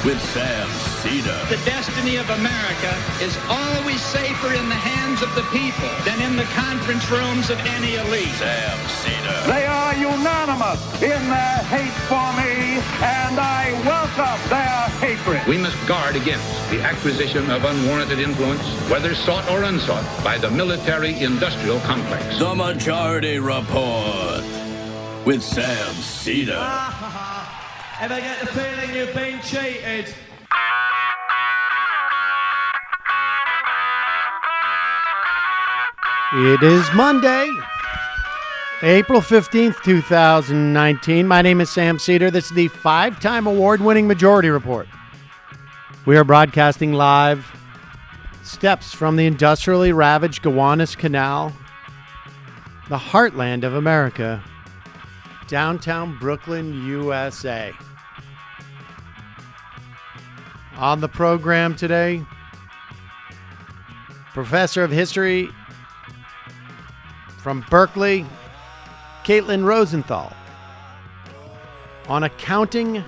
with Sam Seder. The destiny of America is always safer in the hands of the people than in the conference rooms of any elite. Sam Seder. They are unanimous in their hate for me, and I welcome their hatred. We must guard against the acquisition of unwarranted influence, whether sought or unsought, by the military-industrial complex. The Majority Report with Sam Seder. Ever get the feeling you've been cheated? It is Monday, April 15th, 2019. My name is Sam Seder. This is the 5-time award-winning Majority Report. We are broadcasting live steps from the industrially ravaged Gowanus Canal, the heartland of America, downtown Brooklyn, USA. On the program today, Professor of History from Berkeley, Caitlin Rosenthal, on accounting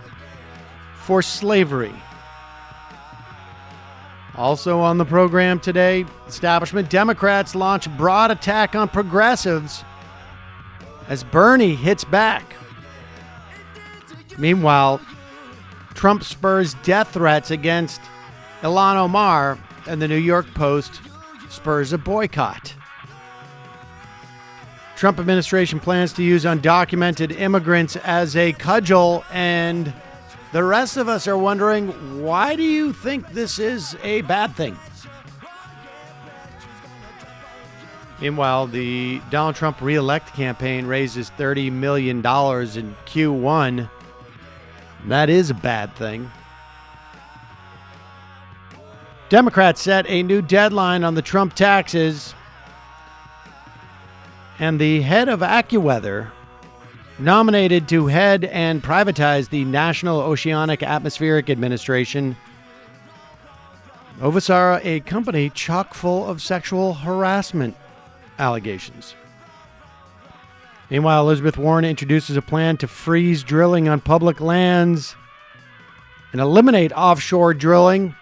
for slavery. Also on the program today, establishment Democrats launch broad attack on progressives as Bernie hits back. Meanwhile, Trump spurs death threats against Ilhan Omar, and the New York Post spurs a boycott. Trump administration plans to use undocumented immigrants as a cudgel, and the rest of us are wondering, why do you think this is a bad thing? Meanwhile, the Donald Trump re-elect campaign raises $30 million in Q1. That is a bad thing. Democrats set a new deadline on the Trump taxes. And the head of AccuWeather, nominated to head and privatize the National Oceanic Atmospheric Administration, oversaw a company chock full of sexual harassment allegations. Meanwhile, Elizabeth Warren introduces a plan to freeze drilling on public lands and eliminate offshore drilling.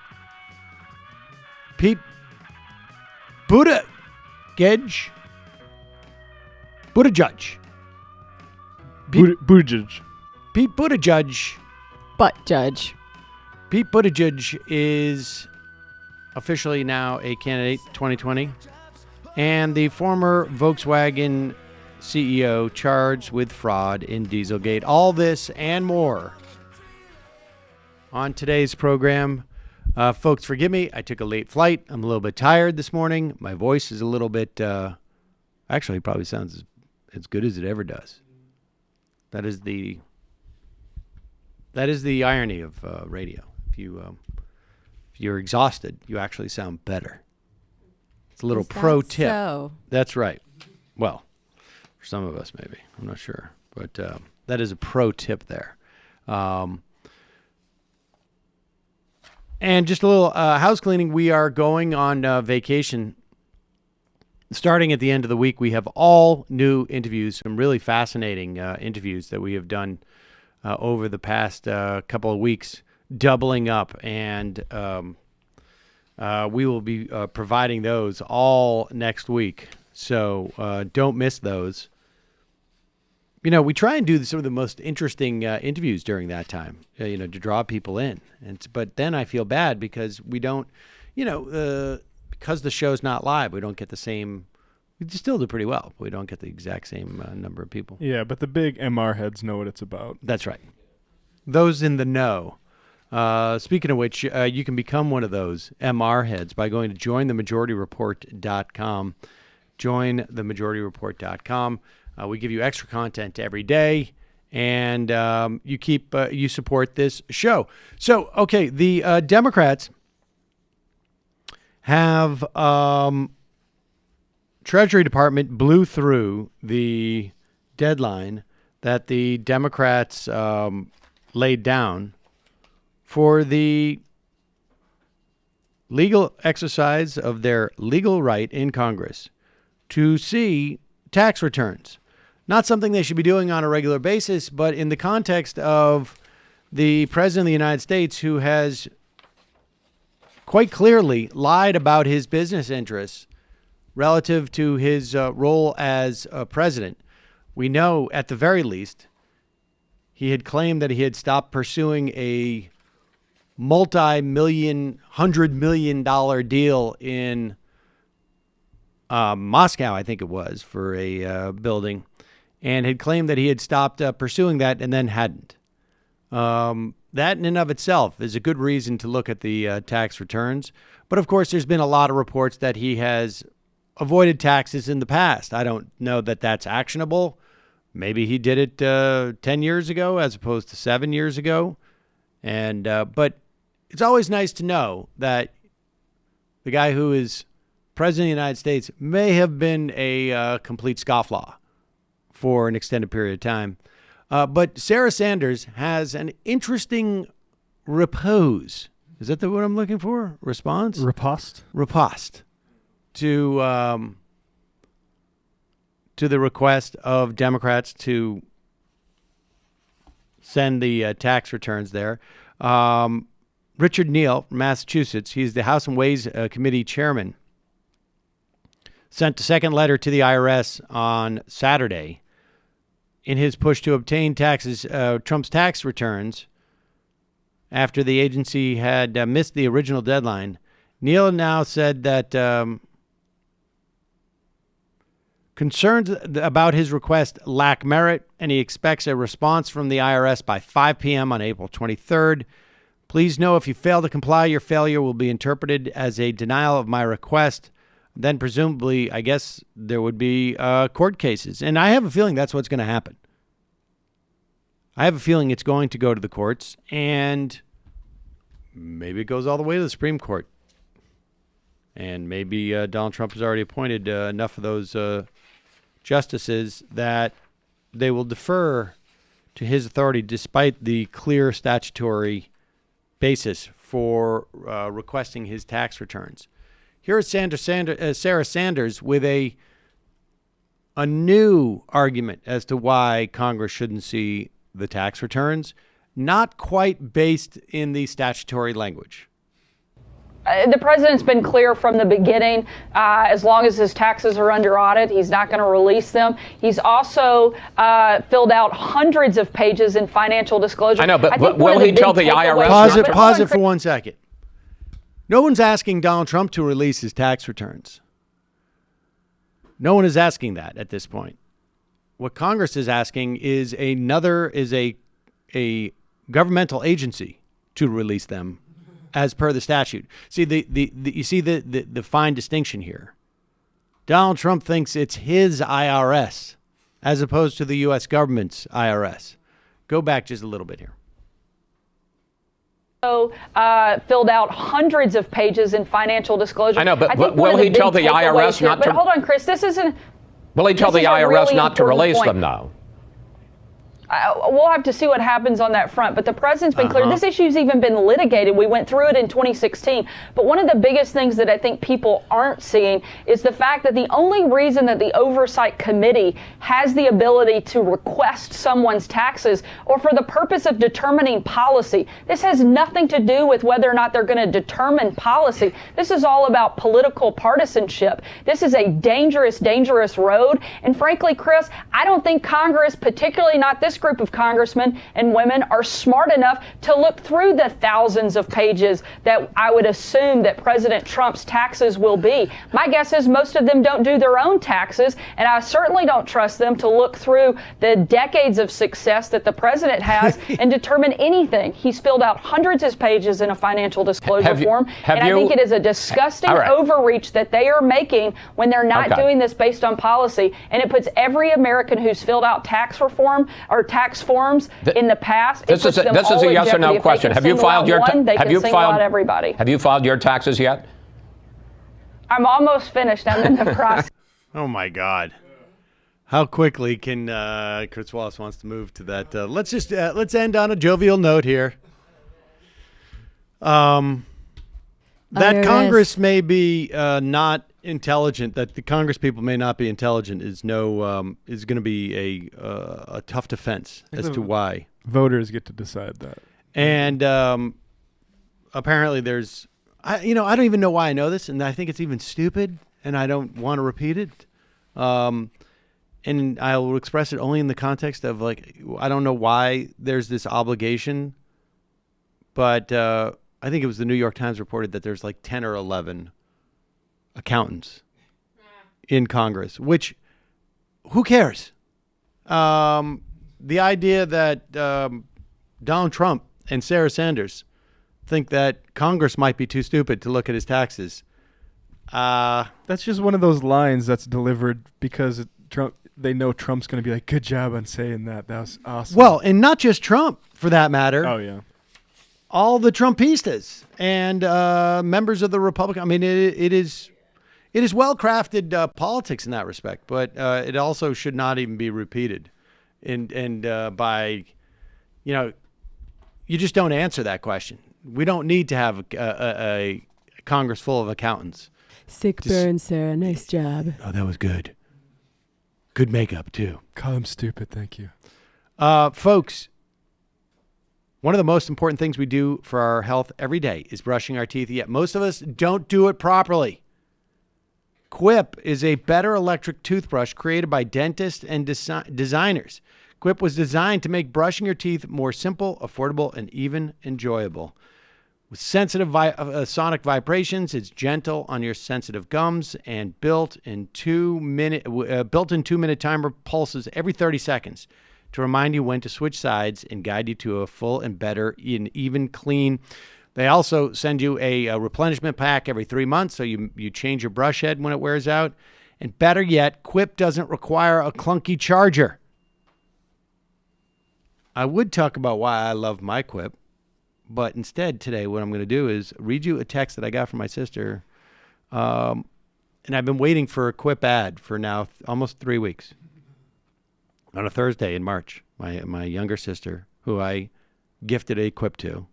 Pete Buttigieg. Pete Buttigieg. Butt judge. Pete Buttigieg is officially now a candidate 2020, and the former Volkswagen CEO charged with fraud in Dieselgate. All this and more on today's program. Folks, forgive me. I took a late flight. I'm a little bit tired this morning. My voice is a little bit, actually, it probably sounds as good as it ever does. That is the irony of radio. If you're exhausted, you actually sound better. It's a little pro tip. So? That's right. Well, for some of us, maybe. I'm not sure. But that is a pro tip there. And just a little house cleaning. We are going on vacation. Starting at the end of the week, we have all new interviews, some really fascinating interviews that we have done over the past couple of weeks, doubling up. And we will be providing those all next week. So don't miss those. You know, we try and do some of the most interesting interviews during that time, to draw people in. But then I feel bad because we don't, because the show's not live, we don't get the same. We still do pretty well. But we don't get the exact same number of people. Yeah, but the big MR heads know what it's about. That's right. Those in the know. Speaking of which, you can become one of those MR heads by going to jointhemajorityreport.com. Jointhemajorityreport.com. We give you extra content every day, and you support this show. So, okay, the Democrats have Treasury Department blew through the deadline that the Democrats laid down for the legal exercise of their legal right in Congress to see tax returns. Not something they should be doing on a regular basis, but in the context of the President of the United States, who has quite clearly lied about his business interests relative to his role as president. We know, at the very least, he had claimed that he had stopped pursuing a multi-million, $100 million deal in Moscow, I think it was, for a building, and had claimed that he had stopped pursuing that and then hadn't. That in and of itself is a good reason to look at the tax returns. But of course, there's been a lot of reports that he has avoided taxes in the past. I don't know that that's actionable. Maybe he did it 10 years ago as opposed to 7 years ago. And but it's always nice to know that the guy who is president of the United States may have been a complete scofflaw for an extended period of time. But Sarah Sanders has an interesting riposte. Is that what I'm looking for? Response? Riposte? Riposte to the request of Democrats to send the tax returns there. Richard Neal from Massachusetts, he's the House and Ways Committee chairman, sent a second letter to the IRS on Saturday in his push to obtain Trump's tax returns after the agency had missed the original deadline. Neal now said that concerns about his request lack merit, and he expects a response from the IRS by 5 p.m. on April 23rd. Please know if you fail to comply, your failure will be interpreted as a denial of my request. Then presumably, I guess, there would be court cases. And I have a feeling that's what's going to happen. I have a feeling it's going to go to the courts, and maybe it goes all the way to the Supreme Court. And maybe Donald Trump has already appointed enough of those justices that they will defer to his authority despite the clear statutory basis for requesting his tax returns. Here is Sarah Sanders with a new argument as to why Congress shouldn't see the tax returns, not quite based in the statutory language. The president's been clear from the beginning, as long as his taxes are under audit, he's not going to release them. He's also filled out hundreds of pages in financial disclosure. I know, but will he tell the IRS? Pause it for 1 second. No one's asking Donald Trump to release his tax returns. No one is asking that at this point. What Congress is asking is a governmental agency to release them as per the statute. See, you see the fine distinction here. Donald Trump thinks it's his IRS as opposed to the U.S. government's IRS. Go back just a little bit here. Filled out hundreds of pages in financial disclosure. I know, but will he tell the IRS not to? But hold on, Chris, this isn't. Will he tell the IRS not to release them now? We'll have to see what happens on that front. But the president's been clear. This issue's even been litigated. We went through it in 2016. But one of the biggest things that I think people aren't seeing is the fact that the only reason that the Oversight Committee has the ability to request someone's taxes or for the purpose of determining policy, this has nothing to do with whether or not they're going to determine policy. This is all about political partisanship. This is a dangerous, dangerous road. And frankly, Chris, I don't think Congress, particularly not this group of congressmen and women, are smart enough to look through the thousands of pages that I would assume that President Trump's taxes will be. My guess is most of them don't do their own taxes, and I certainly don't trust them to look through the decades of success that the president has and determine anything. He's filled out hundreds of pages in a financial disclosure form, and I think it is a disgusting overreach that they are making when they're not doing this based on policy, and it puts every American who's filled out tax reform or tax forms in the past. This is a yes or no question. Have you filed your everybody? Have you filed your taxes yet? I'm almost finished. I'm in the process. Oh my God. How quickly can Chris Wallace wants to move to that? Let's end on a jovial note here. That Congress may be not intelligent, that the Congress people may not be intelligent is going to be a tough defense as to why. Voters get to decide that. And apparently there's, I don't even know why I know this, and I think it's even stupid, and I don't want to repeat it. And I will express it only in the context of, like, I don't know why there's this obligation, but I think it was the New York Times reported that there's like 10 or 11 accountants in Congress, which, who cares? The idea that Donald Trump and Sarah Sanders think that Congress might be too stupid to look at his taxes. That's just one of those lines that's delivered because they know Trump's going to be like, good job on saying that. That was awesome. Well, and not just Trump, for that matter. Oh, yeah. All the Trumpistas and members of the Republican. I mean, it is well-crafted politics in that respect, but it also should not even be repeated. And by, you just don't answer that question. We don't need to have a Congress full of accountants. Sick burn, Sarah. Nice job. Oh, that was good. Good makeup, too. Call him stupid. Thank you. Folks, one of the most important things we do for our health every day is brushing our teeth, yet most of us don't do it properly. Quip is a better electric toothbrush created by dentists and designers. Quip was designed to make brushing your teeth more simple, affordable, and even enjoyable. With sensitive sonic vibrations, it's gentle on your sensitive gums and built-in 2-minute timer pulses every 30 seconds to remind you when to switch sides and guide you to a full and better and even clean. They also send you a replenishment pack every 3 months, so you change your brush head when it wears out. And better yet, Quip doesn't require a clunky charger. I would talk about why I love my Quip, but instead today what I'm going to do is read you a text that I got from my sister. And I've been waiting for a Quip ad for now almost 3 weeks. On a Thursday in March, my younger sister, who I gifted a Quip to.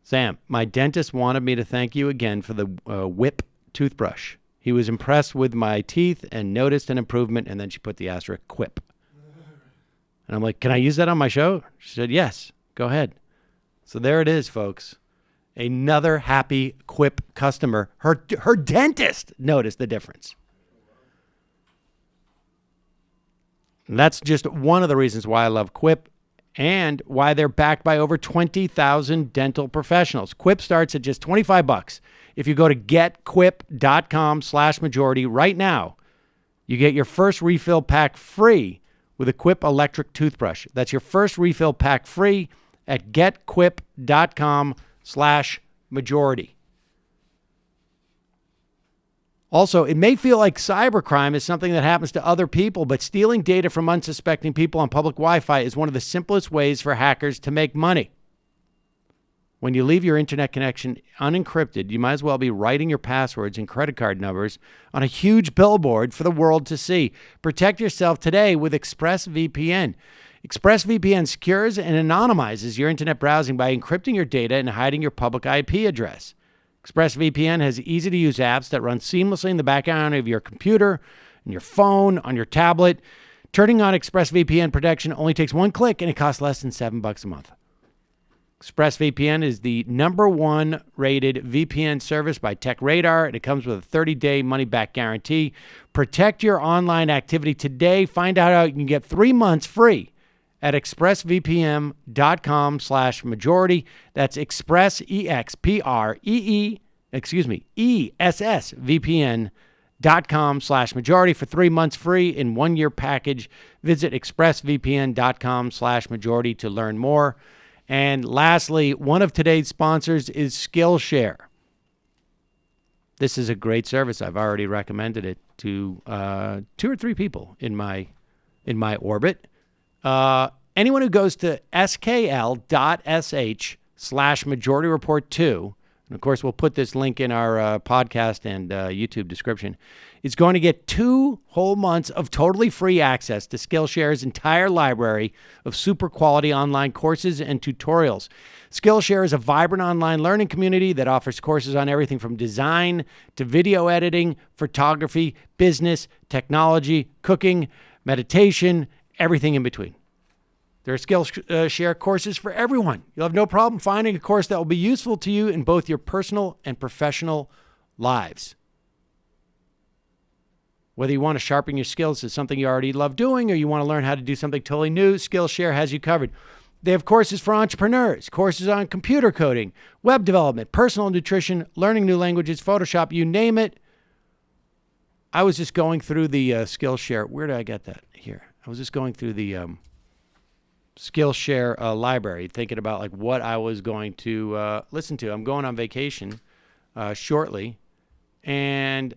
Sam, my dentist wanted me to thank you again for the Whip toothbrush. He was impressed with my teeth and noticed an improvement, and then she put the asterisk Quip. And I'm like, can I use that on my show? She said, yes, go ahead. So there it is, folks. Another happy Quip customer. Her dentist noticed the difference. And that's just one of the reasons why I love Quip and why they're backed by over 20,000 dental professionals. Quip starts at just $25. If you go to getquip.com/majority right now, you get your first refill pack free with a Quip electric toothbrush. That's your first refill pack free at getquip.com/majority. Also, it may feel like cybercrime is something that happens to other people, but stealing data from unsuspecting people on public Wi-Fi is one of the simplest ways for hackers to make money. When you leave your internet connection unencrypted, you might as well be writing your passwords and credit card numbers on a huge billboard for the world to see. Protect yourself today with ExpressVPN. ExpressVPN secures and anonymizes your internet browsing by encrypting your data and hiding your public IP address. ExpressVPN has easy-to-use apps that run seamlessly in the background of your computer, and your phone, on your tablet. Turning on ExpressVPN protection only takes one click, and it costs less than $7 a month. ExpressVPN is the #1 rated VPN service by TechRadar, and it comes with a 30-day money-back guarantee. Protect your online activity today. Find out how you can get 3 months free at expressvpn.com/majority. That's ESSVPN.com/majority for 3 months free in 1-year package. Visit expressvpn.com/majority to learn more. And lastly, one of today's sponsors is Skillshare. This is a great service. I've already recommended it to 2 or 3 people in my orbit. Anyone who goes to skl.sh/Majority Report 2, and of course we'll put this link in our podcast and YouTube description, is going to get 2 whole months of totally free access to Skillshare's entire library of super quality online courses and tutorials. Skillshare is a vibrant online learning community that offers courses on everything from design to video editing, photography, business, technology, cooking, meditation, everything in between. There are Skillshare courses for everyone. You'll have no problem finding a course that will be useful to you in both your personal and professional lives. Whether you want to sharpen your skills to something you already love doing or you want to learn how to do something totally new, Skillshare has you covered. They have courses for entrepreneurs, courses on computer coding, web development, personal nutrition, learning new languages, Photoshop, you name it. I was just going through the Skillshare. Where did I get that? Here. I was just going through the Skillshare library, thinking about like what I was going to listen to. I'm going on vacation shortly, and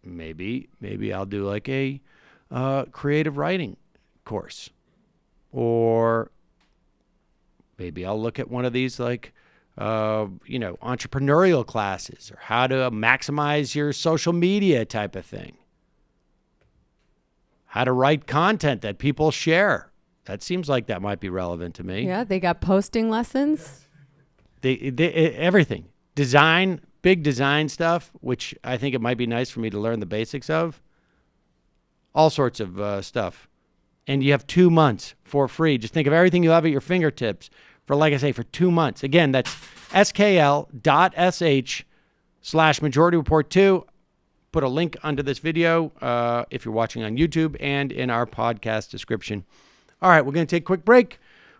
maybe I'll do like a creative writing course, or maybe I'll look at one of these like entrepreneurial classes or how to maximize your social media type of thing. How to write content that people share. That seems like that might be relevant to me. Yeah, they got posting lessons. They everything. Design, big design stuff, which I think it might be nice for me to learn the basics of. All sorts of stuff. And you have 2 months for free. Just think of everything you have at your fingertips for, like I say, for 2 months. Again, that's skl.sh/Majority Report 2. Put a link under this video if you're watching on YouTube and in our podcast description. All right, we're going to take a quick break.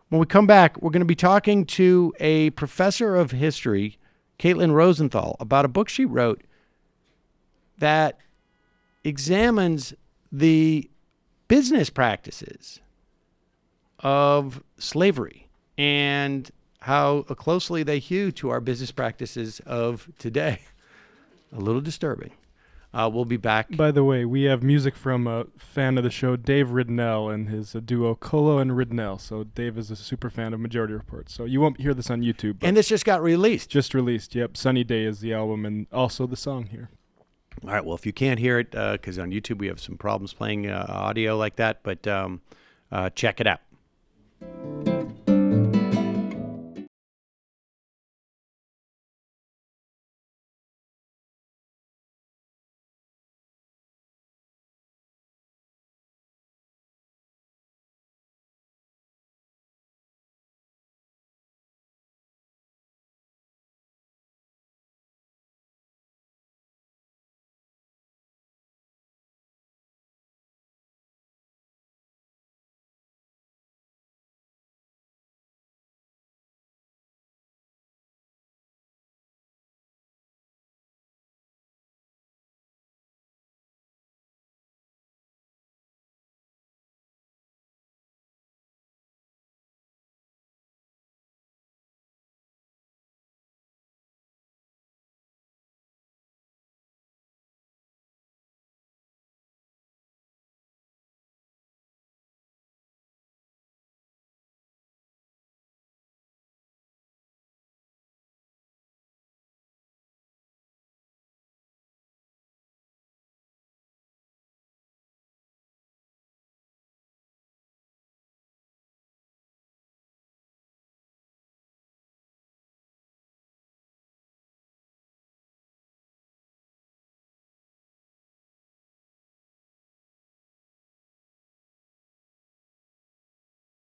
When we come back, we're going to be talking to a professor of history, Caitlin Rosenthal, about a book she wrote that examines the business practices of slavery and how closely they hew to our business practices of today. A little disturbing. We'll be back. By the way, we have music from a fan of the show, Dave Ridnell, and his duo Colo and Ridnell. So Dave is a super fan of Majority Report. So you won't hear this on YouTube. And this just got released. Just released, yep. Sunny Day is the album and also the song here. All right, well, if you can't hear it, because on YouTube we have some problems playing audio like that, but check it out.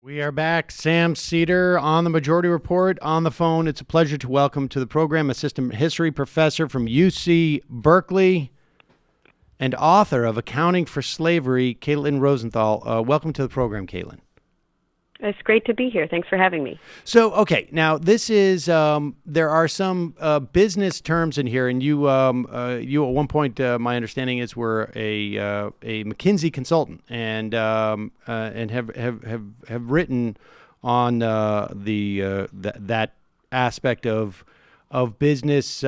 We are back. Sam Seder on the Majority Report on the phone. It's a pleasure to welcome to the program Assistant History Professor from UC Berkeley and author of Accounting for Slavery, Caitlin Rosenthal. Welcome to the program, Caitlin. It's great to be here. Thanks for having me. So, okay, now this is, there are some business terms in here, and you at one point, my understanding is, were a McKinsey consultant, and have written on that aspect of business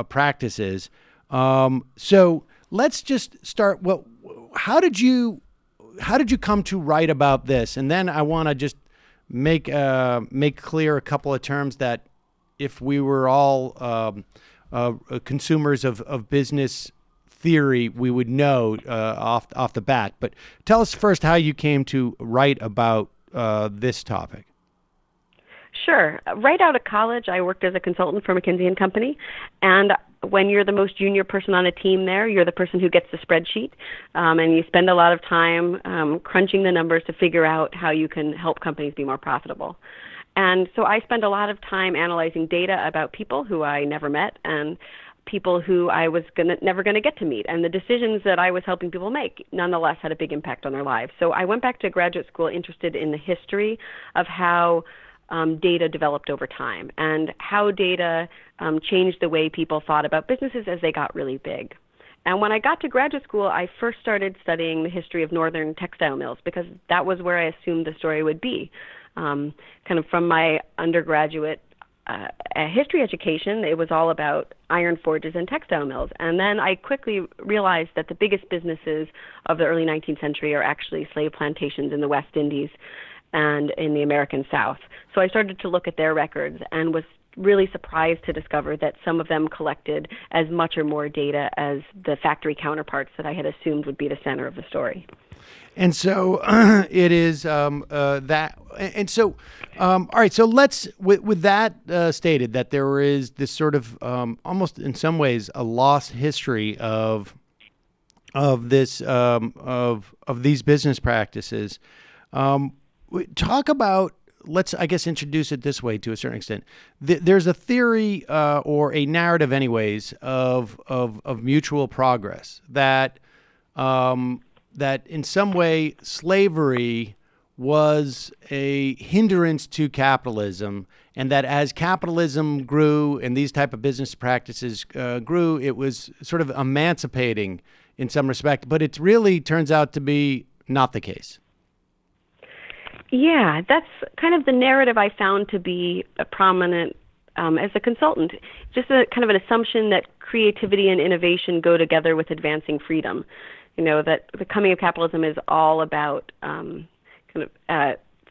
practices. So let's just start. Well, how did you come to write about this? And then I want to just make clear a couple of terms that if we were all consumers of business theory, we would know off the bat. But tell us first how you came to write about this topic. Sure. Right out of college, I worked as a consultant for McKinsey & Company, and when you're the most junior person on a team there, you're the person who gets the spreadsheet, and you spend a lot of time crunching the numbers to figure out how you can help companies be more profitable. And so I spend a lot of time analyzing data about people who I never met and people who I was never going to get to meet. And the decisions that I was helping people make nonetheless had a big impact on their lives. So I went back to graduate school interested in the history of how data developed over time and how data changed the way people thought about businesses as they got really big. And when I got to graduate school, I first started studying the history of northern textile mills because that was where I assumed the story would be. Kind of from my undergraduate history education, it was all about iron forges and textile mills. And then I quickly realized that the biggest businesses of the early 19th century are actually slave plantations in the West Indies and in the American South. So I started to look at their records and was really surprised to discover that some of them collected as much or more data as the factory counterparts that I had assumed would be the center of the story. And so it is that. And so, all right. So let's, with that stated, that there is this sort of almost in some ways a lost history of this of these business practices. Talk about. Let's, I guess, introduce it this way to a certain extent. There's a theory or a narrative, anyways, of mutual progress that that in some way slavery was a hindrance to capitalism, and that as capitalism grew and these type of business practices grew, it was sort of emancipating in some respect. But it really turns out to be not the case. Yeah, that's kind of the narrative I found to be prominent as a consultant. Just a kind of an assumption that creativity and innovation go together with advancing freedom. You know, that the coming of capitalism is all about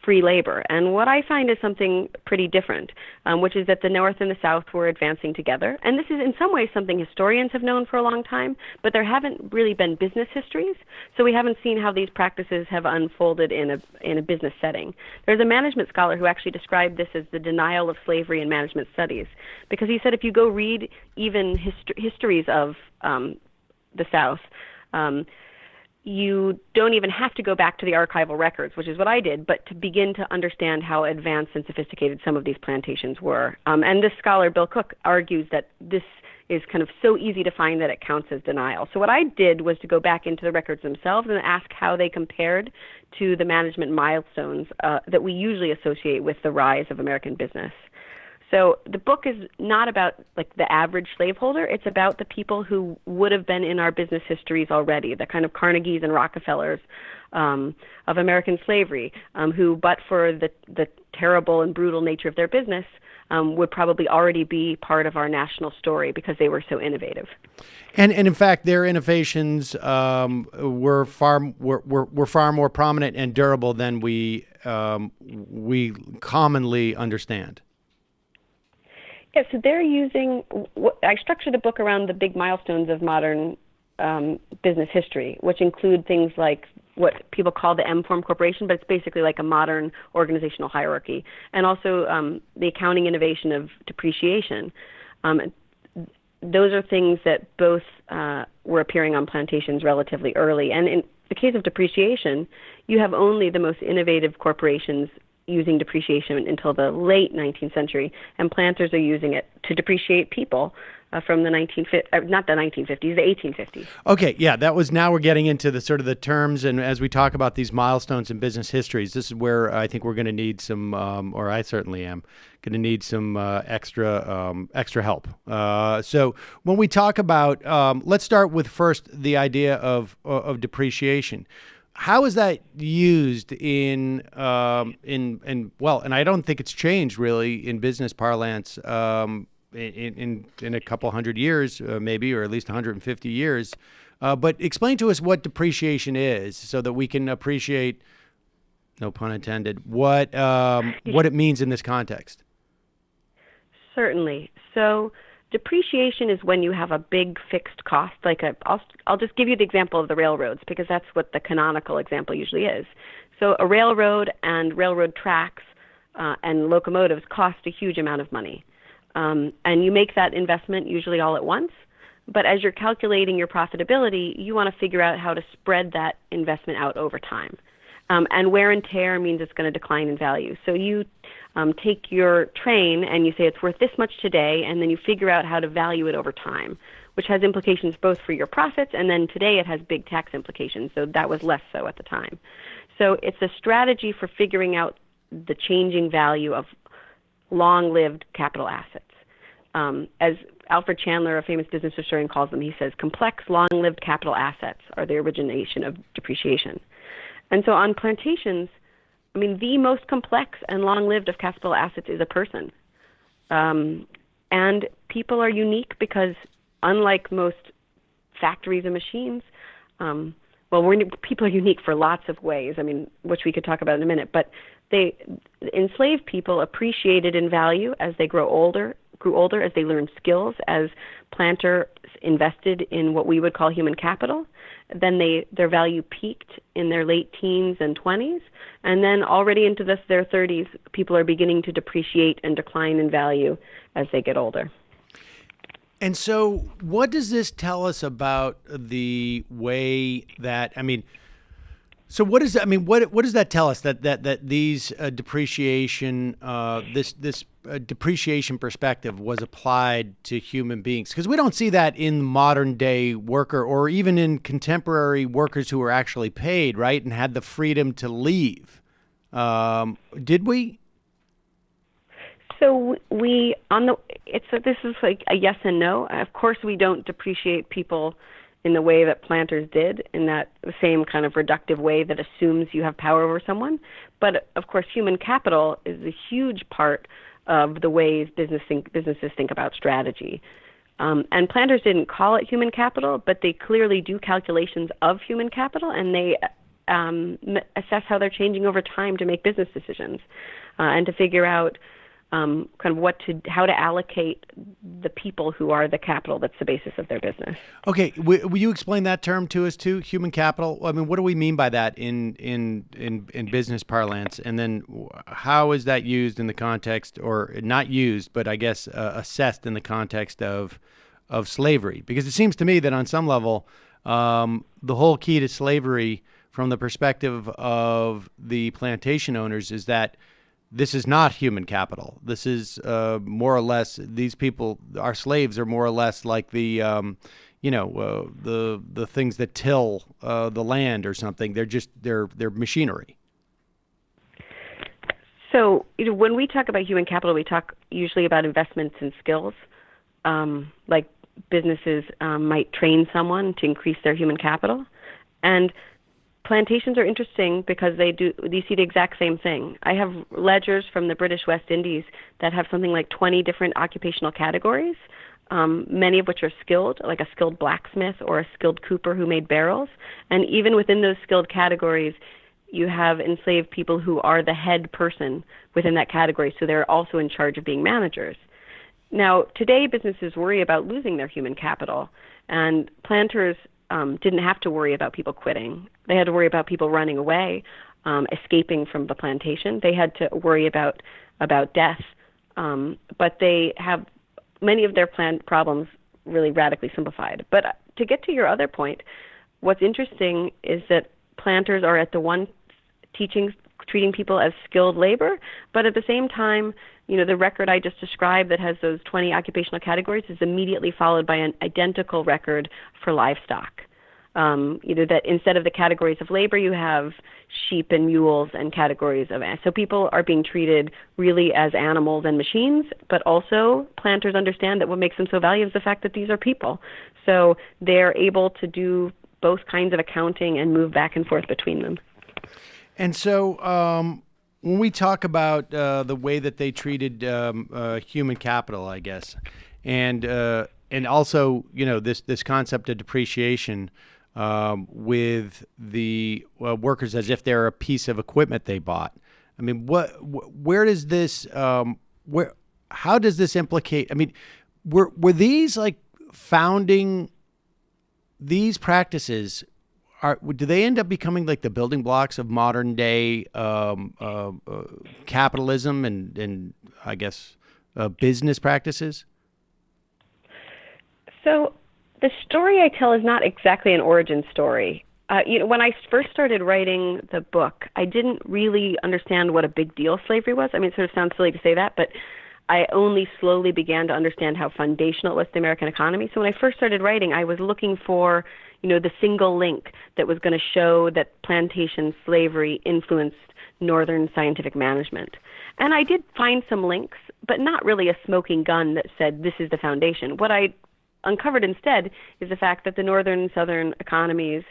free labor. And what I find is something pretty different, which is that the North and the South were advancing together. And this is in some ways something historians have known for a long time, but there haven't really been business histories. So we haven't seen how these practices have unfolded in a business setting. There's a management scholar who actually described this as the denial of slavery in management studies, because he said if you go read even histories of the South, you don't even have to go back to the archival records, which is what I did, but to begin to understand how advanced and sophisticated some of these plantations were. And this scholar, Bill Cook, argues that this is kind of so easy to find that it counts as denial. So what I did was to go back into the records themselves and ask how they compared to the management milestones that we usually associate with the rise of American business. So the book is not about like the average slaveholder. It's about the people who would have been in our business histories already, the kind of Carnegies and Rockefellers of American slavery, who, but for the terrible and brutal nature of their business, would probably already be part of our national story because they were so innovative. And in fact, their innovations were far more prominent and durable than we commonly understand. Yeah, so they're using, I structured the book around the big milestones of modern business history, which include things like what people call the M-form corporation, but it's basically like a modern organizational hierarchy, and also the accounting innovation of depreciation. Those are things that both were appearing on plantations relatively early. And in the case of depreciation, you have only the most innovative corporations using depreciation until the late 19th century, and planters are using it to depreciate people from the 1850s. Okay, yeah, that was, now we're getting into the sort of the terms, and as we talk about these milestones in business histories, this is where I think we're going to need some, or I certainly am, going to need some extra help. So when we talk about, let's start with first the idea of depreciation. How is that used in well, and I don't think it's changed really in business parlance in a couple hundred years, maybe, or at least 150 years. But explain to us what depreciation is, so that we can appreciate, no pun intended, what it means in this context. Certainly. So depreciation is when you have a big fixed cost, like I'll just give you the example of the railroads, because that's what the canonical example usually is. So a railroad and railroad tracks and locomotives cost a huge amount of money. And you make that investment usually all at once. But as you're calculating your profitability, you want to figure out how to spread that investment out over time. And wear and tear means it's going to decline in value. So you take your train and you say it's worth this much today, and then you figure out how to value it over time, which has implications both for your profits, and then today it has big tax implications. So that was less so at the time. So it's a strategy for figuring out the changing value of long-lived capital assets. As Alfred Chandler, a famous business historian, calls them, he says, complex, long-lived capital assets are the origination of depreciation. And so on plantations, I mean, the most complex and long-lived of capital assets is a person. And people are unique because, unlike most factories and machines, people are unique for lots of ways, I mean, which we could talk about in a minute, but enslaved people appreciated in value as they grew older, as they learned skills, as planters invested in what we would call human capital. Then their value peaked in their late teens and 20s, and then already into their 30s, people are beginning to depreciate and decline in value as they get older. And so what does this tell us about the way that, I mean, so what does that tell us that these depreciation, this depreciation perspective was applied to human beings? Because we don't see that in modern day worker or even in contemporary workers who were actually paid, right, and had the freedom to leave. Did we? So this is like a yes and no. Of course, we don't depreciate people in the way that planters did, in that same kind of reductive way that assumes you have power over someone. But of course, human capital is a huge part of the ways businesses think about strategy. And planters didn't call it human capital, but they clearly do calculations of human capital, and they assess how they're changing over time to make business decisions and to figure out kind of how to allocate the people who are the capital that's the basis of their business. Okay, will you explain that term to us too, human capital? I mean, what do we mean by that in business parlance? And then how is that used in the context, or not used, but I guess assessed in the context of slavery? Because it seems to me that on some level, the whole key to slavery from the perspective of the plantation owners is that this is not human capital. This is more or less, these people, our slaves, are more or less like the things that till the land or something. They're just they're machinery. So when we talk about human capital, we talk usually about investments in skills. Like businesses might train someone to increase their human capital, and plantations are interesting because they see the exact same thing. I have ledgers from the British West Indies that have something like 20 different occupational categories, many of which are skilled, like a skilled blacksmith or a skilled cooper who made barrels. And even within those skilled categories, you have enslaved people who are the head person within that category, so they're also in charge of being managers. Now, today businesses worry about losing their human capital, and planters didn't have to worry about people quitting. They had to worry about people running away, escaping from the plantation. They had to worry about death, but they have many of their problems really radically simplified. But to get to your other point, what's interesting is that planters are at the one treating people as skilled labor, but at the same time, the record I just described that has those 20 occupational categories is immediately followed by an identical record for livestock. That instead of the categories of labor, you have sheep and mules and categories of so people are being treated really as animals and machines, but also planters understand that what makes them so valuable is the fact that these are people. So they're able to do both kinds of accounting and move back and forth between them. And so when we talk about the way that they treated human capital, I guess, and also this concept of depreciation with the workers as if they're a piece of equipment they bought. I mean, where does this how does this implicate? I mean, were these like founding these practices? Do they end up becoming like the building blocks of modern day capitalism and I guess business practices? So the story I tell is not exactly an origin story. When I first started writing the book, I didn't really understand what a big deal slavery was. I mean, it sort of sounds silly to say that, but I only slowly began to understand how foundational it was to the American economy. So when I first started writing, I was looking for, the single link that was going to show that plantation slavery influenced Northern scientific management. And I did find some links, but not really a smoking gun that said this is the foundation. What I uncovered instead is the fact that the Northern and Southern economies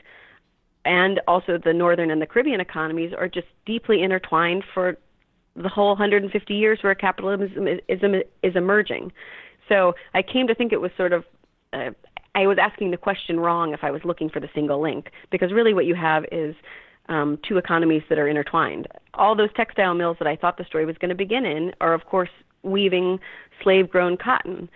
and also the Northern and the Caribbean economies are just deeply intertwined for the whole 150 years where capitalism is emerging. So I came to think it was sort of, I was asking the question wrong if I was looking for the single link, because really what you have is two economies that are intertwined. All those textile mills that I thought the story was going to begin in are, of course, weaving slave-grown cotton.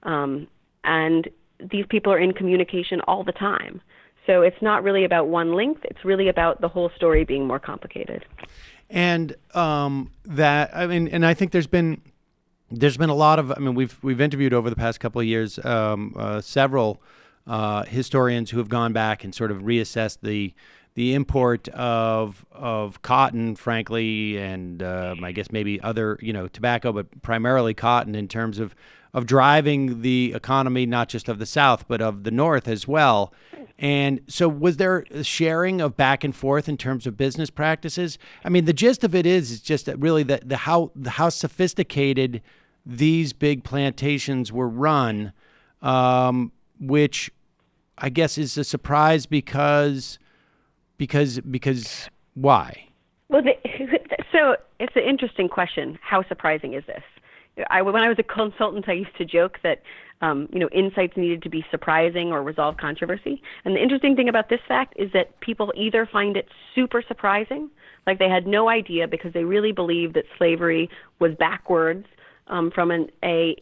And these people are in communication all the time. So it's not really about one link. It's really about the whole story being more complicated. And and I think there's been a lot of, we've interviewed over the past couple of years several historians who have gone back and sort of reassessed the import of cotton, frankly, and I guess maybe other, tobacco, but primarily cotton in terms of driving the economy, not just of the South, but of the North as well. And so was there a sharing of back and forth in terms of business practices? I mean, the gist of it is just that really how sophisticated these big plantations were run, which I guess is a surprise because why? Well, so it's an interesting question. How surprising is this? When I was a consultant, I used to joke that, insights needed to be surprising or resolve controversy. And the interesting thing about this fact is that people either find it super surprising, like they had no idea because they really believed that slavery was backwards from the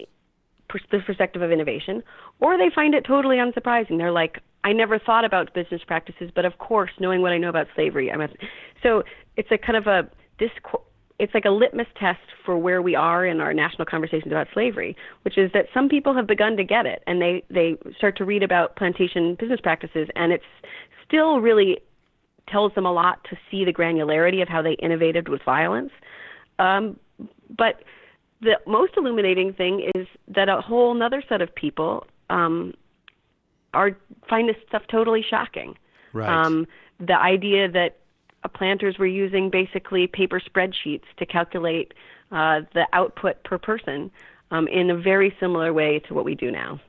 perspective of innovation, or they find it totally unsurprising. They're like, I never thought about business practices, but of course, knowing what I know about slavery, so it's a kind of it's like a litmus test for where we are in our national conversations about slavery, which is that some people have begun to get it, and they start to read about plantation business practices, and it's still really tells them a lot to see the granularity of how they innovated with violence. But the most illuminating thing is that a whole other set of people find this stuff totally shocking. Right. The idea that planters were using basically paper spreadsheets to calculate the output per person in a very similar way to what we do now.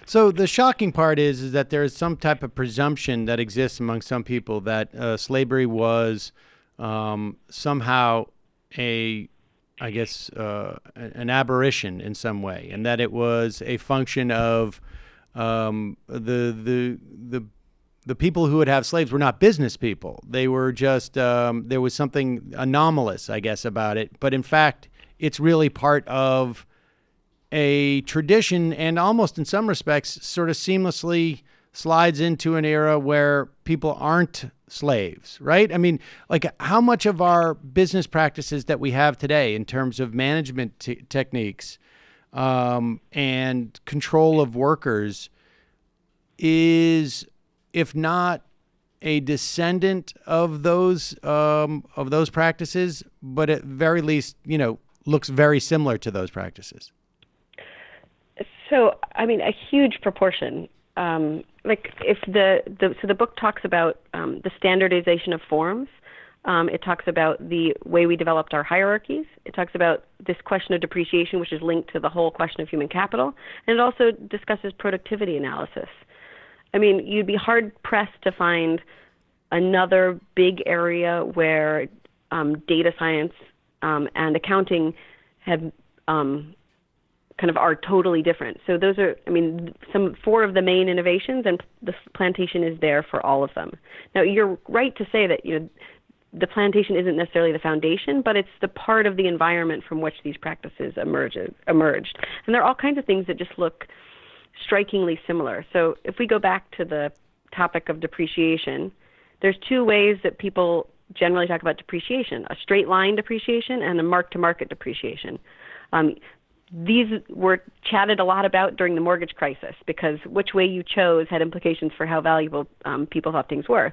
So the shocking part is that there is some type of presumption that exists among some people that slavery was somehow an aberration in some way, and that it was a function of the people who would have slaves were not business people. They were just, there was something anomalous, I guess, about it. But in fact, it's really part of a tradition and almost in some respects sort of seamlessly slides into an era where people aren't slaves, right? I mean, like how much of our business practices that we have today in terms of management techniques and control of workers is, if not a descendant of those practices, but at very least, looks very similar to those practices. So, a huge proportion. If the book talks about the standardization of forms. It talks about the way we developed our hierarchies. It talks about this question of depreciation, which is linked to the whole question of human capital. And it also discusses productivity analysis. You'd be hard-pressed to find another big area where data science and accounting have kind of are totally different. So those are, four of the main innovations, and the plantation is there for all of them. Now, you're right to say that, the plantation isn't necessarily the foundation, but it's the part of the environment from which these practices emerged. And there are all kinds of things that just look strikingly similar. So if we go back to the topic of depreciation, there's two ways that people generally talk about depreciation: a straight line depreciation and a mark-to-market depreciation. these were chatted a lot about during the mortgage crisis because which way you chose had implications for how valuable people thought things were.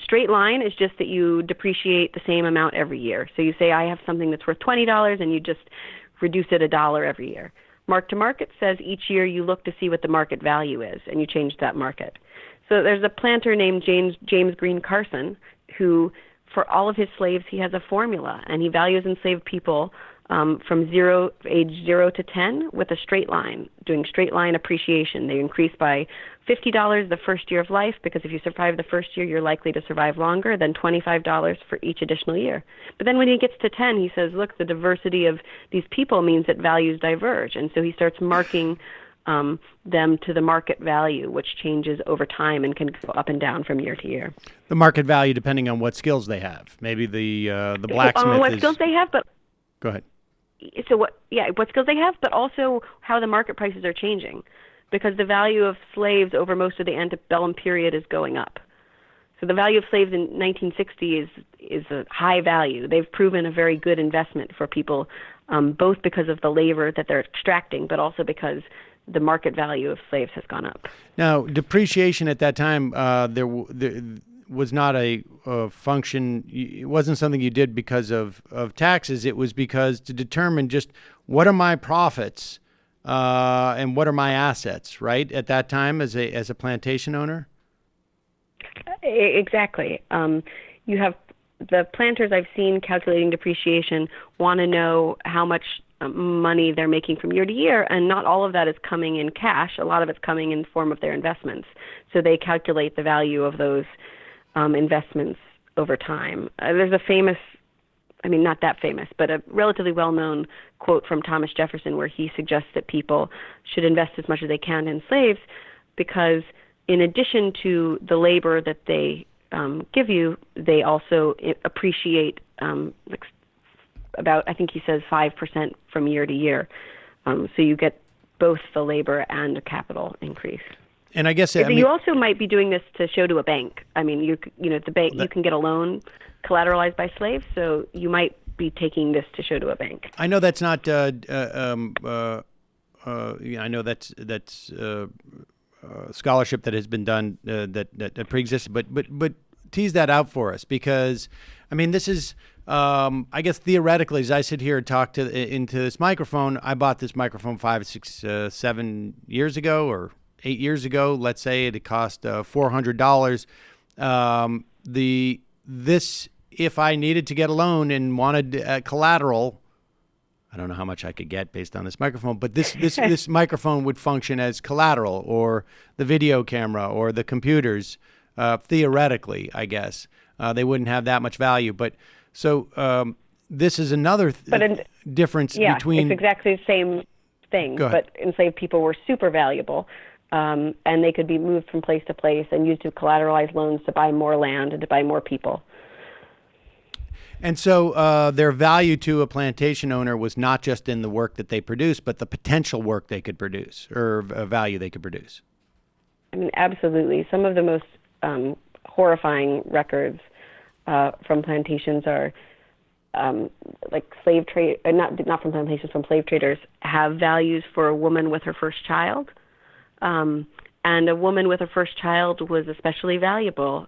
Straight line is just that you depreciate the same amount every year. So you say, I have something that's worth $20, and you just reduce it $1 every year. Mark to market says each year you look to see what the market value is, and you change that market. So there's a planter named James Green Carson who, for all of his slaves, he has a formula, and he values enslaved people from age 0 to 10 with a straight line, doing straight line appreciation. They increase by $50 the first year of life, because if you survive the first year, you're likely to survive longer, then $25 for each additional year. But then when he gets to 10, he says, look, the diversity of these people means that values diverge. And so he starts marking them to the market value, which changes over time and can go up and down from year to year. The market value depending on what skills they have. Maybe the blacksmith what skills they have, but go ahead. So what skills they have, but also how the market prices are changing, because the value of slaves over most of the antebellum period is going up. So the value of slaves in 1960 is a high value. They've proven a very good investment for people, both because of the labor that they're extracting, but also because the market value of slaves has gone up. Now, depreciation at that time, there was not a function. It wasn't something you did because of taxes. It was because to determine just what are my profits and what are my assets, right? At that time, as a plantation owner. Exactly. You have the planters I've seen calculating depreciation want to know how much money they're making from year to year, and not all of that is coming in cash. A lot of it's coming in the form of their investments. So they calculate the value of those investments over time. There's a famous, not that famous, but a relatively well-known quote from Thomas Jefferson where he suggests that people should invest as much as they can in slaves, because in addition to the labor that they give you, they also appreciate about, I think he says 5% from year to year. So you get both the labor and a capital increase. And I guess you also might be doing this to show to a bank. The bank, you can get a loan collateralized by slaves, so you might be taking this to show to a bank. I know that's not. I know that's scholarship that has been done that pre-existed, but tease that out for us, because this is. I guess theoretically, as I sit here and talk into this microphone, I bought this microphone 5, 6, 7 years ago, or 8 years ago. Let's say it cost $400. If I needed to get a loan and wanted collateral, I don't know how much I could get based on this microphone, but this microphone would function as collateral, or the video camera, or the computers. Theoretically, I guess they wouldn't have that much value, but. So this is another difference between... it's exactly the same thing, but enslaved people were super valuable, and they could be moved from place to place and used to collateralize loans to buy more land and to buy more people. And so their value to a plantation owner was not just in the work that they produced, but the potential work they could produce, or value they could produce. Absolutely. Some of the most horrifying records from plantations are like slave trade, not from plantations, from slave traders, have values for a woman with her first child. And a woman with her first child was especially valuable,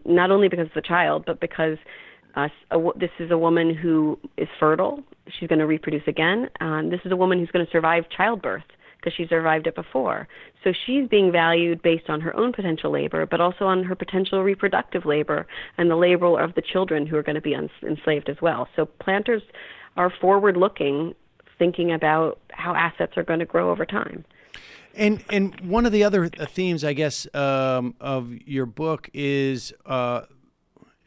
not only because of the child, but because this is a woman who is fertile. She's going to reproduce again. This is a woman who's going to survive childbirth, because she survived it before. So she's being valued based on her own potential labor, but also on her potential reproductive labor and the labor of the children who are going to be enslaved as well. So planters are forward-looking, thinking about how assets are going to grow over time. And one of the other themes, I guess, of your book is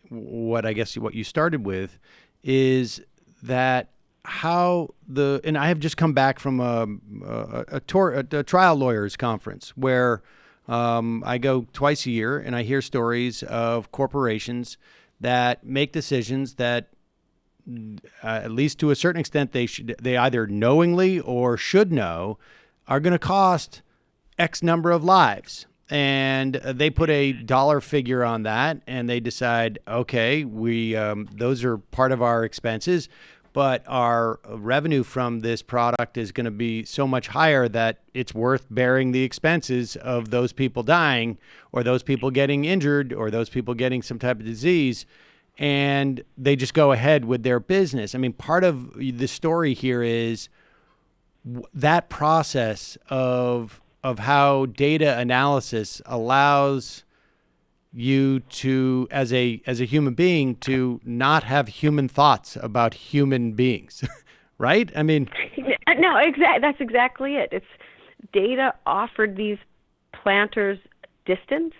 what you started with is that and I have just come back from a trial lawyers conference where I go twice a year, and I hear stories of corporations that make decisions that, at least to a certain extent, they either knowingly or should know are going to cost X number of lives. And they put a dollar figure on that, and they decide, okay, those are part of our expenses. but our revenue from this product is going to be so much higher that it's worth bearing the expenses of those people dying or those people getting injured or those people getting some type of disease. And they just go ahead with their business. I mean, part of the story here is that process of how data analysis allows you to, as a human being, to not have human thoughts about human beings, right? I mean, no, that's exactly it. It's data offered these planters distance.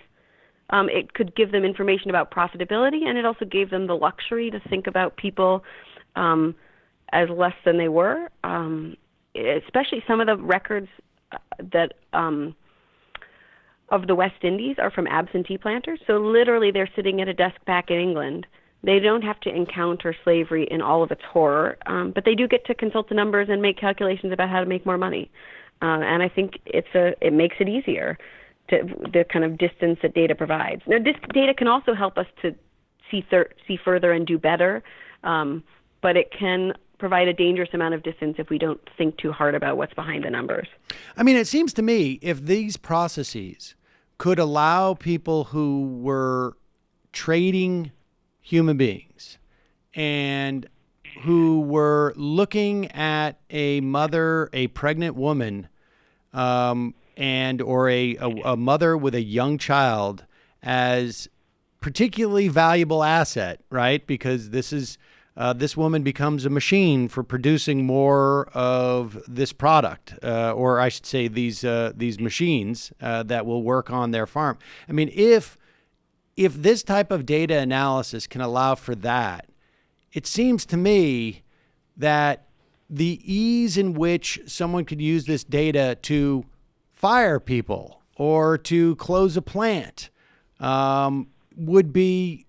It could give them information about profitability, and it also gave them the luxury to think about people as less than they were. Especially some of the records that of the West Indies are from absentee planters. So literally they're sitting at a desk back in England. They don't have to encounter slavery in all of its horror, but they do get to consult the numbers and make calculations about how to make more money. And I think it makes it easier, the kind of distance that data provides. Now, this data can also help us to see further and do better, but it can provide a dangerous amount of distance if we don't think too hard about what's behind the numbers. I mean, it seems to me if these processes could allow people who were trading human beings and who were looking at a mother, a pregnant woman, and or a mother with a young child as particularly valuable asset, right? Because this woman becomes a machine for producing more of this product, or I should say these machines that will work on their farm. I mean, if this type of data analysis can allow for that, it seems to me that the ease in which someone could use this data to fire people or to close a plant would be,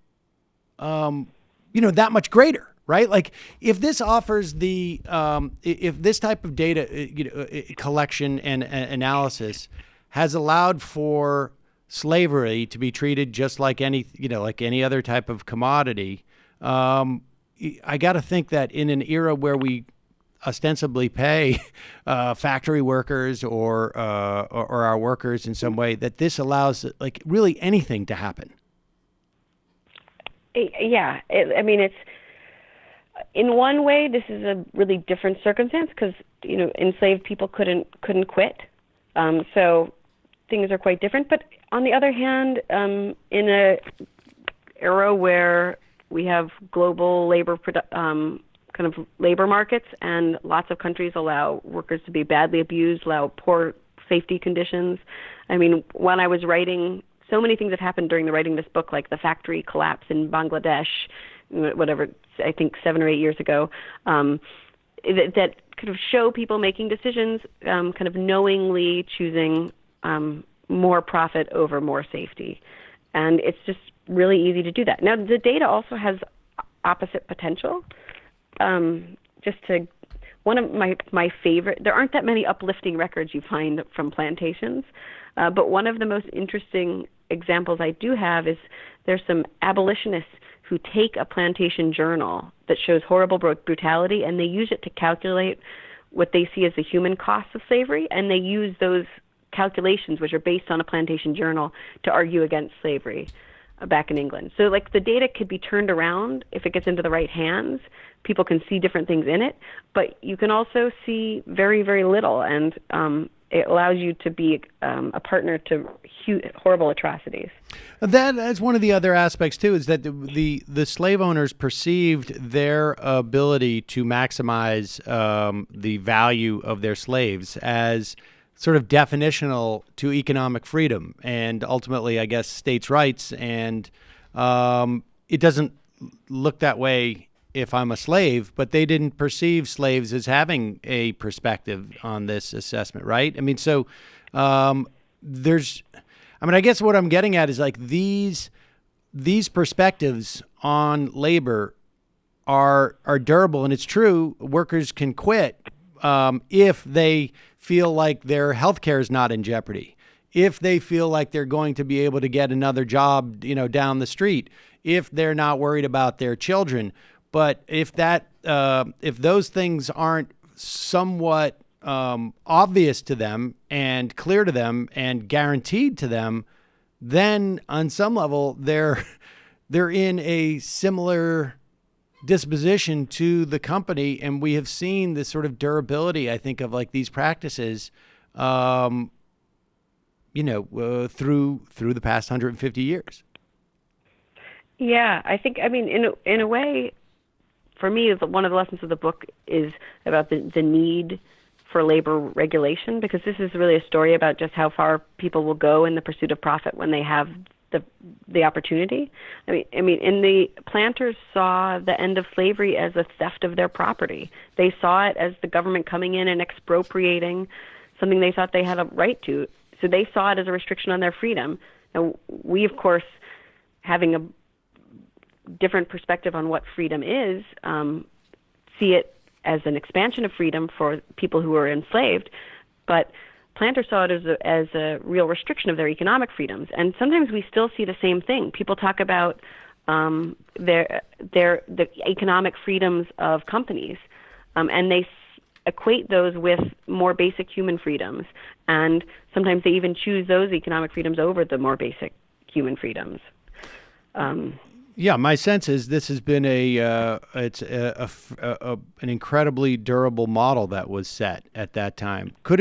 that much greater. Right? Like if this offers if this type of data, collection and analysis has allowed for slavery to be treated just like any other type of commodity, I got to think that in an era where we ostensibly pay factory workers or our workers in some way, that this allows like really anything to happen. Yeah, it's. In one way, this is a really different circumstance because enslaved people couldn't quit, so things are quite different. But on the other hand, in a era where we have global labor kind of labor markets, and lots of countries allow workers to be badly abused, allow poor safety conditions. I mean, when I was writing, so many things have happened during the writing of this book, like the factory collapse in Bangladesh, whatever, I think 7 or 8 years ago, that kind of show people making decisions, kind of knowingly choosing more profit over more safety. And it's just really easy to do that. Now, the data also has opposite potential. One of my favorite, there aren't that many uplifting records you find from plantations, but one of the most interesting examples I do have is there's some abolitionists who take a plantation journal that shows horrible brutality, and they use it to calculate what they see as the human costs of slavery, and they use those calculations, which are based on a plantation journal, to argue against slavery back in England. So, like, the data could be turned around if it gets into the right hands. People can see different things in it, but you can also see very, very little, and it allows you to be a partner to horrible atrocities. That's one of the other aspects too, is that the slave owners perceived their ability to maximize the value of their slaves as sort of definitional to economic freedom and ultimately, I guess, states' rights. And it doesn't look that way if I'm a slave, but they didn't perceive slaves as having a perspective on this assessment, right? I mean, so I guess what I'm getting at is like these perspectives on labor are durable, and it's true. Workers can quit if they feel like their health care is not in jeopardy, if they feel like they're going to be able to get another job, down the street, if they're not worried about their children. But if those things aren't somewhat obvious to them and clear to them and guaranteed to them, then on some level they're in a similar disposition to the company. And we have seen this sort of durability, I think, of like these practices, through the past 150 years. Yeah, I think, in a way, for me, one of the lessons of the book is about the need for labor regulation, because this is really a story about just how far people will go in the pursuit of profit when they have the opportunity. The planters saw the end of slavery as a theft of their property. They saw it as the government coming in and expropriating something they thought they had a right to. So they saw it as a restriction on their freedom. Now, we, of course, having a different perspective on what freedom is, see it as an expansion of freedom for people who are enslaved, but planters saw it as a real restriction of their economic freedoms. And sometimes we still see the same thing. People talk about the economic freedoms of companies, and they equate those with more basic human freedoms. And sometimes they even choose those economic freedoms over the more basic human freedoms. Yeah, my sense is this has been an incredibly durable model that was set at that time. Could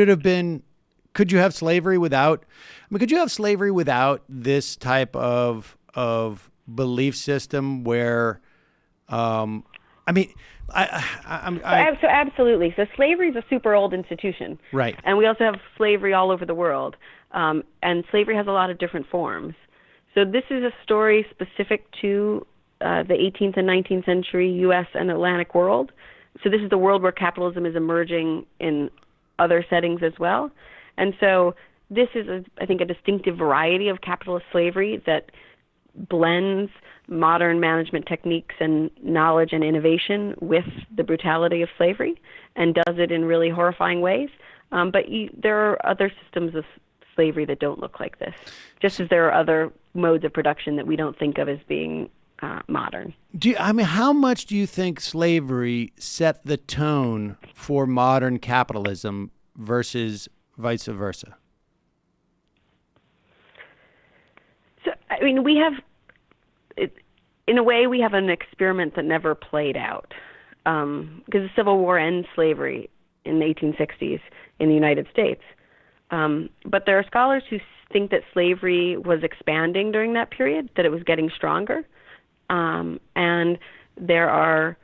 you have slavery without this type of belief system where, absolutely. So slavery is a super old institution. Right. And we also have slavery all over the world. And slavery has a lot of different forms. So this is a story specific to the 18th and 19th century U.S. and Atlantic world. So this is the world where capitalism is emerging in other settings as well. And so this is, I think, a distinctive variety of capitalist slavery that blends modern management techniques and knowledge and innovation with the brutality of slavery, and does it in really horrifying ways. But there are other systems of slavery that don't look like this, just as there are other modes of production that we don't think of as being modern. How much do you think slavery set the tone for modern capitalism versus vice versa? So, we have, in a way, we have an experiment that never played out, because the Civil War ends slavery in the 1860s in the United States. But there are scholars who think that slavery was expanding during that period, that it was getting stronger. And there are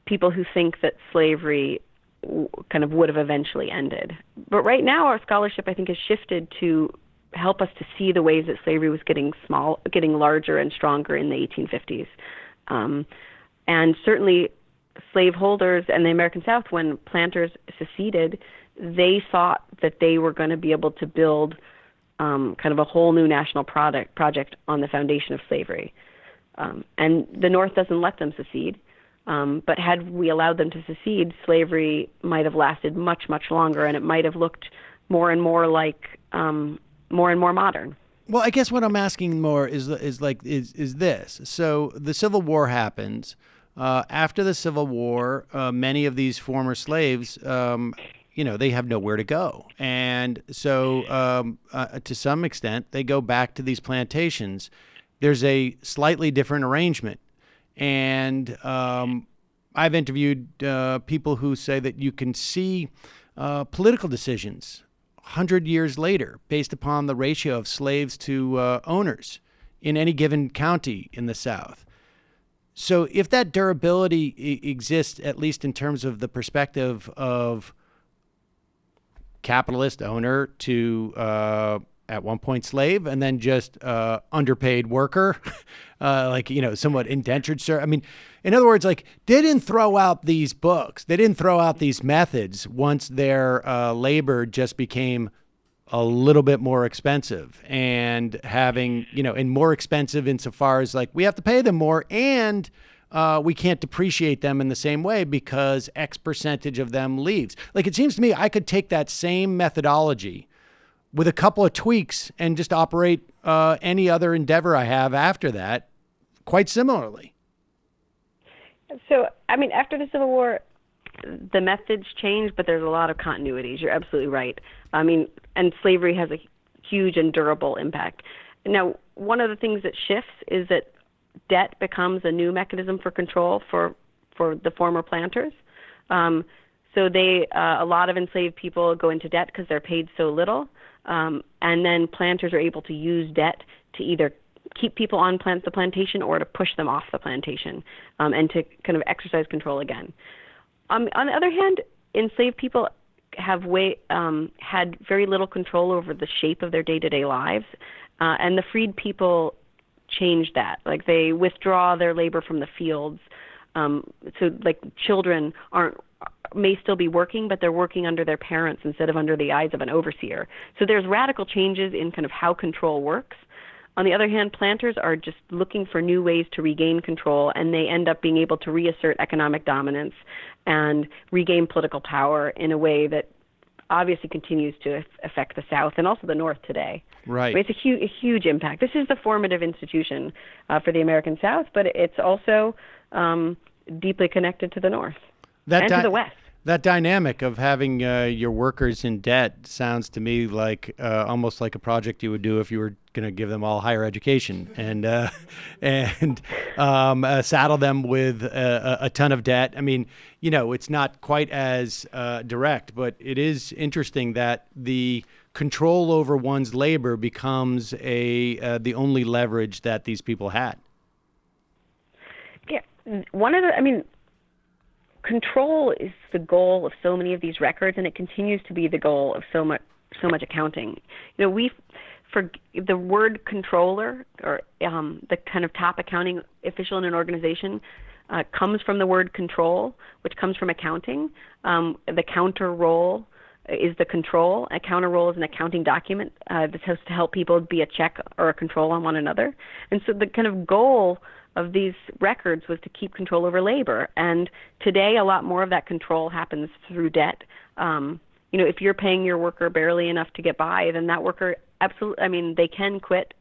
people who think that slavery kind of would have eventually ended. But right now our scholarship, I think, has shifted to help us to see the ways that slavery was getting larger and stronger in the 1850s. And certainly slaveholders and the American South, when planters seceded, they thought that they were going to be able to build kind of a whole new national project on the foundation of slavery. And the North doesn't let them secede. But had we allowed them to secede, slavery might have lasted much, much longer, and it might have looked more and more like more and more modern. Well, I guess what I'm asking more is this. So the Civil War happens. After the Civil War, many of these former slaves, they have nowhere to go. And so to some extent, they go back to these plantations. There's a slightly different arrangement. And I've interviewed people who say that you can see political decisions 100 years later based upon the ratio of slaves to owners in any given county in the South. So if that durability exists, at least in terms of the perspective of capitalist owner to at one point slave, and then just underpaid worker, somewhat indentured servant. In other words, they didn't throw out these books. They didn't throw out these methods once their labor just became a little bit more expensive, and having, and more expensive insofar as we have to pay them more, and we can't depreciate them in the same way because X percentage of them leaves. It seems to me I could take that same methodology with a couple of tweaks and just operate any other endeavor I have after that quite similarly. So, I mean, after the Civil War, the methods changed, but there's a lot of continuities. You're absolutely right. I mean, and slavery has a huge and durable impact. Now, one of the things that shifts is that debt becomes a new mechanism for control for the former planters. So a lot of enslaved people go into debt because they're paid so little, and then planters are able to use debt to either keep people on the plantation or to push them off the plantation, and to kind of exercise control again. On the other hand, enslaved people have had very little control over the shape of their day-to-day lives, and the freed people change that. Like, they withdraw their labor from the fields. So, like, children may still be working, but they're working under their parents instead of under the eyes of an overseer. So there's radical changes in kind of how control works. On the other hand, planters are just looking for new ways to regain control, and they end up being able to reassert economic dominance and regain political power in a way that obviously continues to affect the South and also the North today. Right. It's a huge impact. This is the formative institution for the American South, but it's also deeply connected to the North and to the West. That dynamic of having your workers in debt sounds to me like almost like a project you would do if you were going to give them all higher education and saddle them with a ton of debt. I mean, it's not quite as direct, but it is interesting that the control over one's labor becomes the only leverage that these people had. Yeah, control is the goal of so many of these records, and it continues to be the goal of so much accounting. For the word controller, or the kind of top accounting official in an organization, comes from the word control, which comes from accounting. The counter role is the control. A counter role is an accounting document that's supposed to help people be a check or a control on one another. And so the kind of goal of these records was to keep control over labor. And today, a lot more of that control happens through debt. If you're paying your worker barely enough to get by, then that worker absolutely, they can quit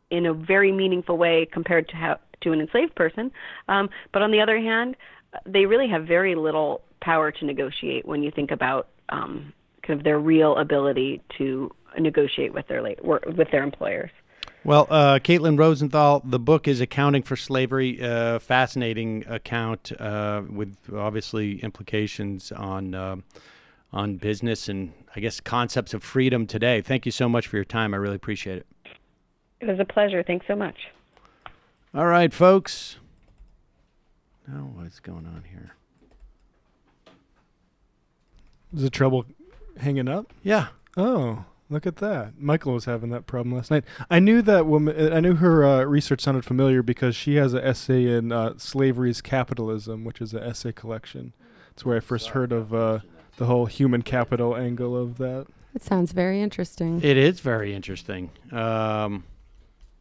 in a very meaningful way compared to an enslaved person. But on the other hand, they really have very little power to negotiate when you think about kind of their real ability to negotiate with their employers. Well, Caitlin Rosenthal, the book is Accounting for Slavery, fascinating account with obviously implications on business and, I guess, concepts of freedom today. Thank you so much for your time. I really appreciate it. It was a pleasure. Thanks so much. All right, folks. Now what's going on here? Is it trouble hanging up? Yeah. Oh. Look at that. Michael was having that problem last night. I knew that woman. I knew her research sounded familiar because she has an essay in Slavery's Capitalism, which is an essay collection. It's where I first heard of the whole human capital angle of that. It sounds very interesting. It is very interesting.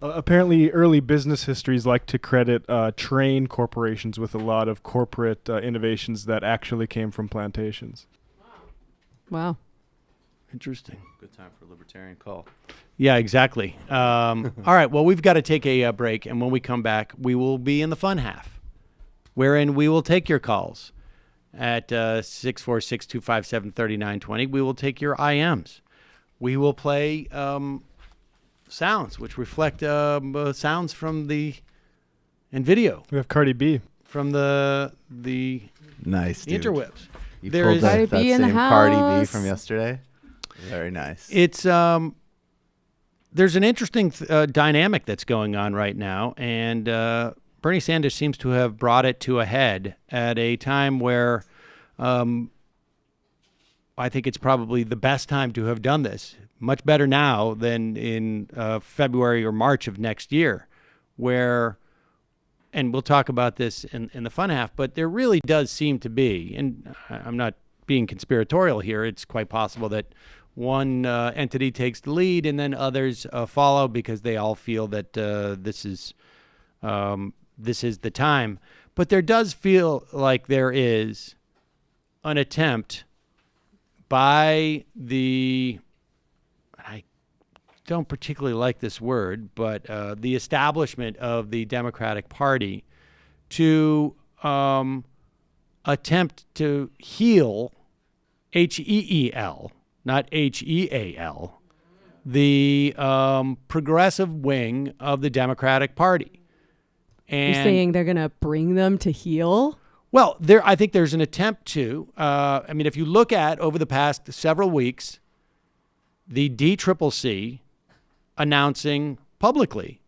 Apparently, early business histories like to credit train corporations with a lot of corporate innovations that actually came from plantations. Wow. Interesting. Good time for a libertarian call. Yeah, exactly. All right, well, we've got to take a break, and when we come back, we will be in the fun half, wherein we will take your calls at 646-257-3920. We will take your IMs. We will play sounds, which reflect sounds from and video. We have Cardi B. From the nice, dude. interwebs. You pulled that same Cardi B from yesterday? Very nice. It's there's an interesting dynamic that's going on right now, and Bernie Sanders seems to have brought it to a head at a time where I think it's probably the best time to have done this. Much better now than in February or March of next year, where, and we'll talk about this in the fun half, but there really does seem to be, and I'm not being conspiratorial here, it's quite possible that one entity takes the lead and then others follow because they all feel that this is the time. But there does feel like there is an attempt by I don't particularly like this word, but the establishment of the Democratic Party to attempt to heal, HEEL, not HEAL, the progressive wing of the Democratic Party. And you're saying they're going to bring them to heel? Well, I think there's an attempt to. If you look at over the past several weeks, the DCCC announcing publicly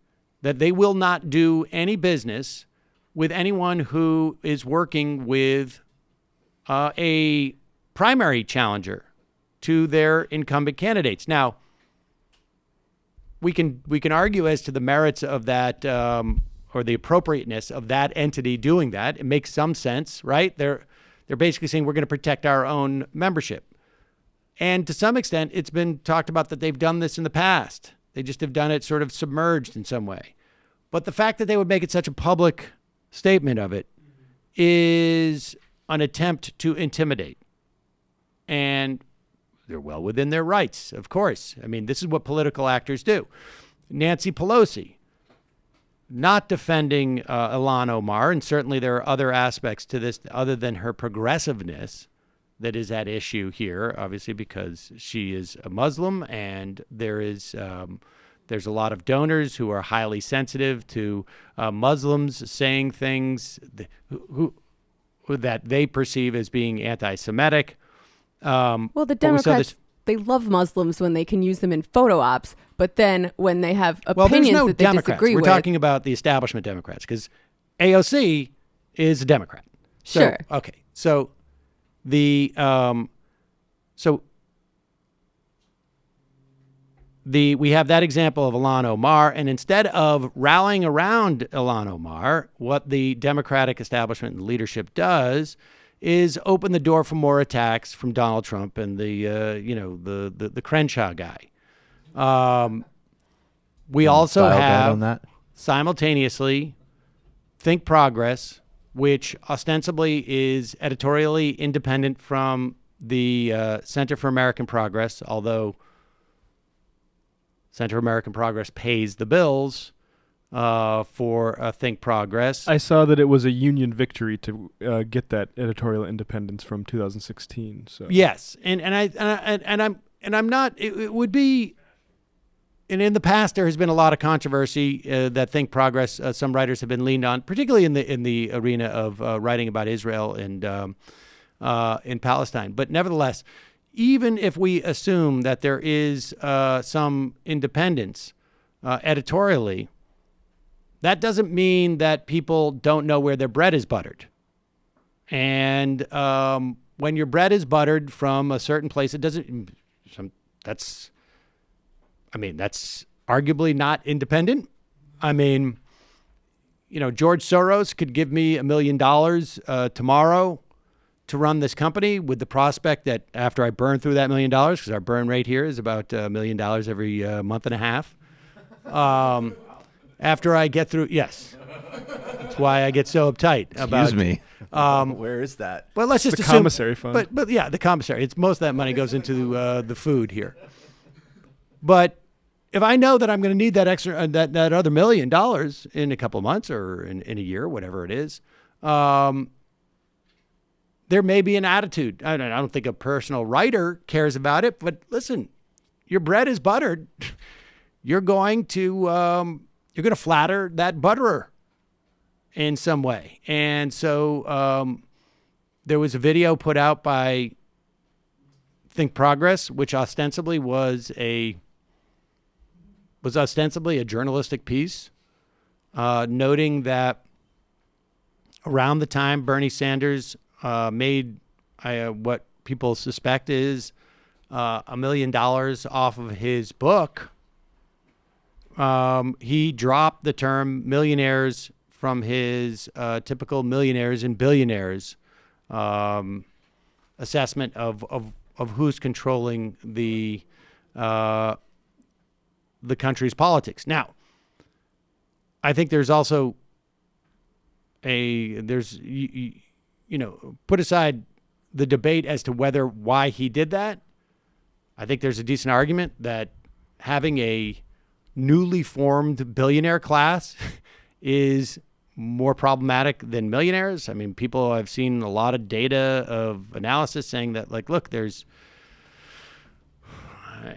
that they will not do any business with anyone who is working with a primary challenger to their incumbent candidates. Now, we can argue as to the merits of that or the appropriateness of that entity doing that. It makes some sense, right? They're basically saying we're going to protect our own membership. And to some extent, it's been talked about that they've done this in the past. They just have done it sort of submerged in some way. But the fact that they would make it such a public statement of it is an attempt to intimidate. And they're well within their rights, of course. This is what political actors do. Nancy Pelosi, not defending Ilhan Omar, and certainly there are other aspects to this other than her progressiveness that is at issue here, obviously because she is a Muslim, and there's a lot of donors who are highly sensitive to Muslims saying things that they perceive as being anti-Semitic. Well, the Democrats, they love Muslims when they can use them in photo ops, but then when they have opinions that they disagree with. We're talking about the establishment Democrats, because AOC is a Democrat. So, sure. Okay. So we have that example of Ilhan Omar, and instead of rallying around Ilhan Omar, what the Democratic establishment and leadership does is open the door for more attacks from Donald Trump and the Crenshaw guy. We also have simultaneously Think Progress, which ostensibly is editorially independent from the Center for American Progress, although Center for American Progress pays the bills for Think Progress. I saw that it was a union victory to get that editorial independence from 2016. So yes, and I'm not. It would be. And in the past, there has been a lot of controversy that Think Progress. Some writers have been leaned on, particularly in the arena of writing about Israel and in Palestine. But nevertheless, even if we assume that there is some independence editorially, that doesn't mean that people don't know where their bread is buttered. And when your bread is buttered from a certain place, it doesn't. That's arguably not independent. George Soros could give me $1 million tomorrow to run this company with the prospect that after I burn through that $1 million, because our burn rate here is about $1 million every month and a half. After I get through, yes. That's why I get so uptight about. Excuse me. Where is that? Well, let's just the assume. Commissary fund. But yeah, the commissary. It's most of that money goes into the food here. But if I know that I'm going to need that extra that other $1 million in a couple of months or in a year, whatever it is, there may be an attitude. I don't think a personal writer cares about it, but listen, your bread is buttered. You're going to flatter that butterer in some way. And so there was a video put out by Think Progress, which ostensibly was a journalistic piece, noting that around the time Bernie Sanders made what people suspect is $1 million off of his book, he dropped the term millionaires from his typical millionaires and billionaires assessment of who's controlling the country's politics. Now, I think there's also put aside the debate as to why he did that. I think there's a decent argument that having a newly formed billionaire class is more problematic than millionaires. I mean, I've seen a lot of data of analysis saying that, like, look, there's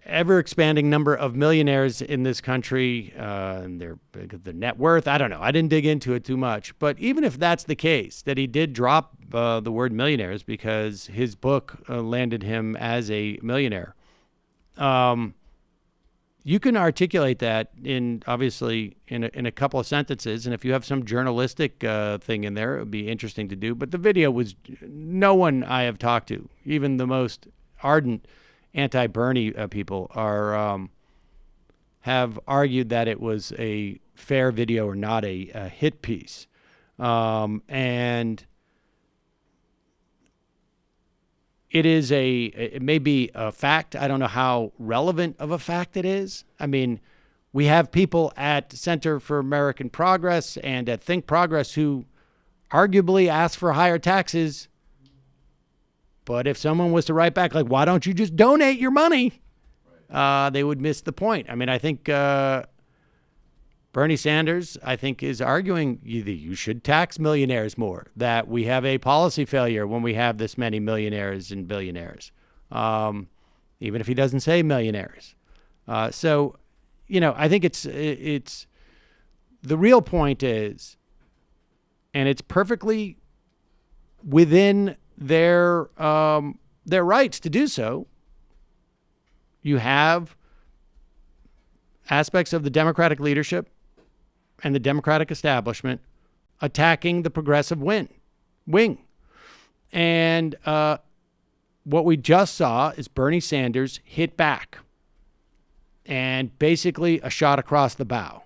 ever-expanding number of millionaires in this country, and the net worth, I don't know. I didn't dig into it too much. But even if that's the case, that he did drop the word millionaires because his book landed him as a millionaire, you can articulate that obviously in a couple of sentences, and if you have some journalistic thing in there, it would be interesting to do. But the video was, no one I have talked to, even the most ardent anti-Bernie people, have argued that it was a fair video or not a hit piece, and it may be a fact. I don't know how relevant of a fact it is. I mean, we have people at Center for American Progress and at Think Progress who arguably ask for higher taxes. But if someone was to write back, like, why don't you just donate your money? They would miss the point. I mean, I think Bernie Sanders, is arguing you should tax millionaires more, that we have a policy failure when we have this many millionaires and billionaires, even if he doesn't say millionaires. So, I think it's the real point is, and it's perfectly within their rights to do so. You have aspects of the Democratic leadership and the Democratic establishment attacking the progressive wing. And what we just saw is Bernie Sanders hit back and basically a shot across the bow.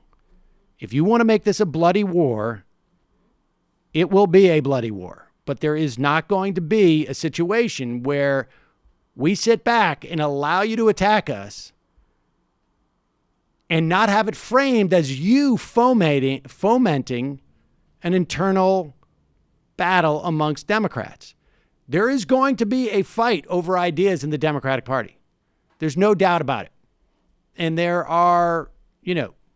If you want to make this a bloody war, it will be a bloody war. But there is not going to be a situation where we sit back and allow you to attack us and not have it framed as you fomenting an internal battle amongst Democrats. There is going to be a fight over ideas in the Democratic Party. There's no doubt about it. And there are,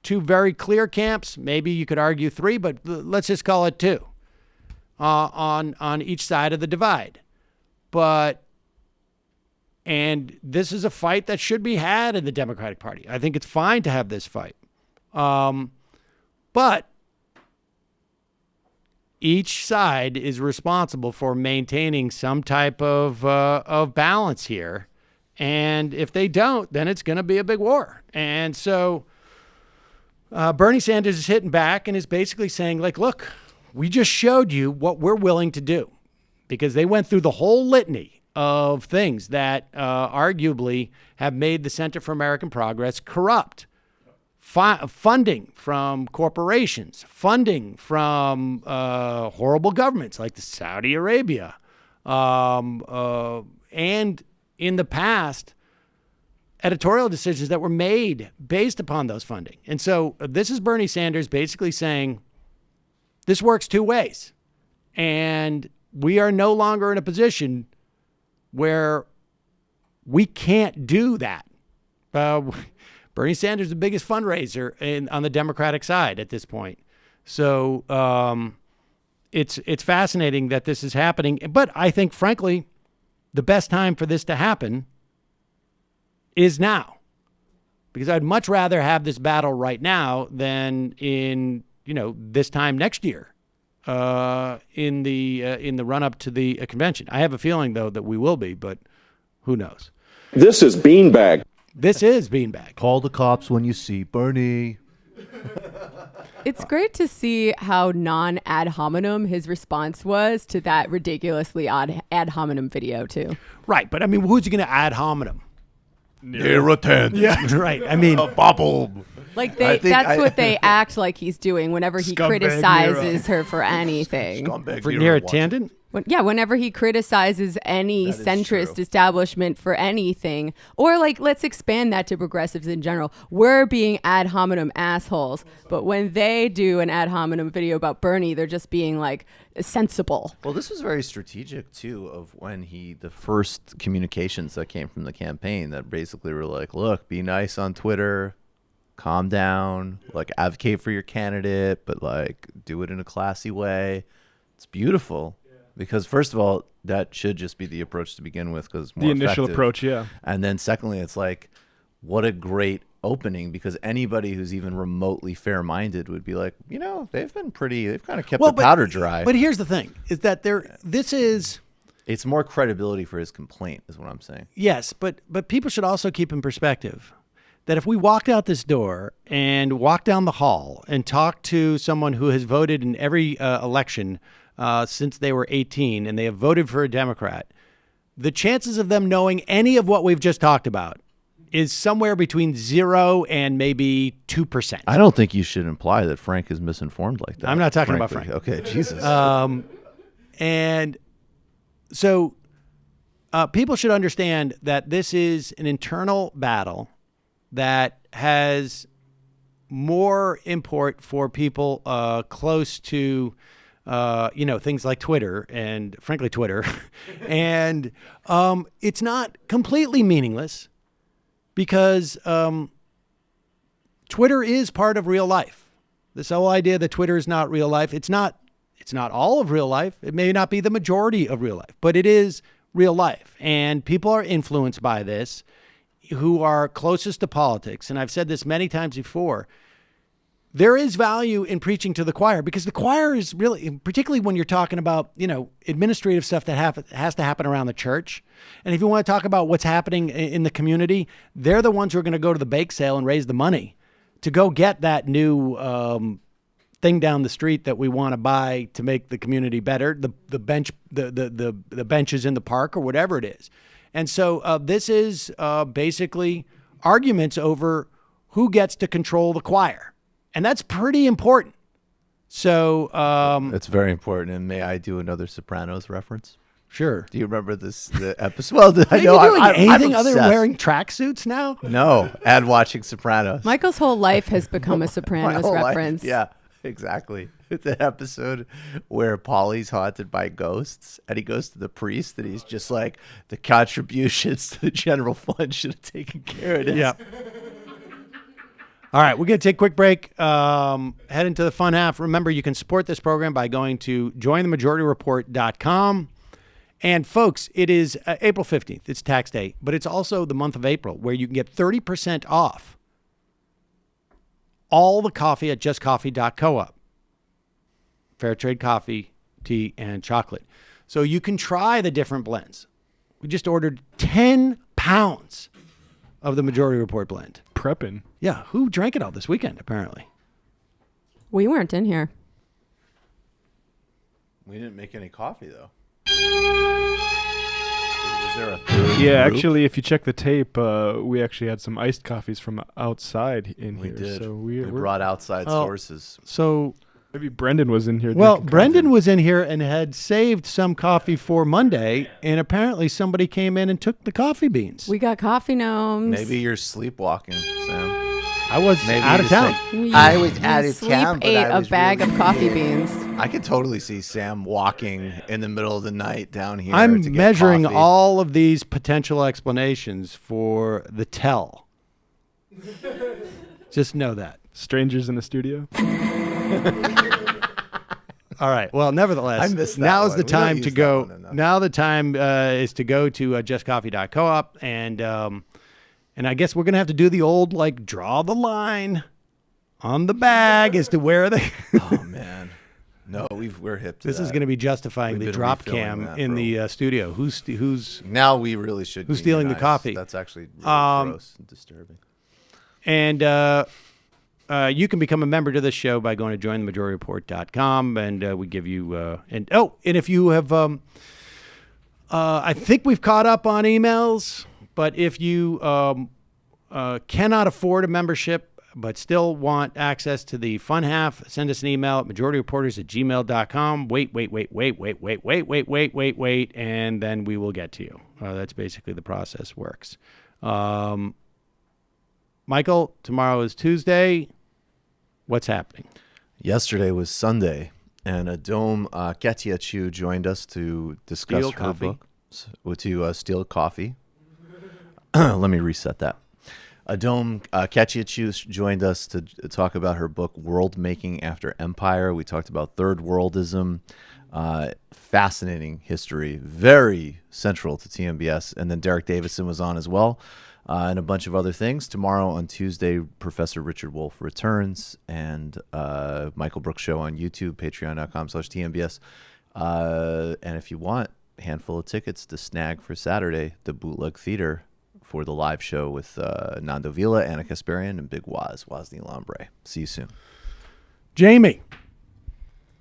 two very clear camps. Maybe you could argue three, but let's just call it two. On each side of the divide. And this is a fight that should be had in the Democratic Party. I think it's fine to have this fight. But each side is responsible for maintaining some type of balance here. And if they don't, then it's going to be a big war. And so Bernie Sanders is hitting back and is basically saying, like, look, we just showed you what we're willing to do, because they went through the whole litany of things that arguably have made the Center for American Progress corrupt. Funding from corporations, funding from horrible governments like the Saudi Arabia, and in the past, editorial decisions that were made based upon those funding. And so this is Bernie Sanders basically saying, this works two ways, and we are no longer in a position where we can't do that. Bernie Sanders is the biggest fundraiser on the Democratic side at this point. So it's fascinating that this is happening. But I think, frankly, the best time for this to happen is now, because I'd much rather have this battle right now than in this time next year, in the run up to the convention. I have a feeling though that we will be, but who knows? This is beanbag. This is beanbag. Call the cops when you see Bernie. It's great to see how non-ad hominem his response was to that ridiculously odd ad hominem video too. Right, but I mean, who's going to ad hominem? Near a tent. Yeah, right. I mean, a bubble. Like that's what they act like he's doing whenever he criticizes her for anything. For near a tangent? Whenever he criticizes any centrist establishment for anything, or like, let's expand that to progressives in general. We're being ad hominem assholes, but when they do an ad hominem video about Bernie, they're just being like sensible. Well, this was very strategic too, of when the first communications that came from the campaign that basically were like, look, be nice on Twitter, calm down, like advocate for your candidate, but like do it in a classy way. It's beautiful because first of all, that should just be the approach to begin with because it's more the initial effective. approach, yeah. And then secondly, it's like, what a great opening because anybody who's even remotely fair-minded would be like, they've kind of kept the powder dry. But here's the thing: is that it's more credibility for his complaint, is what I'm saying. Yes, but people should also keep in perspective that if we walked out this door and walked down the hall and talked to someone who has voted in every election since they were 18 and they have voted for a Democrat, the chances of them knowing any of what we've just talked about is somewhere between 0 and maybe 2%. I don't think you should imply that Frank is misinformed like that. I'm not talking about Frank. Okay, Jesus. And so people should understand that this is an internal battle that has more import for people close to, things like Twitter and, frankly, Twitter. And it's not completely meaningless because Twitter is part of real life. This whole idea that Twitter is not real life, it's not all of real life. It may not be the majority of real life, but it is real life. And people are influenced by this who are closest to politics. And I've said this many times before. There is value in preaching to the choir because the choir is really, particularly when you're talking about, administrative stuff that has to happen around the church. And if you want to talk about what's happening in the community, they're the ones who are going to go to the bake sale and raise the money to go get that new thing down the street that we want to buy to make the community better, the benches in the park or whatever it is. And so this is basically arguments over who gets to control the choir. And that's pretty important. So it's very important. And may I do another Sopranos reference? Sure. Do you remember the episode? Well, I know. Are you doing anything other than wearing tracksuits now? No, and watching Sopranos. Michael's whole life has become a Sopranos reference. Yeah, exactly. It's an episode where Paulie's haunted by ghosts, and he goes to the priest, and he's just like, the contributions to the general fund should have taken care of this. Yeah. All right, we're going to take a quick break, head into the fun half. Remember, you can support this program by going to jointhemajorityreport.com. And, folks, it is April 15th. It's tax day, but it's also the month of April where you can get 30% off all the coffee at justcoffee.coop. Fair trade coffee, tea, and chocolate. So you can try the different blends. We just ordered 10 pounds of the Majority Report blend. Prepping. Yeah, who drank it all this weekend, apparently? We weren't in here. We didn't make any coffee, though. Was there a third group? Actually, if you check the tape, we actually had some iced coffees from outside in here. We did. So we brought outside sources. So maybe Brendan was in here. Well, Brendan was in here and had saved some coffee for Monday, and apparently somebody came in and took the coffee beans. We got coffee gnomes. Maybe you're sleepwalking, Sam. I was out of town. I was out of town. Ate a bag of coffee beans. I could totally see Sam walking in the middle of the night down here. I'm to get measuring coffee. all of these potential explanations for the tell. Just know that. Strangers in the studio. All right. Well, nevertheless, I missed that now's one. the time to go. Enough. Now the time is to go to justcoffee.coop, and I guess we're gonna have to do the old draw the line on the bag as to where they. Oh man, no, we're hip to This that. is going to be justifying the drop cam in the studio. Who's now we really should. Who's stealing the coffee? That's actually really gross and disturbing. And you can become a member to this show by going to jointhemajorityreport.com, and we give you and if you have, I think we've caught up on emails, but if you cannot afford a membership but still want access to the fun half, send us an email at majorityreporters@gmail.com. Wait, and then we will get to you. That's basically the process works. Michael, tomorrow is Tuesday. What's happening? Yesterday was Sunday, and Adom Ketiachu joined us to discuss Steal her coffee. book, to steal coffee. Let me reset that. Adom Ketchiachus joined us to talk about her book, World Making After Empire. We talked about third worldism, fascinating history, very central to TMBS. And then Derek Davison was on as well, and a bunch of other things. Tomorrow on Tuesday, Professor Richard Wolff returns, and Michael Brooks Show on YouTube, patreon.com/TMBS. And if you want a handful of tickets to snag for Saturday, the Bootleg Theatre, for the live show with Nando, Vila, Ana Kasparian, and Big Wosny, Lambre. See you soon. Jamie.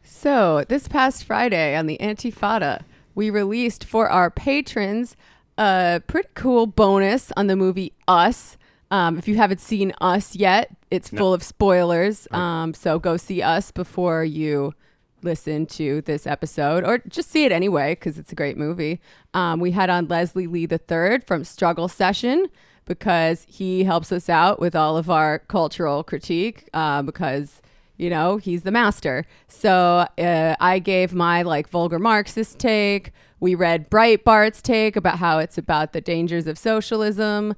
So this past Friday on the Antifada, we released for our patrons a pretty cool bonus on the movie Us. If you haven't seen Us yet, it's full of spoilers. So go see Us before you listen to this episode, or just see it anyway because it's a great movie. We had on Leslie Lee III from Struggle Session because he helps us out with all of our cultural critique because, you know, he's the master. So I gave my vulgar Marxist take. We read Breitbart's take about how it's about the dangers of socialism.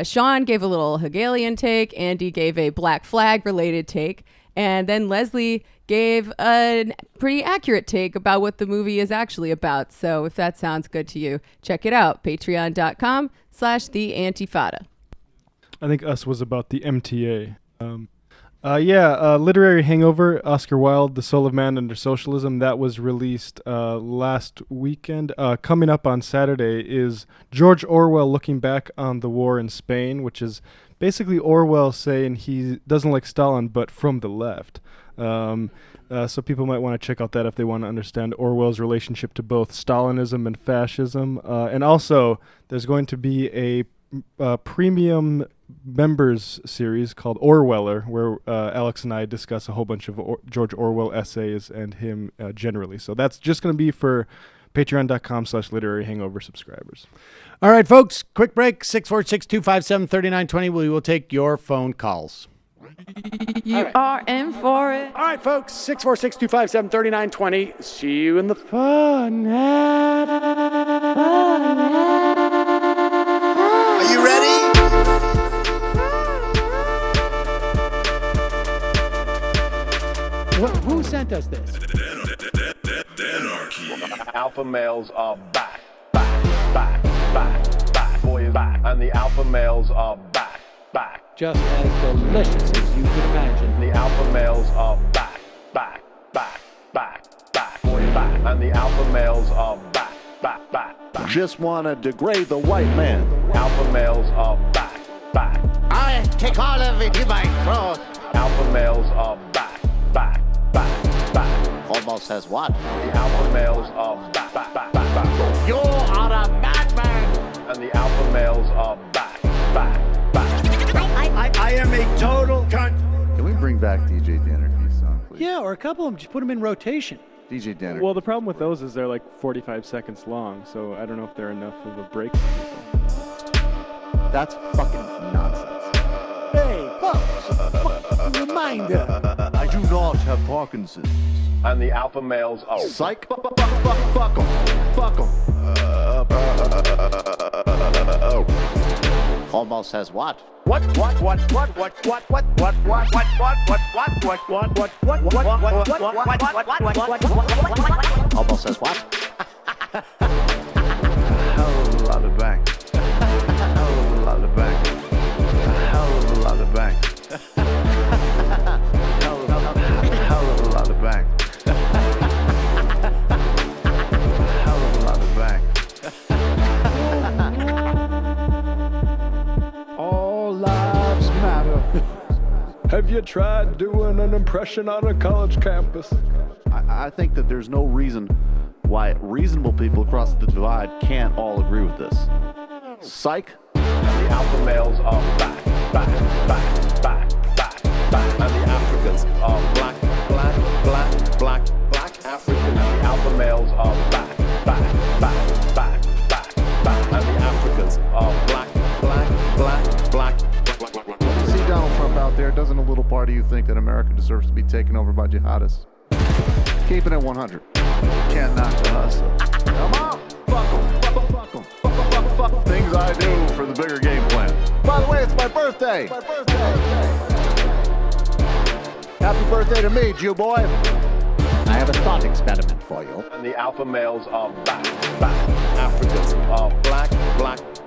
Sean gave a little Hegelian take. Andy gave a Black Flag related take. And then Leslie gave a pretty accurate take about what the movie is actually about. So if that sounds good to you, check it out. Patreon.com/theantifada. I think Us was about the MTA. Literary Hangover, Oscar Wilde, The Soul of Man Under Socialism. That was released last weekend. Coming up on Saturday is George Orwell looking back on the war in Spain, which is basically Orwell saying he doesn't like Stalin, but from the left. So people might want to check out that if they want to understand Orwell's relationship to both Stalinism and fascism. And also, there's going to be a premium members series called Orweller, where Alex and I discuss a whole bunch of George Orwell essays and him generally. So that's just going to be for patreon.com/literary hangover subscribers. All right, folks, quick break. 646-257-3920. We will take your phone calls. You are in for it. All right, folks, 646-257-3920. See you in the fun. Are you ready? Who sent us this? Alpha males are back. Boy is back. And the alpha males are back. Just as delicious as you could imagine. The alpha males are back. Boy is back. And the alpha males are back. Just want to degrade the white man. Alpha males are back. I take all of it in my throat. Alpha males are back. Homo says what? The alpha males are back. You are a madman. And the alpha males are back. I am a total cunt. Can we bring back DJ Dannerky's song, please? Yeah, or a couple of them. Just put them in rotation. DJ Dannerky. Well, the problem with those is they're like 45 seconds long, so I don't know if they're enough of a break for people. That's fucking nonsense. Hey, folks, reminder. I do not have Parkinson's. And the alpha males are psych. Fuck 'em. Homo says what? What? Homo says what? Hell of a lot of bank. Hell of a lot of bank. Hell of a lot of bank. Hell of a lot of bank. Hell of a lot of bank. All lives matter. Have you tried doing an impression on a college campus? I think that there's no reason why reasonable people across the divide can't all agree with this. Psych. And the alpha males are back. And the Africans are black Africans. The alpha males are back. And the Africans are black. See Donald Trump out there, doesn't a little part of you think that America deserves to be taken over by jihadists? Keep it at 100. Can't knock the hustle. Come on! Fuck 'em. Things I do for the bigger game plan. By the way, it's my birthday. Happy birthday to me, Jew boy. I have a thought experiment for you. And the alpha males are back. Africans are black.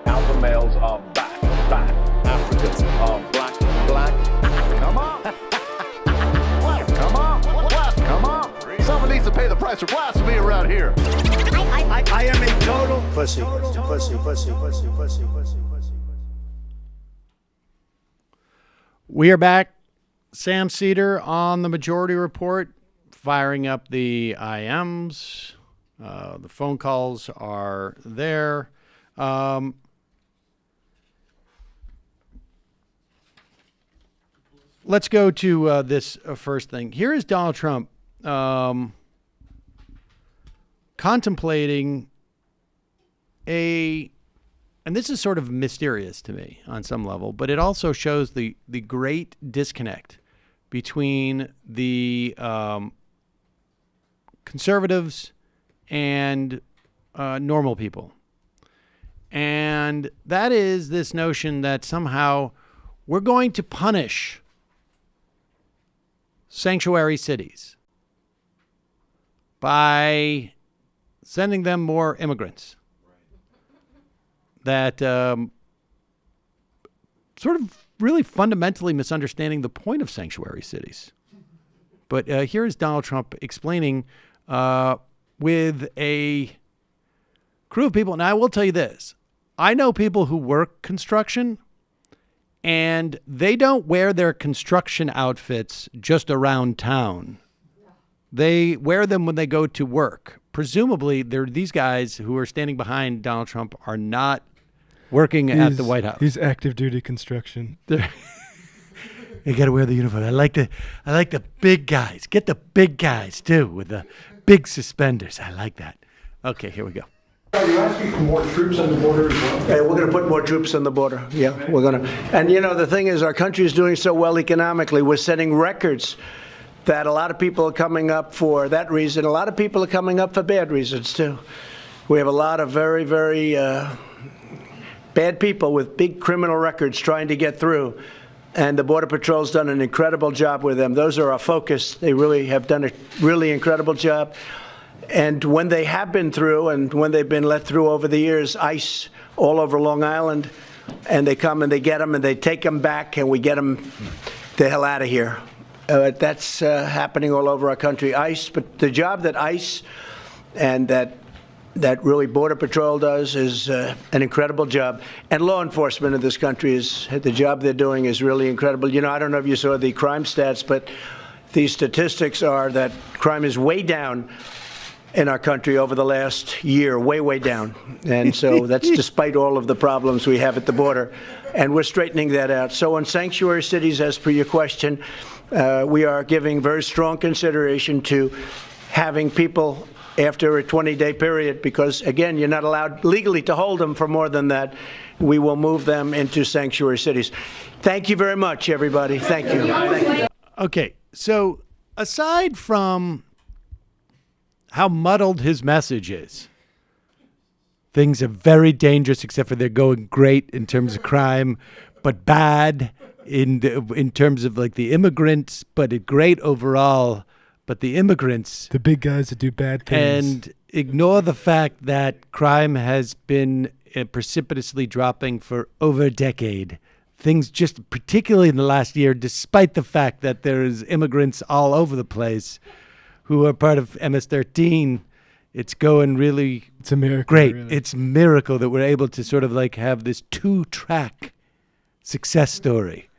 Alpha males are back. Africans are black. Come on. Come on. Someone needs to pay the price for blasphemy around here. I am a total pussy. We are back. Sam Seder on the Majority Report, firing up the IMs. The phone calls are there. Let's go to this first thing. Here is Donald Trump contemplating and this is sort of mysterious to me on some level, but it also shows the great disconnect between the conservatives and normal people. And that is this notion that somehow we're going to punish sanctuary cities by sending them more immigrants. That sort of really fundamentally misunderstanding the point of sanctuary cities. But here is Donald Trump explaining with a crew of people. And I will tell you this. I know people who work construction, and they don't wear their construction outfits just around town. They wear them when they go to work. Presumably, these guys who are standing behind Donald Trump are not working at the White House. He's active duty construction. You got to wear the uniform. I like the big guys. Get the big guys too with the big suspenders. I like that. Okay, here we go. Are you asking for more troops on the border as well? Hey, we're going to put more troops on the border. Yeah, we're going to. And you know, the thing is, our country is doing so well economically. We're setting records that a lot of people are coming up for that reason. A lot of people are coming up for bad reasons too. We have a lot of very, very bad people with big criminal records trying to get through. And the Border Patrol's done an incredible job with them. Those are our focus. They really have done a really incredible job. And when they have been through and when they've been let through over the years, ICE all over Long Island, and they come and they get them and they take them back and we get them the hell out of here. That's happening all over our country. ICE, but the job that ICE and that really Border Patrol does is an incredible job. And law enforcement in this country the job they're doing is really incredible. You know, I don't know if you saw the crime stats, but the statistics are that crime is way down in our country over the last year, way down. And so that's despite all of the problems we have at the border. And we're straightening that out. So in sanctuary cities, as per your question, we are giving very strong consideration to having people after a 20-day period, because, again, you're not allowed legally to hold them for more than that. We will move them into sanctuary cities. Thank you very much, everybody. Thank you. Okay, so aside from how muddled his message is, things are very dangerous, except for they're going great in terms of crime, but bad in terms of like the immigrants, but great overall. But the immigrants, the big guys that do bad things, and ignore the fact that crime has been precipitously dropping for over a decade. Things just particularly in the last year, despite the fact that there's immigrants all over the place who are part of MS-13, it's going really it's a miracle, great. Really. It's a miracle that we're able to sort of like have this 2-track success story.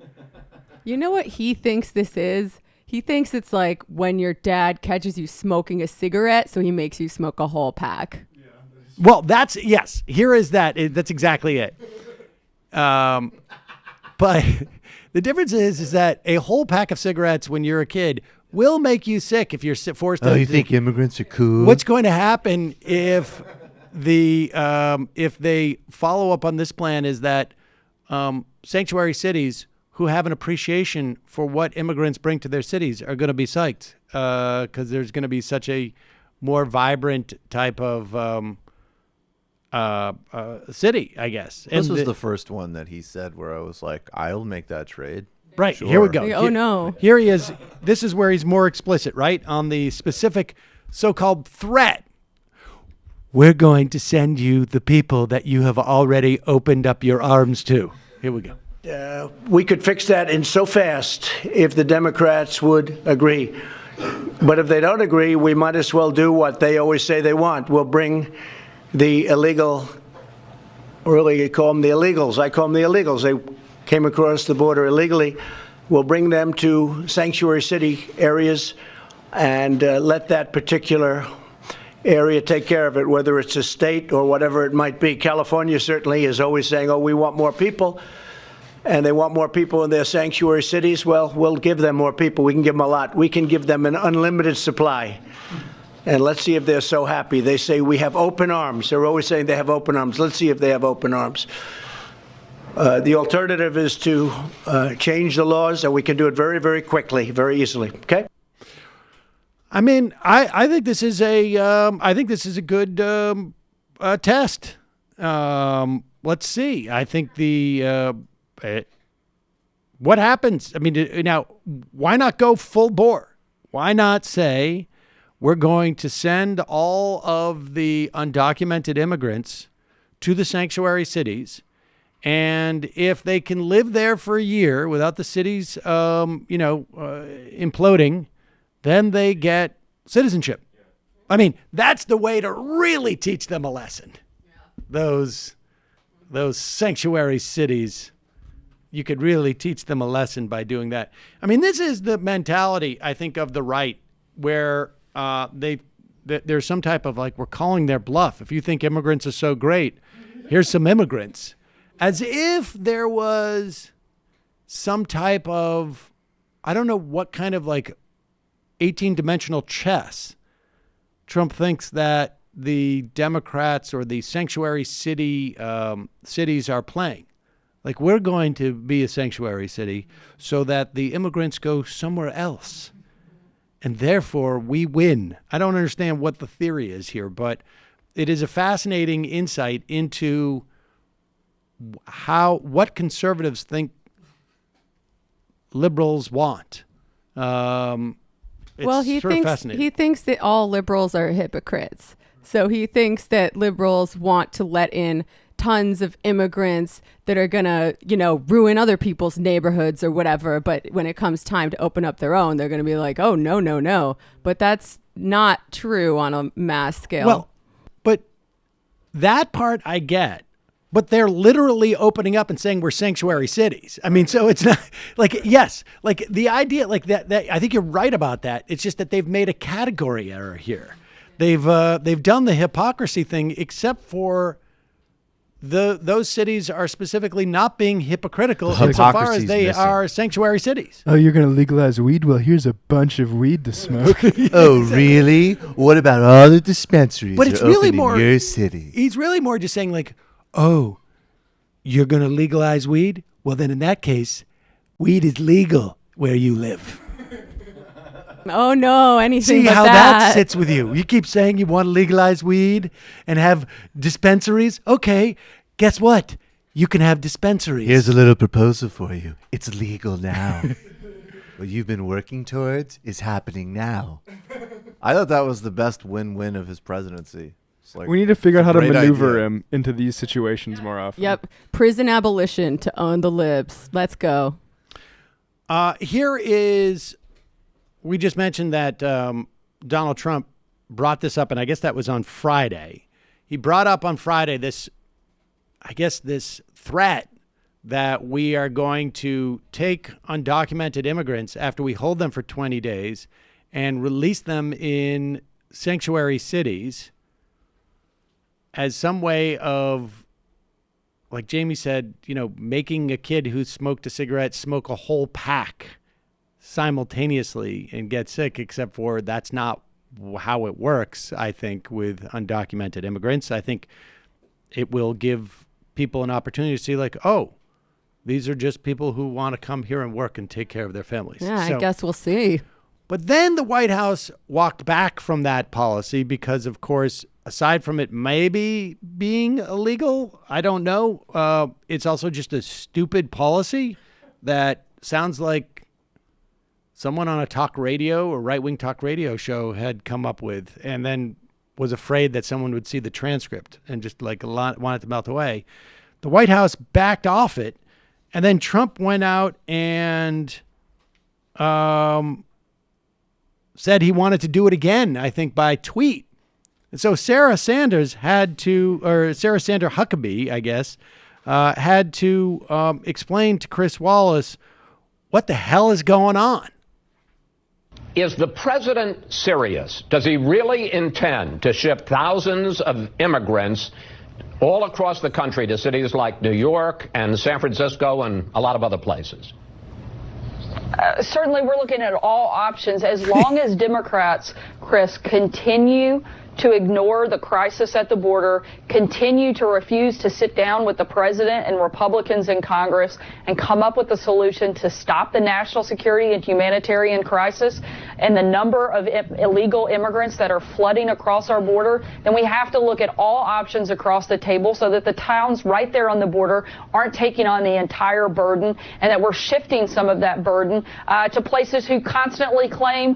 You know what he thinks this is? He thinks it's like when your dad catches you smoking a cigarette, so he makes you smoke a whole pack. Well, yes. Here is that. That's exactly it. But the difference is that a whole pack of cigarettes when you're a kid will make you sick if you're forced to. Oh, you think immigrants are cool? What's going to happen if they follow up on this plan is that sanctuary cities who have an appreciation for what immigrants bring to their cities are going to be psyched because there's going to be such a more vibrant type of city, I guess. This And was the first one that he said where I was like, I'll make that trade. Right, Sure. here we go. Oh, no. Here he is. This is where he's more explicit, right? On the specific so-called threat. We're going to send you the people that you have already opened up your arms to. Here we go. We could fix that in so fast if the Democrats would agree. But if they don't agree, we might as well do what they always say they want. We'll bring the illegal, really you call them the illegals. I call them the illegals. They came across the border illegally. We'll bring them to sanctuary city areas and let that particular area take care of it, whether it's a state or whatever it might be. California certainly is always saying, oh, we want more people, and they want more people in their sanctuary cities. Well, we'll give them more people. We can give them a lot. We can give them an unlimited supply. And let's see if they're so happy. They say we have open arms. They're always saying they have open arms. Let's see if they have open arms. The alternative is to change the laws, and we can do it very, very quickly, very easily. Okay? I mean, I think this is a good test. Let's see. I think what happens? I mean, now, why not go full bore? Why not say we're going to send all of the undocumented immigrants to the sanctuary cities, and if they can live there for a year without the cities, imploding, then they get citizenship. I mean, that's the way to really teach them a lesson. Those sanctuary cities, you could really teach them a lesson by doing that. I mean, this is the mentality, I think, of the right, where there's some type of like, we're calling their bluff. If you think immigrants are so great, here's some immigrants. As if there was some type of, I don't know what kind of like 18-dimensional chess Trump thinks that the Democrats or the sanctuary cities are playing. Like, we're going to be a sanctuary city so that the immigrants go somewhere else, and therefore we win. I don't understand what the theory is here, but it is a fascinating insight into what conservatives think liberals want. Well, he thinks that all liberals are hypocrites. So he thinks that liberals want to let in tons of immigrants that are going to, ruin other people's neighborhoods or whatever. But when it comes time to open up their own, they're going to be like, oh, no, no, no. But that's not true on a mass scale. Well, but that part I get. But they're literally opening up and saying we're sanctuary cities. I mean, so it's not like, yes, like the idea like that I think you're right about that. It's just that they've made a category error here. They've done the hypocrisy thing, except for those cities are specifically not being hypocritical insofar as they are sanctuary cities. Oh, you're going to legalize weed? Well, here's a bunch of weed to smoke. Oh, really? What about all the dispensaries but it's really more in your city? He's really more just saying like, oh, you're going to legalize weed? Well, then in that case, weed is legal where you live. Oh, no, anything See but how that sits with you. You keep saying you want to legalize weed and have dispensaries. Okay, guess what? You can have dispensaries. Here's a little proposal for you. It's legal now. What you've been working towards is happening now. I thought that was the best win-win of his presidency. Like, we need to figure out how to maneuver idea. him into these situations more often. Yep. Prison abolition to own the libs. Let's go. Here is, we just mentioned that Donald Trump brought this up, and I guess that was on Friday. He brought up on Friday this threat that we are going to take undocumented immigrants after we hold them for 20 days and release them in sanctuary cities as some way of, like Jamie said, making a kid who smoked a cigarette smoke a whole pack simultaneously and get sick, except for that's not how it works, I think, with undocumented immigrants. I think it will give people an opportunity to see like, oh, these are just people who want to come here and work and take care of their families. Yeah, I guess we'll see. But then the White House walked back from that policy because, of course, aside from it maybe being illegal, I don't know. It's also just a stupid policy that sounds like someone on a talk radio or right-wing talk radio show had come up with, and then was afraid that someone would see the transcript and just like want it to melt away. The White House backed off it, and then Trump went out and said he wanted to do it again, I think by tweet. And so Sarah Sandra Huckabee, I guess, had to explain to Chris Wallace what the hell is going on. Is the president serious? Does he really intend to ship thousands of immigrants all across the country to cities like New York and San Francisco and a lot of other places? Certainly, we're looking at all options. As long as Democrats, Chris, continue to ignore the crisis at the border, continue to refuse to sit down with the president and Republicans in Congress and come up with a solution to stop the national security and humanitarian crisis and the number of illegal immigrants that are flooding across our border, then we have to look at all options across the table so that the towns right there on the border aren't taking on the entire burden, and that we're shifting some of that burden to places who constantly claim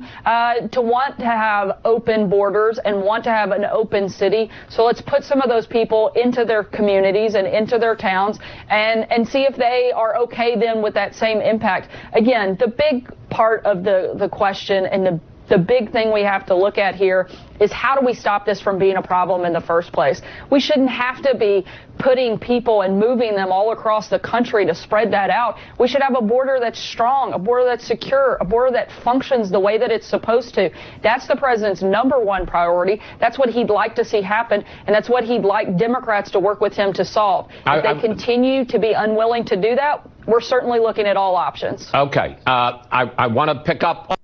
to want to have open borders and want to have an open city. So let's put some of those people into their communities and into their towns and see if they are okay then with that same impact. Again, the big part of the question and the big thing we have to look at here is how do we stop this from being a problem in the first place? We shouldn't have to be putting people and moving them all across the country to spread that out. We should have a border that's strong, a border that's secure, a border that functions the way that it's supposed to. That's the president's number one priority. That's what he'd like to see happen, and that's what he'd like Democrats to work with him to solve. If they continue to be unwilling to do that, we're certainly looking at all options. Okay. I want to pick up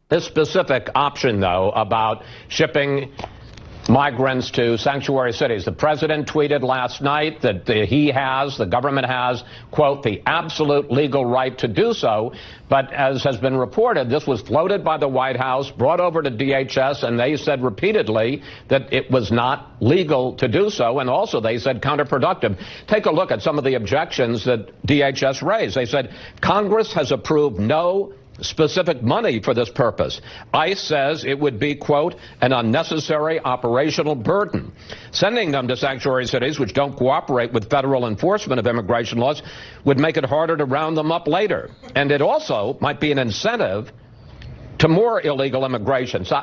this specific option, though, about shipping migrants to sanctuary cities. The president tweeted last night that the government has, quote, the absolute legal right to do so. But as has been reported, this was floated by the White House, brought over to DHS, and they said repeatedly that it was not legal to do so. And also they said counterproductive. Take a look at some of the objections that DHS raised. They said Congress has approved no specific money for this purpose. ICE says it would be, quote, an unnecessary operational burden. Sending them to sanctuary cities which don't cooperate with federal enforcement of immigration laws would make it harder to round them up later. And it also might be an incentive to more illegal immigration. So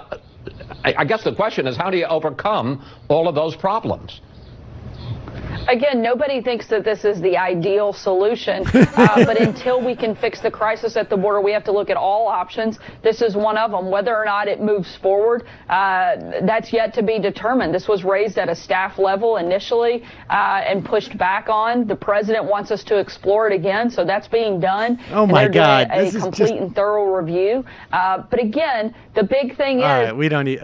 I guess the question is, how do you overcome all of those problems? Again, nobody thinks that this is the ideal solution, but until we can fix the crisis at the border, we have to look at all options. This is one of them. Whether or not it moves forward, that's yet to be determined. This was raised at a staff level initially and pushed back on. The president wants us to explore it again, so that's being done. Oh, my God. A complete and thorough review. But again, the big thing is... All right, we don't need...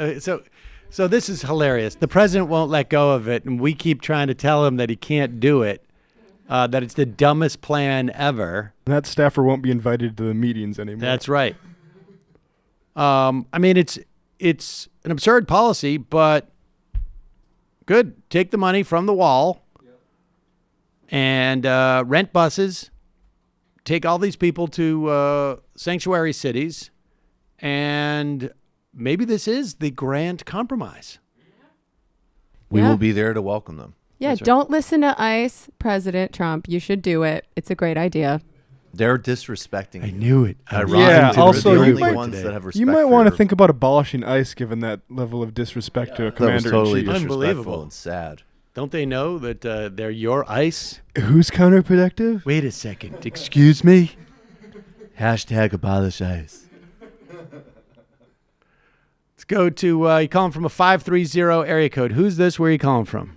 So this is hilarious. The president won't let go of it, and we keep trying to tell him that he can't do it, that it's the dumbest plan ever. That staffer won't be invited to the meetings anymore. That's right. I mean, it's an absurd policy, but good. Take the money from the wall and rent buses, take all these people to sanctuary cities, and... maybe this is the grand compromise. We will be there to welcome them. Yeah, That's right. Don't listen to ICE, President Trump. You should do it. It's a great idea. They're disrespecting. I knew it. Yeah, also you might want to think about abolishing ICE given that level of disrespect to a commander. That was totally in chief. Unbelievable and sad. Don't they know that they're your ICE? Who's counterproductive? Wait a second. Excuse me? Hashtag abolish ICE. Let's go to, you calling from a 530 area code. Who's this? Where are you calling from?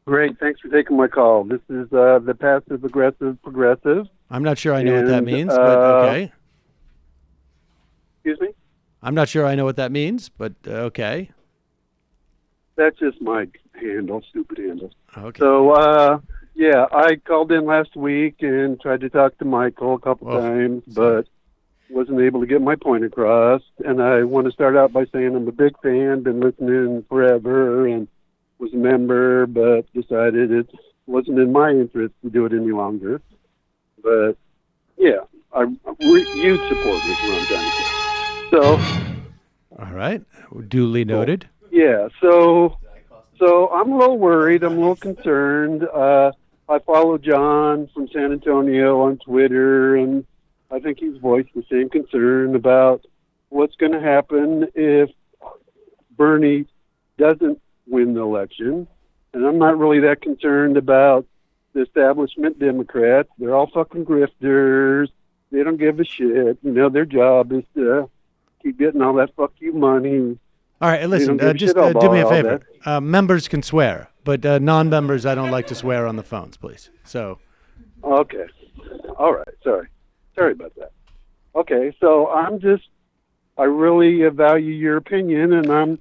Great. Thanks for taking my call. This is the passive aggressive progressive. I'm not sure I know what that means, but okay. Excuse me? I'm not sure I know what that means, but okay. That's just my handle, stupid handle. Okay. So, yeah, I called in last week and tried to talk to Michael a couple times, but wasn't able to get my point across. And I want to start out by saying I'm a big fan, been listening forever, and was a member, but decided it wasn't in my interest to do it any longer. But yeah, huge support is what I'm trying to say. So, all right, duly noted. Yeah, so I'm a little worried. I'm a little concerned. I follow John from San Antonio on Twitter, and I think he's voiced the same concern about what's going to happen if Bernie doesn't win the election. And I'm not really that concerned about the establishment Democrats. They're all fucking grifters. They don't give a shit. You know, their job is to keep getting all that fuck you money. All right, listen, just do me a favor. Members can swear, but non-members, I don't like to swear on the phones, please. So. Okay. All right. Sorry about that. Okay, so I really value your opinion, and I'm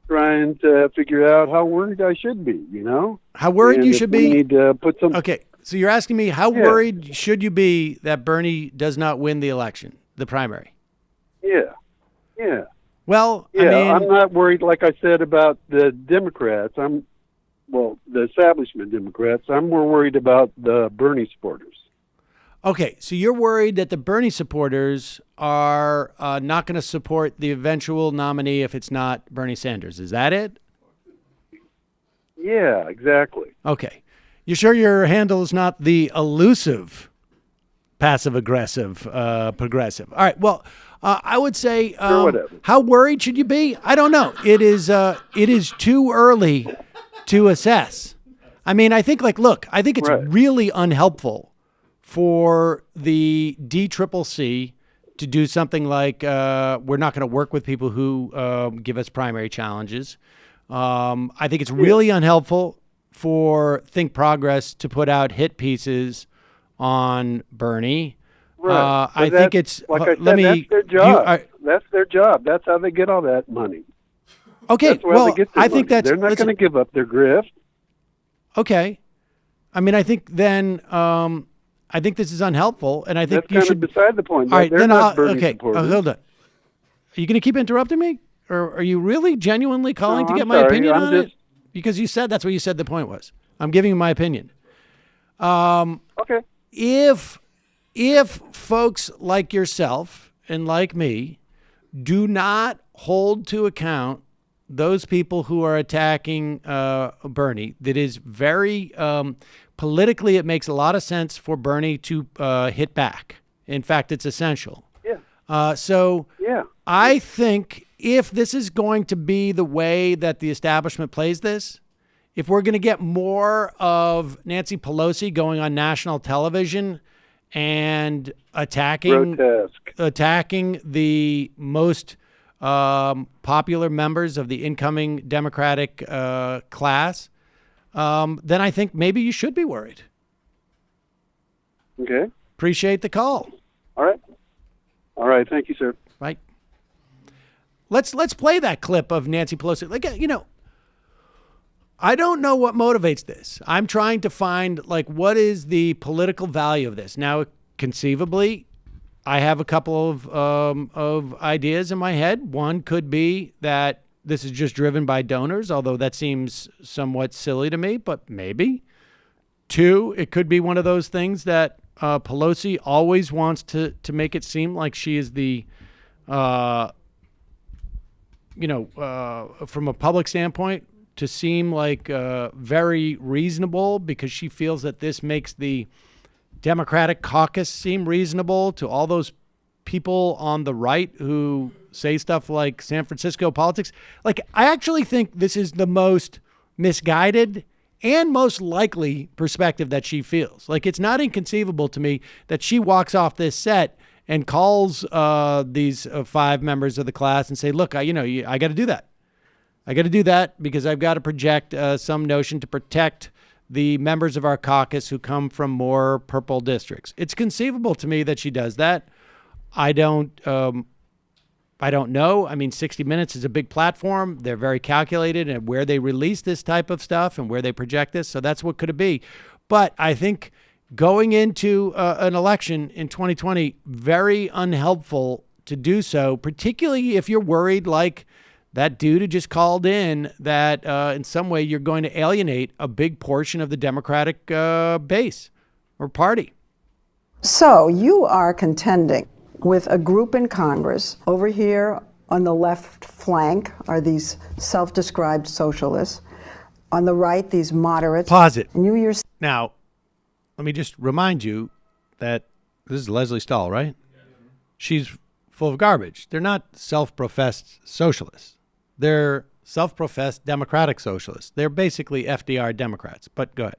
trying to figure out how worried I should be, you know? How worried you should be? We need to put some... Okay, so you're asking me how worried should you be that Bernie does not win the election, the primary? Yeah. Well, yeah, I mean... I'm not worried, like I said, about the Democrats. The establishment Democrats. I'm more worried about the Bernie supporters. Okay, so you're worried that the Bernie supporters are not going to support the eventual nominee if it's not Bernie Sanders. Is that it? Yeah, exactly. Okay. You sure your handle is not the elusive passive-aggressive progressive? All right, well... I would say, how worried should you be? I don't know. It is too early to assess. I mean, I think I think it's really unhelpful for the DCCC to do something like we're not going to work with people who give us primary challenges. I think it's really unhelpful for Think Progress to put out hit pieces on Bernie. Right. I think it's like I said, that's their job. That's their job. That's how they get all that money. Okay, that's where they get their I think money. that's they're not going to give up their grift. Okay, I mean, I think then I think this is unhelpful, and I think that's you kind should. Of beside the point. All right, they're then not Bernie okay. supporters. Hold on. Are you going to keep interrupting me, or are you really genuinely calling to get my opinion on it? Because you said that's what you said the point was. I'm giving you my opinion. Okay. If folks like yourself and like me do not hold to account those people who are attacking Bernie, that is very politically, it makes a lot of sense for Bernie to hit back. In fact, it's essential. Yeah. I think if this is going to be the way that the establishment plays this, if we're going to get more of Nancy Pelosi going on national television and attacking the most popular members of the incoming Democratic class, then I think maybe you should be worried. Okay. Appreciate the call. All right. Thank you, sir. Right. Let's play that clip of Nancy Pelosi. I don't know what motivates this. I'm trying to find what is the political value of this. Now, conceivably, I have a couple of ideas in my head. One could be that this is just driven by donors, although that seems somewhat silly to me, but maybe. Two, it could be one of those things that Pelosi always wants to make it seem like she is the, from a public standpoint, to seem like very reasonable because she feels that this makes the Democratic caucus seem reasonable to all those people on the right who say stuff like San Francisco politics. I actually think this is the most misguided and most likely perspective that she feels. It's not inconceivable to me that she walks off this set and calls these 5 members of the class and say, look, I got to do that. I got to do that because I've got to project some notion to protect the members of our caucus who come from more purple districts. It's conceivable to me that she does that. I don't know. I mean, 60 Minutes is a big platform. They're very calculated in where they release this type of stuff and where they project this. So that's what could it be. But I think going into an election in 2020, very unhelpful to do so, particularly if you're worried like that dude who just called in that in some way you're going to alienate a big portion of the Democratic base or party. So you are contending with a group in Congress. Over here on the left flank are these self-described socialists. On the right, these moderates. Pause it. And you yourself. Now, let me just remind you that this is Leslie Stahl, right? She's full of garbage. They're not self-professed socialists. They're self-professed democratic socialists. They're basically FDR Democrats. But go ahead.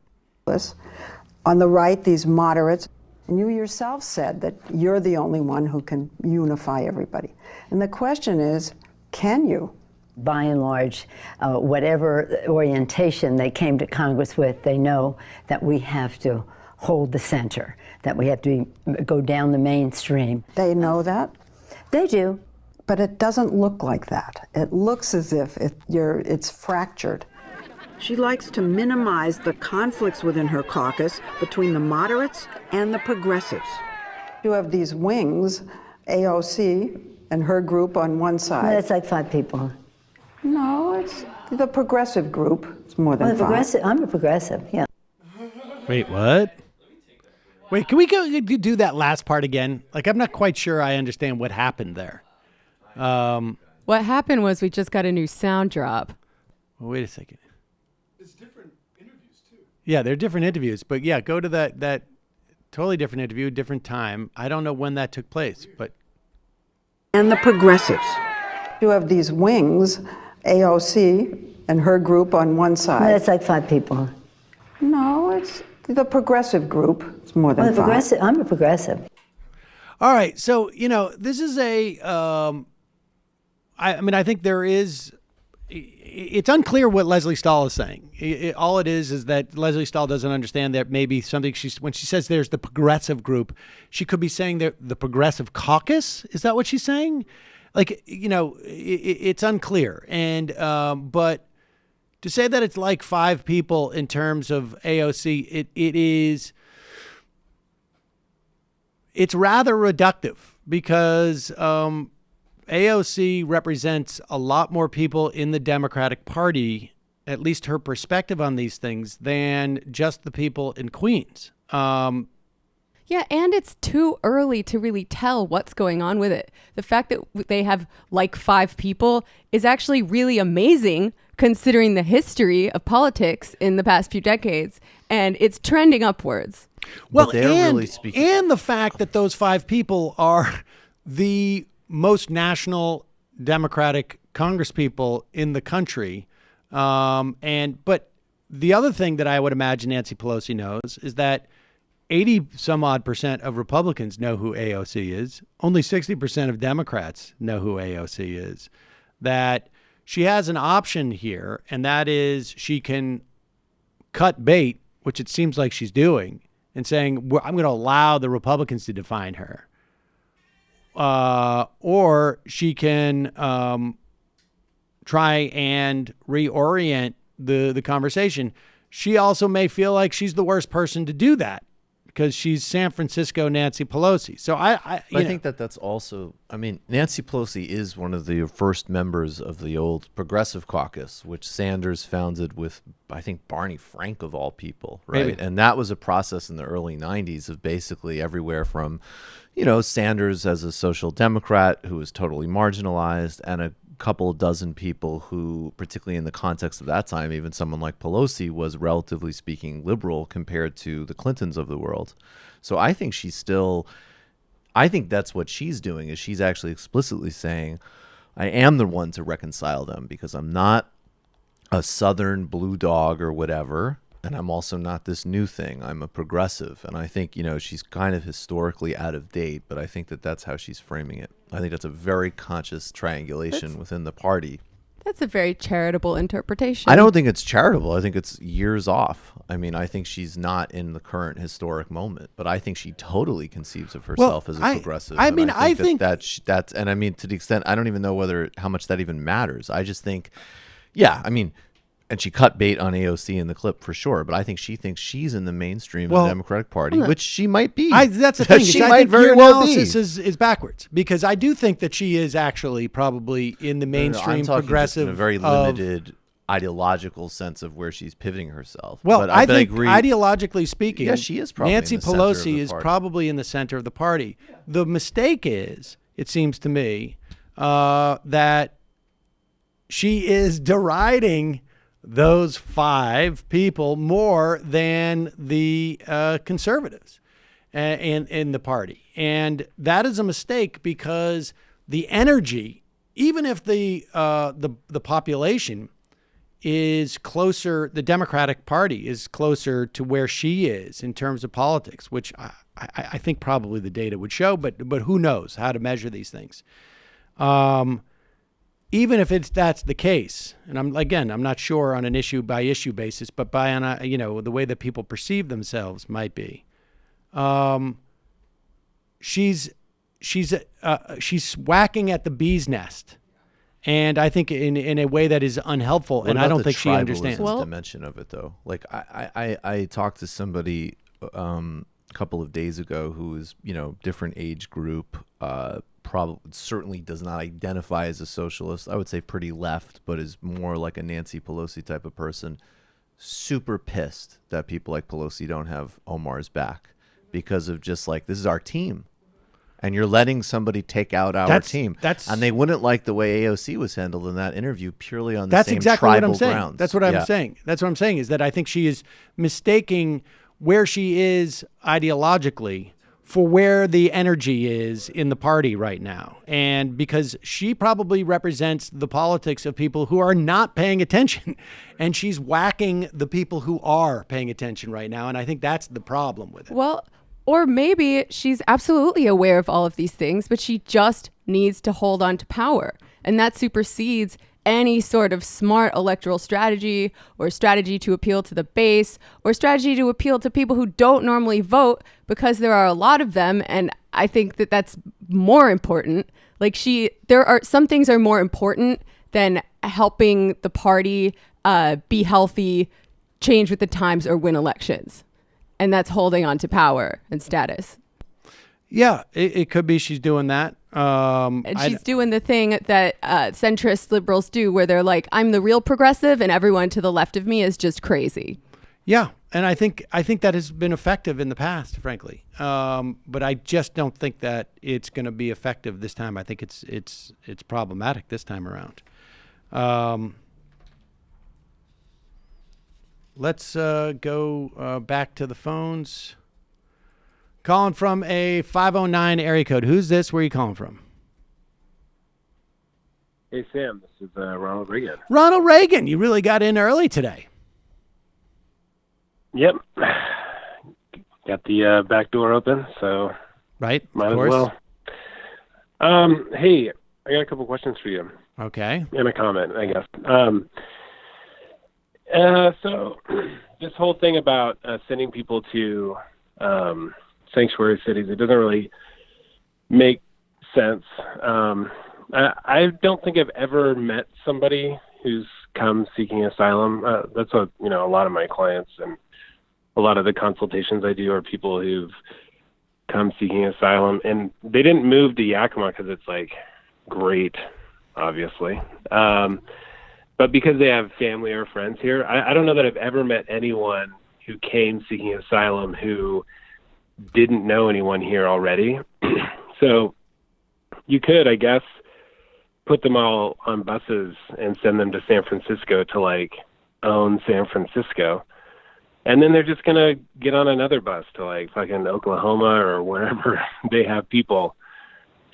On the right, these moderates. And you yourself said that you're the only one who can unify everybody. And the question is, can you? By and large, whatever orientation they came to Congress with, they know that we have to hold the center, that we have to go down the mainstream. They know that? They do. But it doesn't look like that. It looks as if it's fractured. She likes to minimize the conflicts within her caucus between the moderates and the progressives. You have these wings, AOC and her group on one side. That's like 5 people. No, it's the progressive group. It's more than 5. I'm a progressive, yeah. Wait, what? Wait, can we go do that last part again? Like, I'm not quite sure I understand what happened there. What happened was we just got a new sound drop. Well, wait a second. It's different interviews, too. Yeah, they're different interviews. But, yeah, go to that totally different interview, different time. I don't know when that took place, but... And the progressives. You have these wings, AOC and her group on one side. That's like 5 people. No, it's the progressive group. It's more than 5. I'm a progressive. All right. So, this is I think there is, it's unclear what Leslie Stahl is saying. All it is that Leslie Stahl doesn't understand that maybe something when she says there's the progressive group, she could be saying the progressive caucus. Is that what she's saying? Like, it's unclear. And, but to say that it's like 5 people in terms of AOC, it's rather reductive because, AOC represents a lot more people in the Democratic Party, at least her perspective on these things, than just the people in Queens. Yeah, and it's too early to really tell what's going on with it. The fact that they have like 5 people is actually really amazing considering the history of politics in the past few decades, and it's trending upwards. Well, and the fact that those 5 people are the most national Democratic congresspeople in the country. But the other thing that I would imagine Nancy Pelosi knows is that 80 some odd % of Republicans know who AOC is. Only 60% of Democrats know who AOC is. That she has an option here, and that is she can cut bait, which it seems like she's doing, and saying, I'm going to allow the Republicans to define her. Or she can try and reorient the conversation. She also may feel like she's the worst person to do that because she's San Francisco Nancy Pelosi. So I think that's also, Nancy Pelosi is one of the first members of the old Progressive Caucus, which Sanders founded with, I think, Barney Frank of all people, right? Maybe. And that was a process in the early 90s of basically everywhere from, Sanders as a social democrat who was totally marginalized, and a couple dozen people who, particularly in the context of that time, even someone like Pelosi was relatively speaking liberal compared to the Clintons of the world. So I think I think that's what she's doing, is she's actually explicitly saying, I am the one to reconcile them because I'm not a Southern blue dog or whatever. And I'm also not this new thing. I'm a progressive. And I think, she's kind of historically out of date, but I think that's how she's framing it. I think that's a very conscious triangulation within the party. That's a very charitable interpretation. I don't think it's charitable. I think it's years off. I think she's not in the current historic moment, but I think she totally conceives of herself as a progressive. I think that's, and to the extent, I don't even know how much that even matters. I just think, and she cut bait on AOC in the clip for sure, but I think she thinks she's in the mainstream of the Democratic Party, which she might be. That's the thing. She I might think very your well be. analysis is backwards, because I do think that she is actually probably in the mainstream I'm talking progressive just in a very limited ideological sense of where she's pivoting herself. Well, but I think agree. ideologically speaking, she is probably Nancy in the center of Pelosi the is party. probably in the center of the party. The mistake is, it seems to me, that she is deriding those 5 people more than the conservatives in the party. And that is a mistake, because the energy, even if the population is closer, the Democratic Party is closer to where she is in terms of politics, which I think probably the data would show, but who knows how to measure these things. Even if that's the case, and I'm not sure on an issue by issue basis, but by the way that people perceive themselves might be. She's whacking at the bee's nest, and I think in a way that is unhelpful. What and about I don't the think she understands. tribalism dimension of it, though. Like I talked to somebody a couple of days ago who is different age group. Probably certainly does not identify as a socialist. I would say pretty left, but is more like a Nancy Pelosi type of person. Super pissed that people like Pelosi don't have Omar's back, because of just like, this is our team, and you're letting somebody take out our team. And they wouldn't like the way AOC was handled in that interview, purely on the same exactly what I'm tribal saying. grounds. That's what I'm saying. That's what I'm saying, is that I think she is mistaking where she is ideologically for where the energy is in the party right now. And because she probably represents the politics of people who are not paying attention, and she's whacking the people who are paying attention right now. And I think that's the problem with it. Well, or maybe she's absolutely aware of all of these things, but she just needs to hold on to power. And that supersedes any sort of smart electoral strategy, or strategy to appeal to the base, or strategy to appeal to people who don't normally vote, because there are a lot of them. And I think that that's more important. Like there are some things are more important than helping the party be healthy, change with the times, or win elections. And that's holding on to power and status. Yeah, it could be she's doing that. And she's doing the thing that centrist liberals do, where they're like, I'm the real progressive and everyone to the left of me is just crazy. Yeah, and I think that has been effective in the past, frankly. But I just don't think that it's going to be effective this time. I think it's problematic this time around. Let's go back to the phones. Calling from a 509 area code. Who's this? Where are you calling from? Hey, Sam. This is Ronald Reagan. Ronald Reagan. You really got in early today. Yep. Got the back door open, so right. Might of as course. well. Hey, I got a couple questions for you. Okay. And a comment, I guess. So this whole thing about sending people to sanctuary cities, it doesn't really make sense. I don't think I've ever met somebody who's come seeking asylum. That's what, a lot of my clients and a lot of the consultations I do are people who've come seeking asylum, and they didn't move to Yakima because it's like great, obviously. But because they have family or friends here, I don't know that I've ever met anyone who came seeking asylum who didn't know anyone here already. So you could, I guess, put them all on buses and send them to San Francisco to own San Francisco. And then they're just going to get on another bus to fucking Oklahoma or wherever they have people.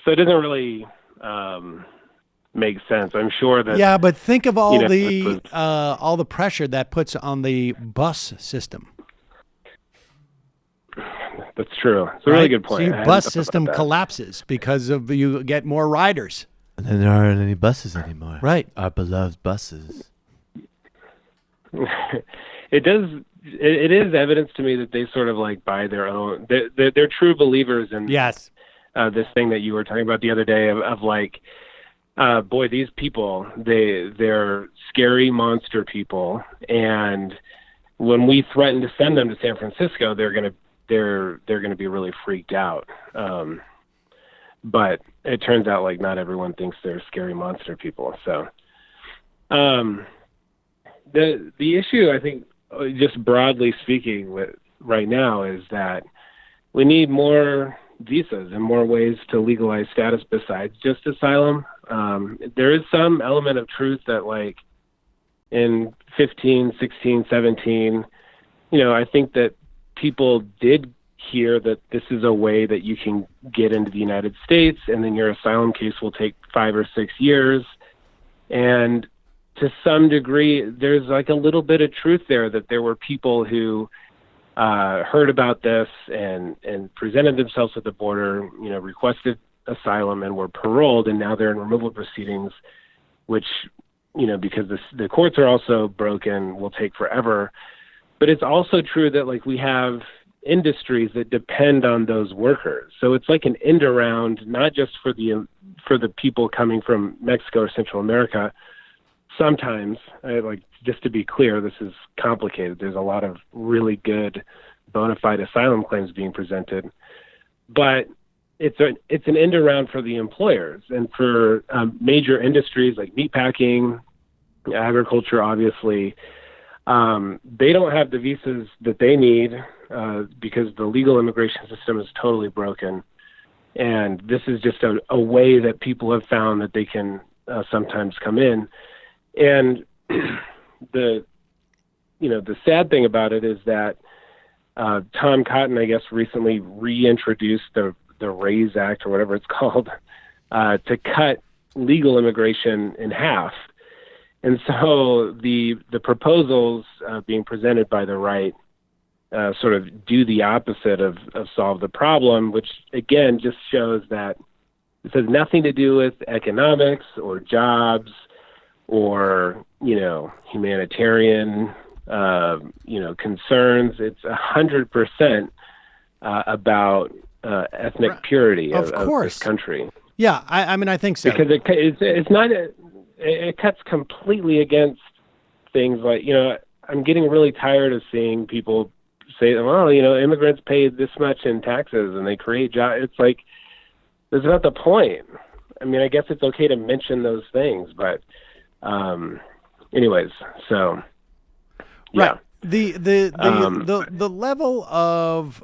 So it doesn't really make sense. I'm sure that. Yeah, but think of all the pressure that puts on the bus system. That's true. It's a really good point. So your bus system collapses because of you get more riders. And then there aren't any buses anymore. Right. Our beloved buses. It is evidence to me that they sort of buy their own. They're true believers in yes. This thing that you were talking about the other day of boy, these people, they're scary monster people, and when we threaten to send them to San Francisco, they're gonna be really freaked out. But it turns out like not everyone thinks they're scary monster people. So the issue, I think, just broadly speaking, right now is that we need more visas and more ways to legalize status besides just asylum. There is some element of truth that, like, in 15, 16, 17, I think that people did hear that this is a way that you can get into the United States, and then your asylum case will take 5 or 6 years. And to some degree, there's like a little bit of truth there, that there were people who heard about this and presented themselves at the border, requested asylum and were paroled, and now they're in removal proceedings, which, because the courts are also broken, will take forever. But it's also true that, like, we have industries that depend on those workers. So it's like an end around, not just for the people coming from Mexico or Central America. Sometimes, just to be clear, this is complicated. There's a lot of really good bona fide asylum claims being presented, but it's an end around for the employers and for major industries like meatpacking, agriculture. Obviously, they don't have the visas that they need because the legal immigration system is totally broken, and this is just a way that people have found that they can sometimes come in. And the sad thing about it is that Tom Cotton, I guess, recently reintroduced the RAISE Act, or whatever it's called, to cut legal immigration in half. And so the proposals being presented by the right sort of do the opposite of solve the problem, which again just shows that this has nothing to do with economics or jobs or humanitarian concerns. It's 100% about ethnic purity of this country. Yeah, I think so. Because it's not. It cuts completely against things like, I'm getting really tired of seeing people say, well, immigrants pay this much in taxes and they create jobs. It's like, that's not the point. I mean, I guess it's okay to mention those things, but anyways, so yeah. Right. The level of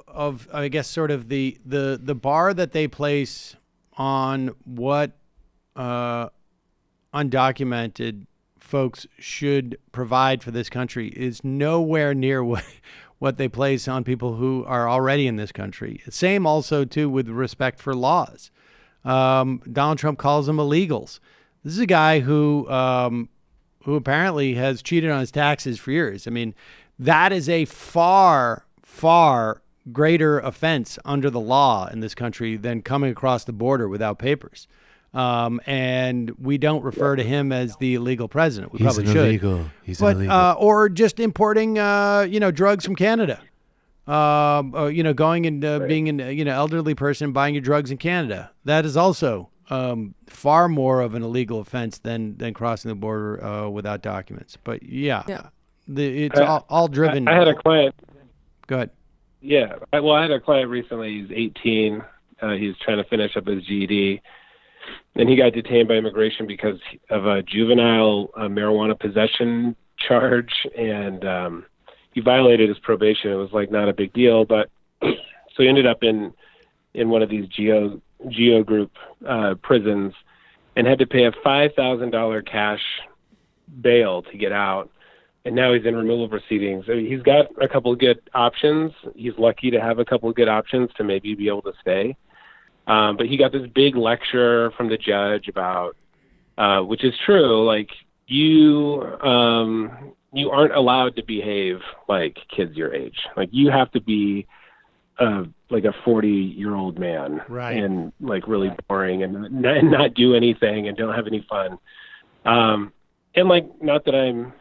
I guess sort of the bar that they place on what undocumented folks should provide for this country is nowhere near what they place on people who are already in this country. Same also too with respect for laws. Donald Trump calls them illegals. This is a guy who apparently has cheated on his taxes for years. I mean, that is a far, far greater offense under the law in this country than coming across the border without papers. And we don't refer to him as the illegal president. We probably should. He's illegal. Or just importing, drugs from Canada. Going and being an elderly person buying your drugs in Canada. That is also far more of an illegal offense than crossing the border without documents. But it's all driven. I had a client. Go ahead. Yeah, I had a client recently. He's 18. He's trying to finish up his GED, and he got detained by immigration because of a juvenile marijuana possession charge, and he violated his probation. It was like not a big deal, but so he ended up in one of these Geo Group prisons and had to pay a $5,000 cash bail to get out. And now he's in removal proceedings. I mean, he's got a couple of good options. He's lucky to have a couple of good options to maybe be able to stay. But he got this big lecture from the judge about, which is true, like you aren't allowed to behave like kids your age. Like you have to be like a 40-year-old man, right, and like really boring and not do anything and don't have any fun. And like, not that I'm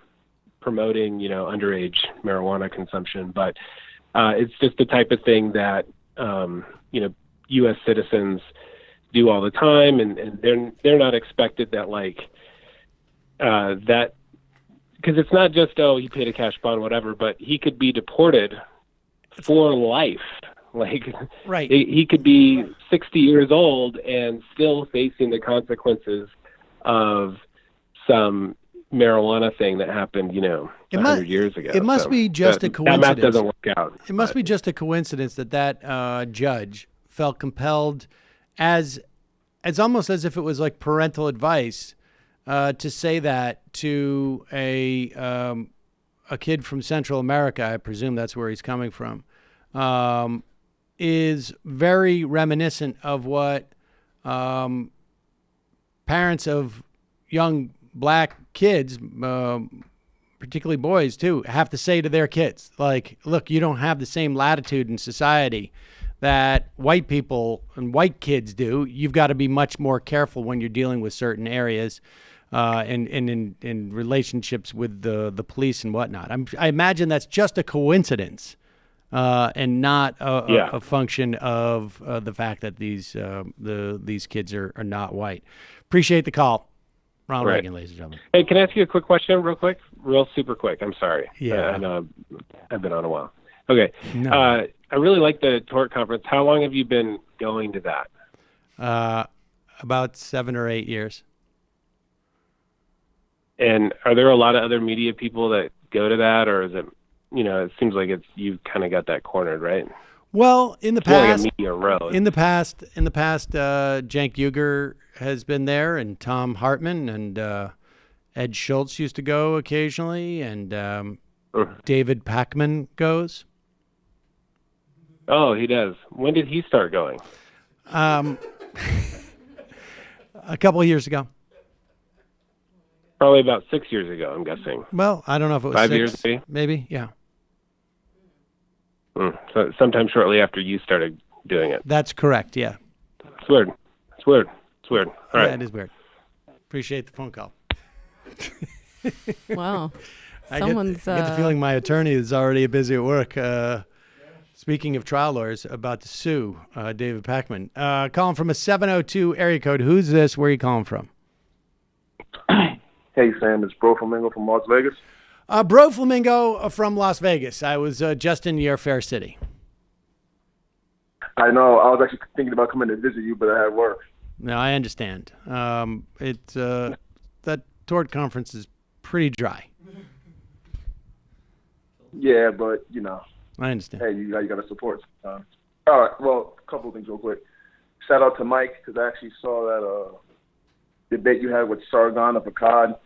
promoting, underage marijuana consumption, but it's just the type of thing that, U.S. citizens do all the time, and they're not expected that that, because it's not just he paid a cash bond, whatever, but he could be deported for life. Right. He could be 60 years old and still facing the consequences of some marijuana thing that happened, 100 years ago. It must be just a coincidence. That math doesn't work out. It must be just a coincidence that judge felt compelled, as almost as if it was like parental advice, to say that to a kid from Central America. I presume that's where he's coming from. Is very reminiscent of what parents of young black kids, particularly boys too, have to say to their kids. Like, look, you don't have the same latitude in society that white people and white kids do. You've got to be much more careful when you're dealing with certain areas and in relationships with the police and whatnot. I imagine that's just a coincidence. And not a function of the fact that these kids are not white. Appreciate the call. Ronald Reagan, ladies and gentlemen. Hey, can I ask you a quick question real super quick? I'm sorry. Yeah. I know I've been on a while. Okay. No. I really like the Tort Conference. How long have you been going to that? About 7 or 8 years. And are there a lot of other media people that go to that, or is it, it seems like you kind of got that cornered, right? Well, in the past, like a media road. in the past, Cenk Uygur has been there, and Tom Hartman and Ed Schultz used to go occasionally, and David Pakman goes. Oh, he does. When did he start going? A couple of years ago. Probably about 6 years ago, I'm guessing. Well, I don't know if it was 5 6, years, maybe. Yeah. So sometime shortly after you started doing it. That's correct. Yeah. It's weird. All right. Yeah, it is weird. Appreciate the phone call. Wow. I get the feeling my attorney is already busy at work. Speaking of trial lawyers, about to sue David Pakman. Calling from a 702 area code. Who's this? Where are you calling from? Hey, Sam, it's Bro Flamingo from Las Vegas. Bro Flamingo from Las Vegas. I was just in your fair city. I know. I was actually thinking about coming to visit you, but I had work. No, I understand. That Tort Conference is pretty dry. Yeah, but, I understand. Hey, you got to support sometimes. All right, well, a couple of things real quick. Shout out to Mike, because I actually saw that debate you had with Sargon of Akkad.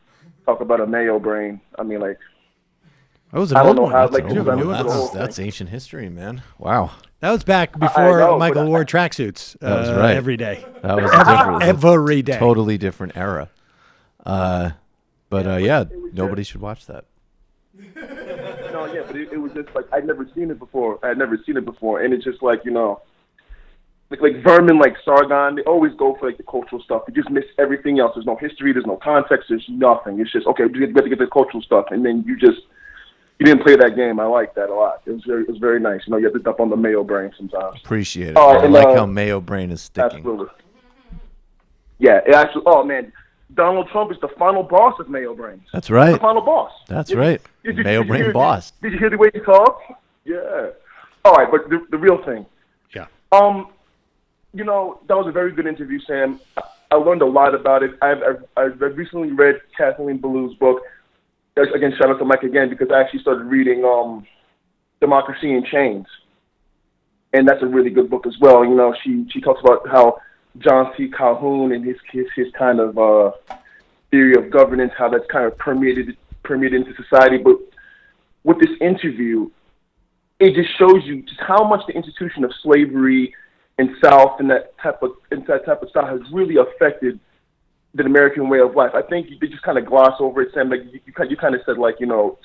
Talk about a mayo brain. I mean, like, that was an I don't old know how, one. That's ancient history, man. Wow. That was back before know, Michael wore tracksuits That was right. every day. That was different. Every day. Totally different era. Nobody should watch that. No, yeah, but it was just like I'd never seen it before. And it's just like, like vermin like Sargon, they always go for like the cultural stuff. They just miss everything else. There's no history, there's no context, there's nothing. It's just okay, we have to get the cultural stuff, and then you didn't play that game. I like that a lot. It was very nice. You have to dump on the mayo brain sometimes. Appreciate it. I like how mayo brain is sticking. Absolutely. Yeah, it actually. Oh man, Donald Trump is the final boss of mayo brains. That's right. The final boss. That's right. Mayo brain boss. Did you hear the way he talked? Yeah. All right, but the real thing. Yeah. That was a very good interview, Sam. I learned a lot about it. I've recently read Kathleen Belew's book. Again, shout out to Mike again, because I actually started reading Democracy in Chains. And that's a really good book as well. She talks about how John C. Calhoun and his kind of theory of governance, how that's kind of permeated into society. But with this interview, it just shows you just how much the institution of slavery in South and that type of style has really affected the American way of life. I think they just kind of gloss over it, Sam. Like you kind of said, like,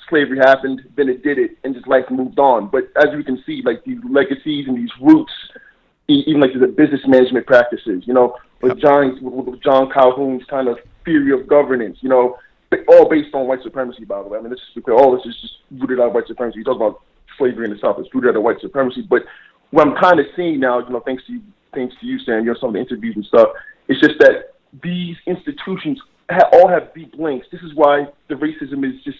slavery happened, then it did it, and just life moved on. But as you can see, like these legacies and these roots, even like the business management practices, with John Calhoun's kind of theory of governance, all based on white supremacy, by the way. I mean, all this is just rooted out of white supremacy. You talk about slavery in the South, it's rooted out of white supremacy. But what I'm kind of seeing now, thanks to things to you, Sam, some of the interviews and stuff. It's just that these institutions all have deep links. This is why the racism is just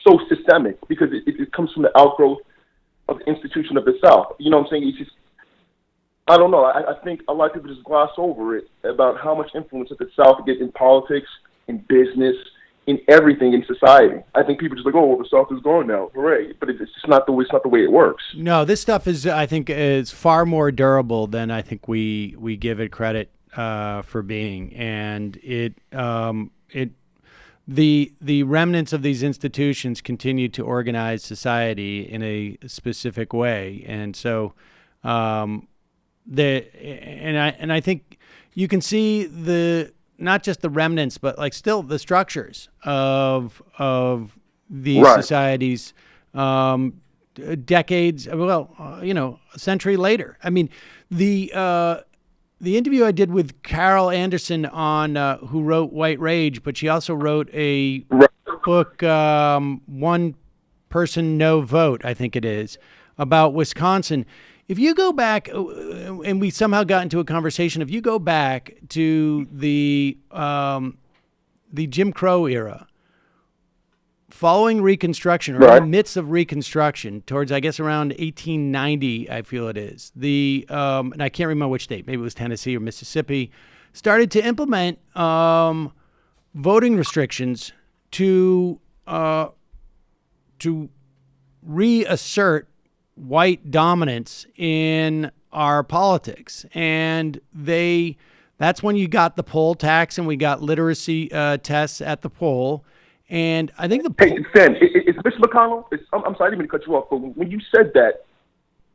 so systemic, because it comes from the outgrowth of the institution of the South. You know what I'm saying? It's just, I don't know. I think a lot of people just gloss over it about how much influence that the South gets in politics, in business, in everything in society. I think people just like, oh, well, the South is gone now, hooray! But it's just not the way it works. No, this stuff is, I think, is far more durable than I think we give it credit for being, and the remnants of these institutions continue to organize society in a specific way, and so I think you can see not just the remnants, but like still the structures of these societies decades, a century later. I mean, the interview I did with Carol Anderson on who wrote White Rage, but she also wrote a book, One Person, No Vote, I think it is, about Wisconsin. If you go back, and we somehow got into a conversation, if you go back to the Jim Crow era, following Reconstruction, or in the midst of Reconstruction, towards, I guess, around 1890, I feel it is, and I can't remember which state, maybe it was Tennessee or Mississippi, started to implement voting restrictions to reassert white dominance in our politics. And that's when you got the poll tax, and we got literacy tests at the poll. And I think Hey, Sam, it's Mitch McConnell. I'm sorry, I didn't mean to cut you off, but when you said that,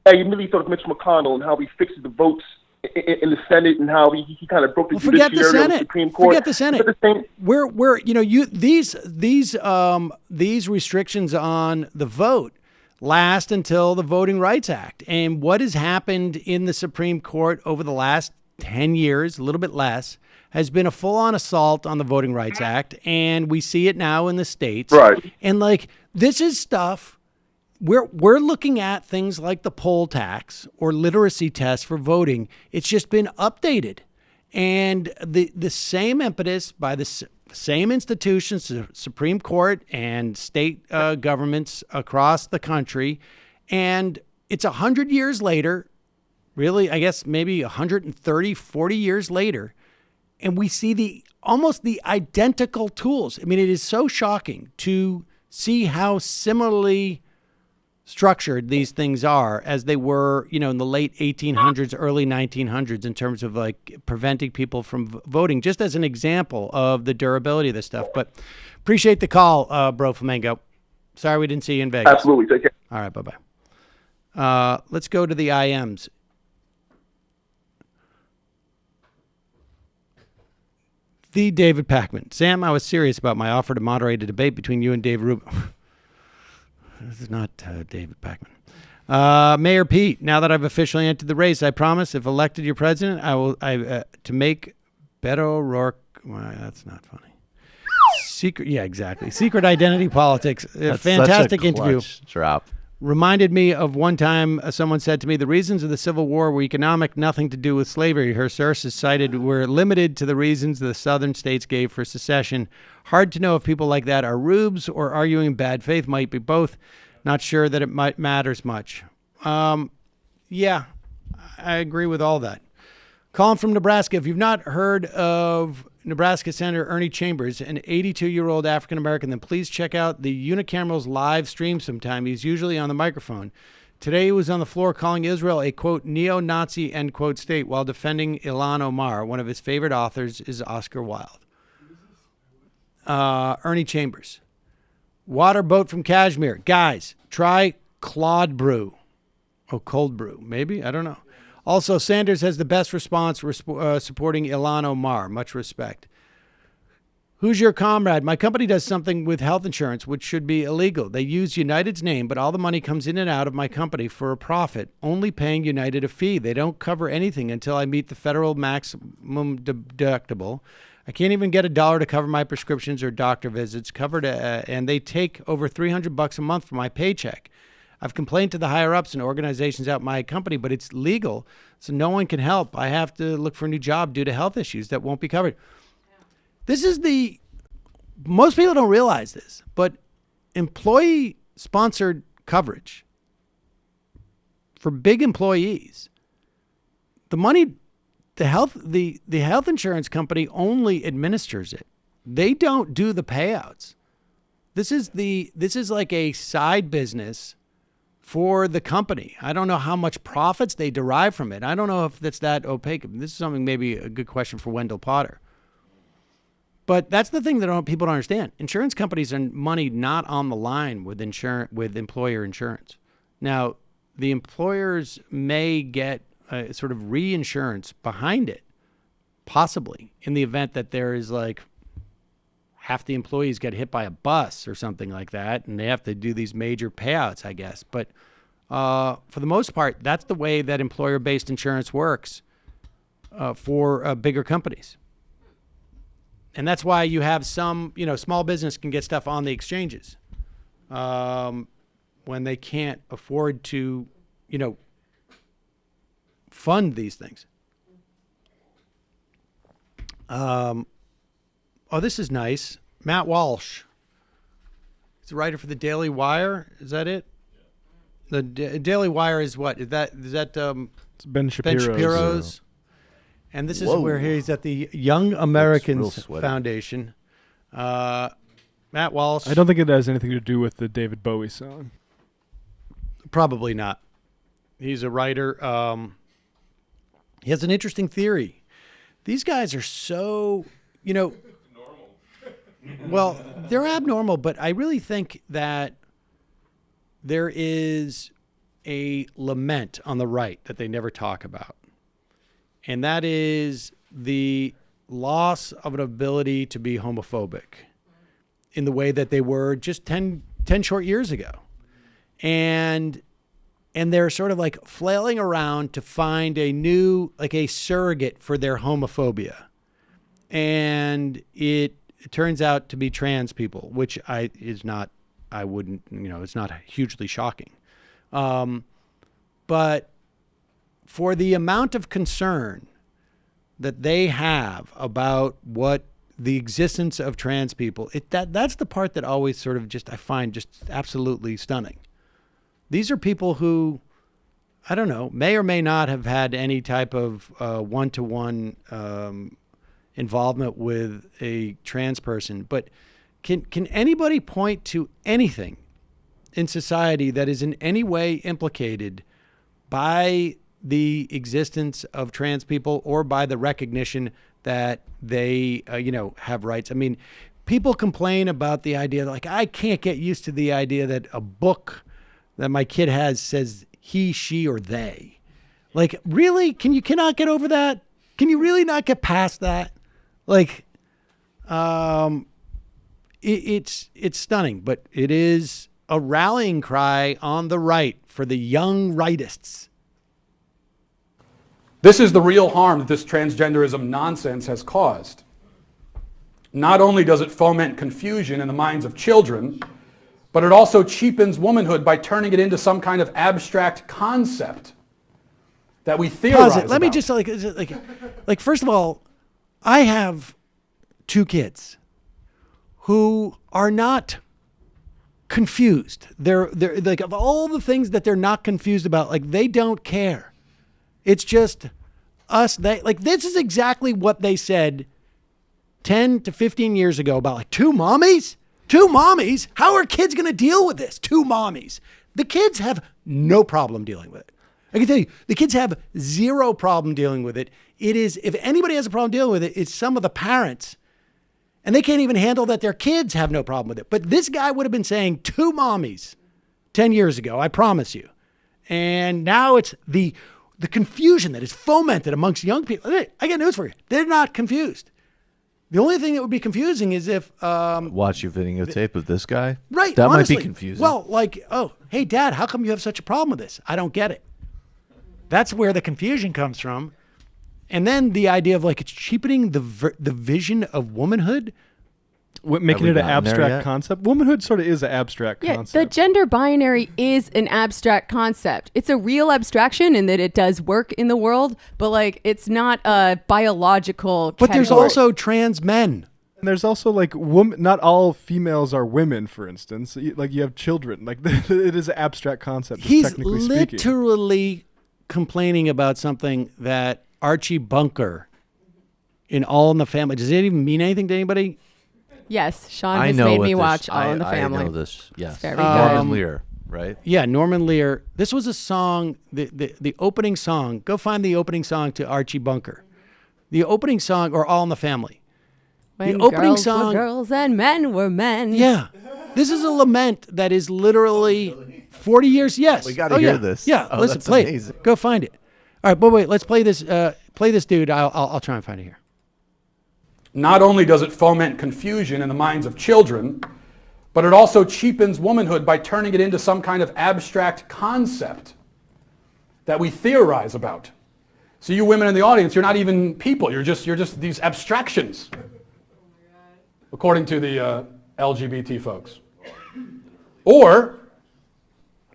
I immediately thought of Mitch McConnell and how he fixed the votes in the Senate, and how he kind of broke the judiciary of the Supreme Court. Forget the Senate. These restrictions on the vote last until the Voting Rights Act. And what has happened in the Supreme Court over the last 10 years, a little bit less, has been a full-on assault on the Voting Rights Act, and we see it now in the states. Right. And this is stuff we're looking at, things like the poll tax or literacy tests for voting. It's just been updated, and the same impetus by the same institutions, the Supreme Court and state governments across the country, and it's 100 years later, really, I guess maybe 130, 40 years later. And we see almost the identical tools. I mean, it is so shocking to see how similarly structured these things are as they were, in the late 1800s, early 1900s, in terms of preventing people from voting, just as an example of the durability of this stuff. But appreciate the call, Bro Flamingo. Sorry we didn't see you in Vegas. Absolutely. Take care. All right. Bye-bye. Let's go to the IMs. The David Packman. Sam, I was serious about my offer to moderate a debate between you and Dave Rubin. This is not David Packman. Mayor Pete, now that I've officially entered the race, I promise if elected your president, I will to make Beto O'Rourke. Well, that's not funny. Secret identity politics. That's fantastic such a interview. Drop. Reminded me of one time someone said to me, the reasons of the Civil War were economic, nothing to do with slavery. Her sources cited were limited to the reasons the southern states gave for secession. Hard to know if people like that are rubes or arguing in bad faith. Might be both. Not sure that it matters much. Yeah, I agree with all that. Calling from Nebraska. If you've not heard of Nebraska Senator Ernie Chambers, an 82-year-old African-American, then please check out the Unicameral's live stream sometime. He's usually on the microphone. Today he was on the floor calling Israel a, quote, neo-Nazi, end quote, state while defending Ilhan Omar. One of his favorite authors is Oscar Wilde. Ernie Chambers. Water boat from Kashmir. Guys, try Claude Brew. Oh, cold brew. Maybe? I don't know. Also, Sanders has the best response supporting Ilhan Omar. Much respect. Who's your comrade? My company does something with health insurance, which should be illegal. They use United's name, but all the money comes in and out of my company for a profit, only paying United a fee. They don't cover anything until I meet the federal maximum deductible. I can't even get $1 to cover my prescriptions or doctor visits covered, and they take over $300 a month for my paycheck. I've complained to the higher ups and organizations out my company, but it's legal, so no one can help. I have to look for a new job due to health issues that won't be covered. This is most people don't realize this, but employee-sponsored coverage for big employees, the money, the health insurance company only administers it. They don't do the payouts. This is like a side business for the company. I don't know how much profits they derive from it. I don't know if that's that opaque. This is something maybe a good question for Wendell Potter. But that's the thing that people don't understand. Insurance companies are money not on the line with employer insurance. Now, the employers may get a sort of reinsurance behind it, possibly, in the event that there is like half the employees get hit by a bus or something like that, and they have to do these major payouts, I guess. But for the most part, that's the way that employer-based insurance works for bigger companies. And that's why you have some, small business can get stuff on the exchanges when they can't afford to, fund these things. Oh, this is nice. Matt Walsh. He's a writer for the Daily Wire. Is that it? The Daily Wire is what? Is that it's Ben Shapiro's. And this is where he's at the Young Americans Foundation. Matt Walsh. I don't think it has anything to do with the David Bowie song. Probably not. He's a writer. He has an interesting theory. These guys are so, well, they're abnormal, but I really think that there is a lament on the right that they never talk about. And that is the loss of an ability to be homophobic in the way that they were just 10 short years ago. And they're sort of like flailing around to find a new, like a surrogate for their homophobia. And it turns out to be trans people, which it's not hugely shocking. But for the amount of concern that they have about what the existence of trans people, that's the part that always sort of I find just absolutely stunning. These are people who, I don't know, may or may not have had any type of one-to-one involvement with a trans person, but can anybody point to anything in society that is in any way implicated by the existence of trans people or by the recognition that they, have rights? I mean, people complain about the idea that, like, I can't get used to the idea that a book that my kid has says he, she, or they. Like, really? You cannot get over that? Can you really not get past that? Like, it's stunning, but it is a rallying cry on the right for the young rightists. This is the real harm that this transgenderism nonsense has caused. Not only does it foment confusion in the minds of children, but it also cheapens womanhood by turning it into some kind of abstract concept that we theorize about. Let me just like first of all, I have 2 kids who are not confused. They're like, of all the things that they're not confused about, like, they don't care. It's just us. This is exactly what they said 10 to 15 years ago about, like, 2 mommies? 2 mommies? How are kids going to deal with this? 2 mommies. The kids have no problem dealing with it. I can tell you, the kids have zero problem dealing with it. It is, if anybody has a problem dealing with it, it's some of the parents. And they can't even handle that their kids have no problem with it. But this guy would have been saying 2 mommies 10 years ago, I promise you. And now it's the confusion that is fomented amongst young people. Hey, I got news for you. They're not confused. The only thing that would be confusing is if... watch your videotape of this guy? Right, That honestly, might be confusing. Well, like, oh, hey, Dad, how come you have such a problem with this? I don't get it. That's where the confusion comes from. And then the idea of, like, it's cheapening the vision of womanhood. making we it an gotten there abstract yet? concept. Womanhood sort of is an abstract Yeah, concept. the gender binary is an abstract concept. It's a real abstraction in that it does work in the world, but like it's not a biological But there's category. also trans men. And there's also like not all females are women, for instance. Like you have children. Like it is an abstract concept. He's technically speaking. literally complaining about something that Archie Bunker in All in the Family. Does it even mean anything to anybody? Yes, Sean I has know made what me this- watch All in the Family. I know this. Yes, It's very Norman good. Lear, right? Yeah, Norman Lear. This was a song, the opening song. Go find the opening song to Archie Bunker. The opening song, or All in the Family. When the opening girls song. were girls and men were men. Yeah. This is a lament that is literally 40 years. Yes. We gotta oh, hear yeah. this. Yeah. Oh, Listen, that's play amazing. it. Go find it. All right, but wait. Let's play this. Play this dude. I'll try and find it here. Not only does it foment confusion in the minds of children, but it also cheapens womanhood by turning it into some kind of abstract concept that we theorize about. So you women in the audience, you're not even people. You're just these abstractions, according to the LGBT folks. Or,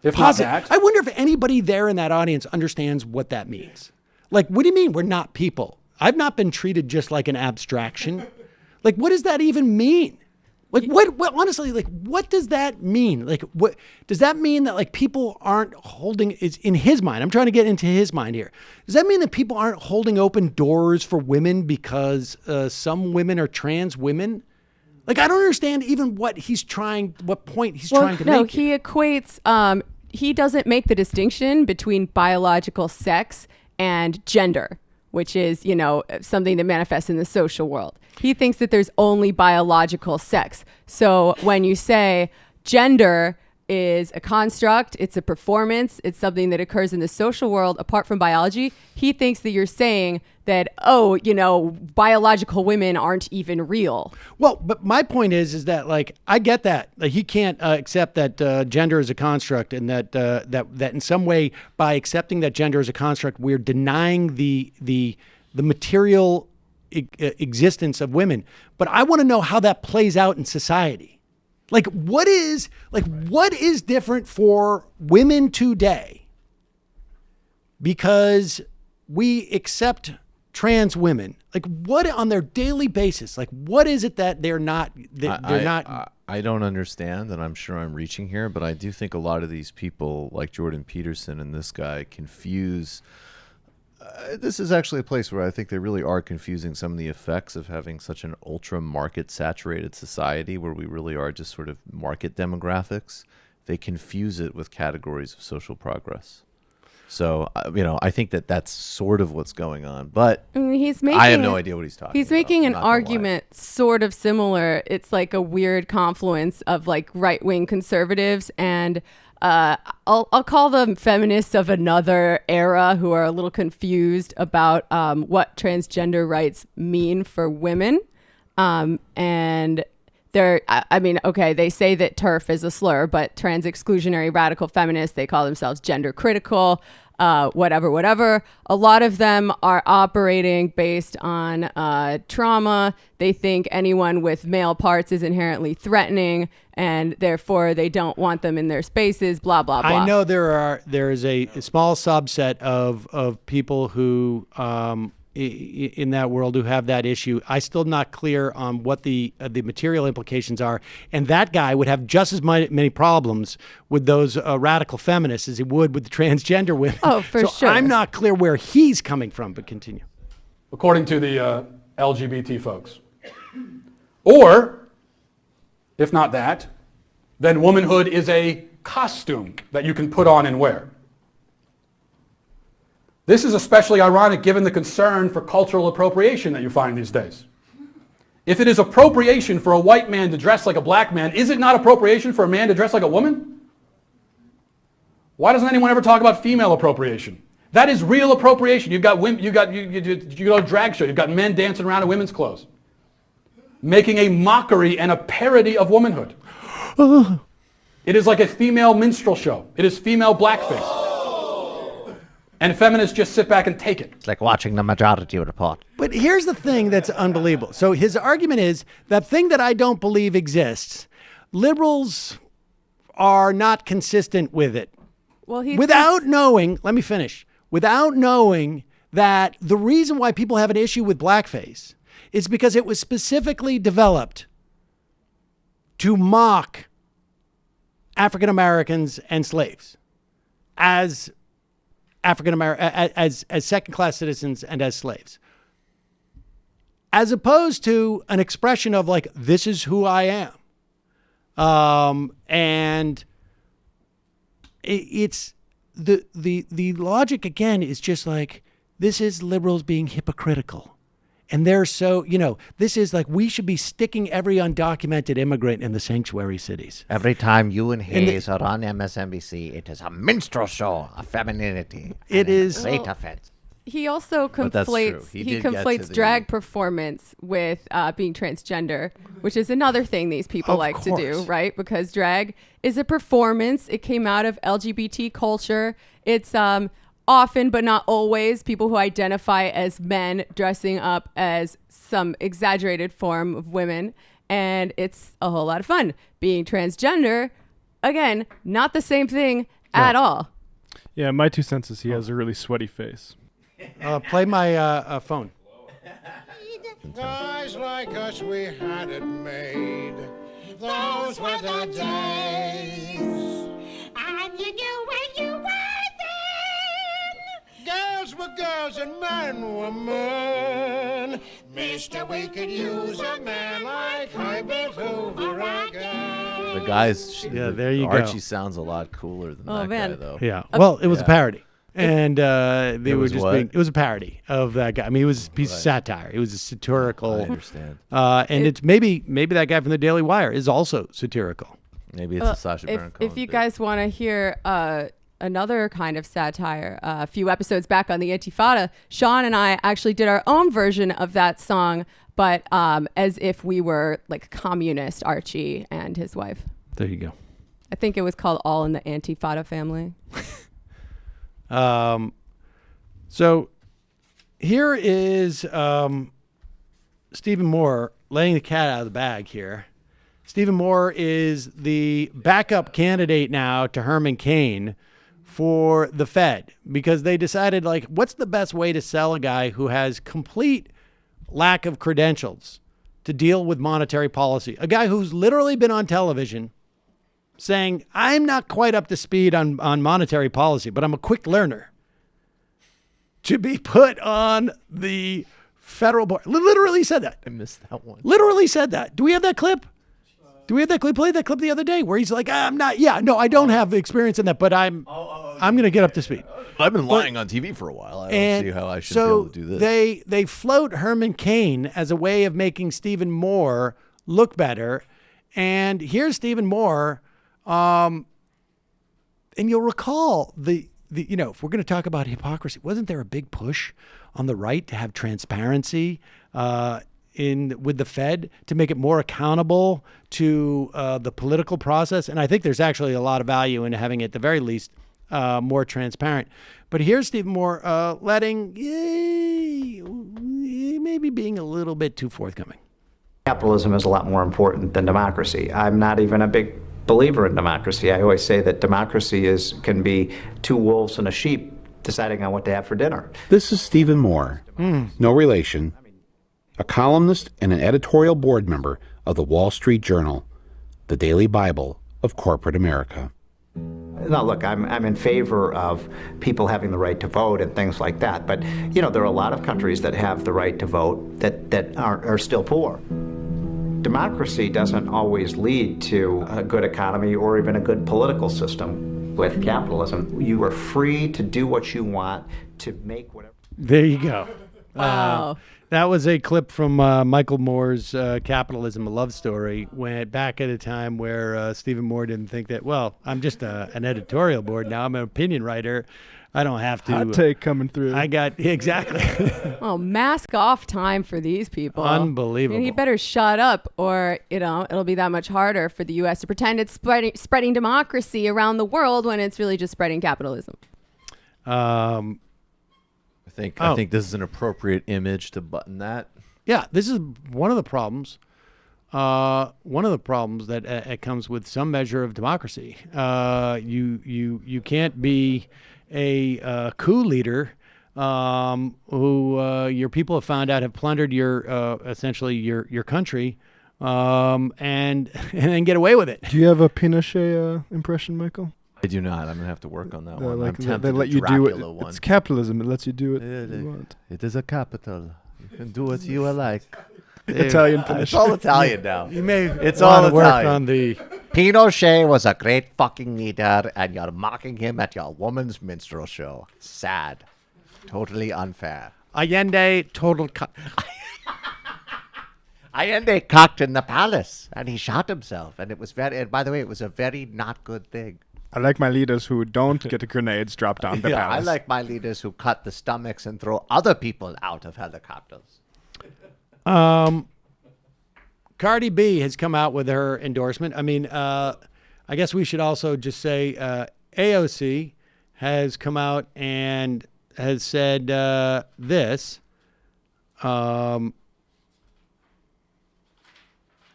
if not that, I wonder if anybody there in that audience understands what that means. Like, what do you mean we're not people? I've not been treated just like an abstraction. Like, what does that even mean? Like, what honestly, like, what does that mean? Like, what does that mean that like people aren't holding, it's in his mind, I'm trying to get into his mind here. Does that mean that people aren't holding open doors for women because some women are trans women? Like, I don't understand even what point he's trying to no, make. he equates, he doesn't make the distinction between biological sex and gender, which is, something that manifests in the social world. He thinks that there's only biological sex. So when you say gender is a construct, it's a performance, it's something that occurs in the social world apart from biology, he thinks that you're saying that, biological women aren't even real. Well, but my point is that like I get that like, he can't accept that gender is a construct, and that in some way by accepting that gender is a construct, we're denying the material existence of women. But I want to know how that plays out in society. Like what is different for women today because we accept trans women? Like what on their daily basis? Like what is it that they're not? I don't understand, and I'm sure I'm reaching here, but I do think a lot of these people, like Jordan Peterson and this guy, confuse. This is actually a place where I think they really are confusing some of the effects of having such an ultra market saturated society where we really are just sort of market demographics. They confuse it with categories of social progress. So, I think that that's sort of what's going on. But I have no idea what he's talking about. He's making an I'm not gonna lie. argument sort of similar. It's like a weird confluence of like right-wing conservatives and I'll call them feminists of another era who are a little confused about what transgender rights mean for women. And they say that TERF is a slur, but trans exclusionary radical feminists, they call themselves gender critical, whatever. A lot of them are operating based on trauma. They think anyone with male parts is inherently threatening, and therefore they don't want them in their spaces, blah, blah, blah. I know there is a small subset of people who in that world who have that issue. I still not clear on what the material implications are, and that guy would have just as many problems with those radical feminists as he would with the transgender women. Oh, for sure. I'm not clear where he's coming from, but continue. according to the LGBT folks. Or, if not that, then womanhood is a costume that you can put on and wear. This is especially ironic given the concern for cultural appropriation that you find these days. If it is appropriation for a white man to dress like a black man, is it not appropriation for a man to dress like a woman? Why doesn't anyone ever talk about female appropriation? That is real appropriation. You've got women, you go to a drag show, you've got men dancing around in women's clothes, making a mockery and a parody of womanhood. It is like a female minstrel show. It is female blackface. And feminists just sit back and take it. It's like watching the Majority Report. But here's the thing that's unbelievable. So his argument is that thing that I don't believe exists, liberals are not consistent with it. Well, without knowing, let me finish, without knowing that the reason why people have an issue with blackface is because it was specifically developed to mock African Americans and slaves as African American, as second-class citizens and as slaves, as opposed to an expression of like, this is who I am. And it's the logic again is just like, this is liberals being hypocritical. And they're so, this is like, we should be sticking every undocumented immigrant in the sanctuary cities. Every time you and Hayes are on MSNBC, it is a minstrel show of femininity. It is great offense. He also conflates drag performance with being transgender, which is another thing these people like to do, right? Because drag is a performance. It came out of LGBT culture. It's often, but not always, people who identify as men dressing up as some exaggerated form of women. And it's a whole lot of fun. Being transgender, again, not the same thing at all. Yeah, my 2 cents is he has a really sweaty face. Play my phone. Guys like us, we had it made. Those were the days. And you knew where you were then. Girls were girls and men were men. Mister, we could use a man like Hybrid over again. The guys, there you go. Archie sounds a lot cooler than that guy, though. Yeah. Well, it was a parody. And they were just it was a parody of that guy. I mean, it was a piece of satire. It was a satirical. I understand. And it's maybe that guy from the Daily Wire is also satirical. Maybe it's a Sacha Baron Cohen. If you guys want to hear another kind of satire, a few episodes back on the Intifada, Sean and I actually did our own version of that song, but as if we were like communist Archie and his wife. There you go. I think it was called All in the Intifada Family. So here is Stephen Moore letting the cat out of the bag here. Stephen Moore is the backup candidate now to Herman Cain for the Fed because they decided, like, what's the best way to sell a guy who has complete lack of credentials to deal with monetary policy? A guy who's literally been on television saying, I'm not quite up to speed on monetary policy, but I'm a quick learner. To be put on the federal board. Literally said that. I missed that one. Literally said that. Do we have that clip? Played that clip the other day where he's like, I don't have experience in that, but I'm going to get up to speed. I've been lying on TV for a while. I don't see how I should be able to do this. They float Herman Cain as a way of making Stephen Moore look better. And here's Stephen Moore. And you'll recall if we're going to talk about hypocrisy, wasn't there a big push on the right to have transparency with the Fed to make it more accountable to the political process? And I think there's actually a lot of value in having it, at the very least, more transparent. But here's Stephen Moore maybe being a little bit too forthcoming. Capitalism is a lot more important than democracy. I'm not even a big believer in democracy. I always say that democracy can be two wolves and a sheep deciding on what to have for dinner. This is Stephen Moore, no relation, a columnist and an editorial board member of the Wall Street Journal, the daily Bible of corporate America. Now, look, I'm in favor of people having the right to vote and things like that. But, there are a lot of countries that have the right to vote that are still poor. Democracy doesn't always lead to a good economy or even a good political system. With capitalism, you are free to do what you want, to make whatever. There you go. Wow. That was a clip from Michael Moore's Capitalism, a Love Story, back at a time where Stephen Moore didn't think that, well, I'm just an editorial board now. I'm an opinion writer. I don't have to. Hot take coming through. Exactly. Well, mask off time for these people. Unbelievable. And he better shut up or, it'll be that much harder for the U.S. to pretend it's spreading democracy around the world when it's really just spreading capitalism. I think this is an appropriate image to button that. Yeah, this is one of the problems. One of the problems that it comes with some measure of democracy. You can't be a coup leader who your people have found out have plundered your essentially your country, and then get away with it. Do you have a Pinochet impression, Michael? I do not. I'm gonna have to work on that one. Like I'm tempted they let to you do it. Dracula one. It's capitalism. It lets you do it. you want. It is a capital. You can do what you like. Italian It's all Italian now. You may It's want all to work Italian. on the. Pinochet was a great fucking leader, and you're mocking him at your woman's minstrel show. Sad. Totally unfair. Allende total. Allende cocked in the palace, and he shot himself, and it was very. And by the way, it was a very not good thing. I like my leaders who don't get grenades dropped on the Yeah, palace. I like my leaders who cut the stomachs and throw other people out of helicopters. Cardi B has come out with her endorsement. I mean, I guess we should also just say AOC has come out and has said this in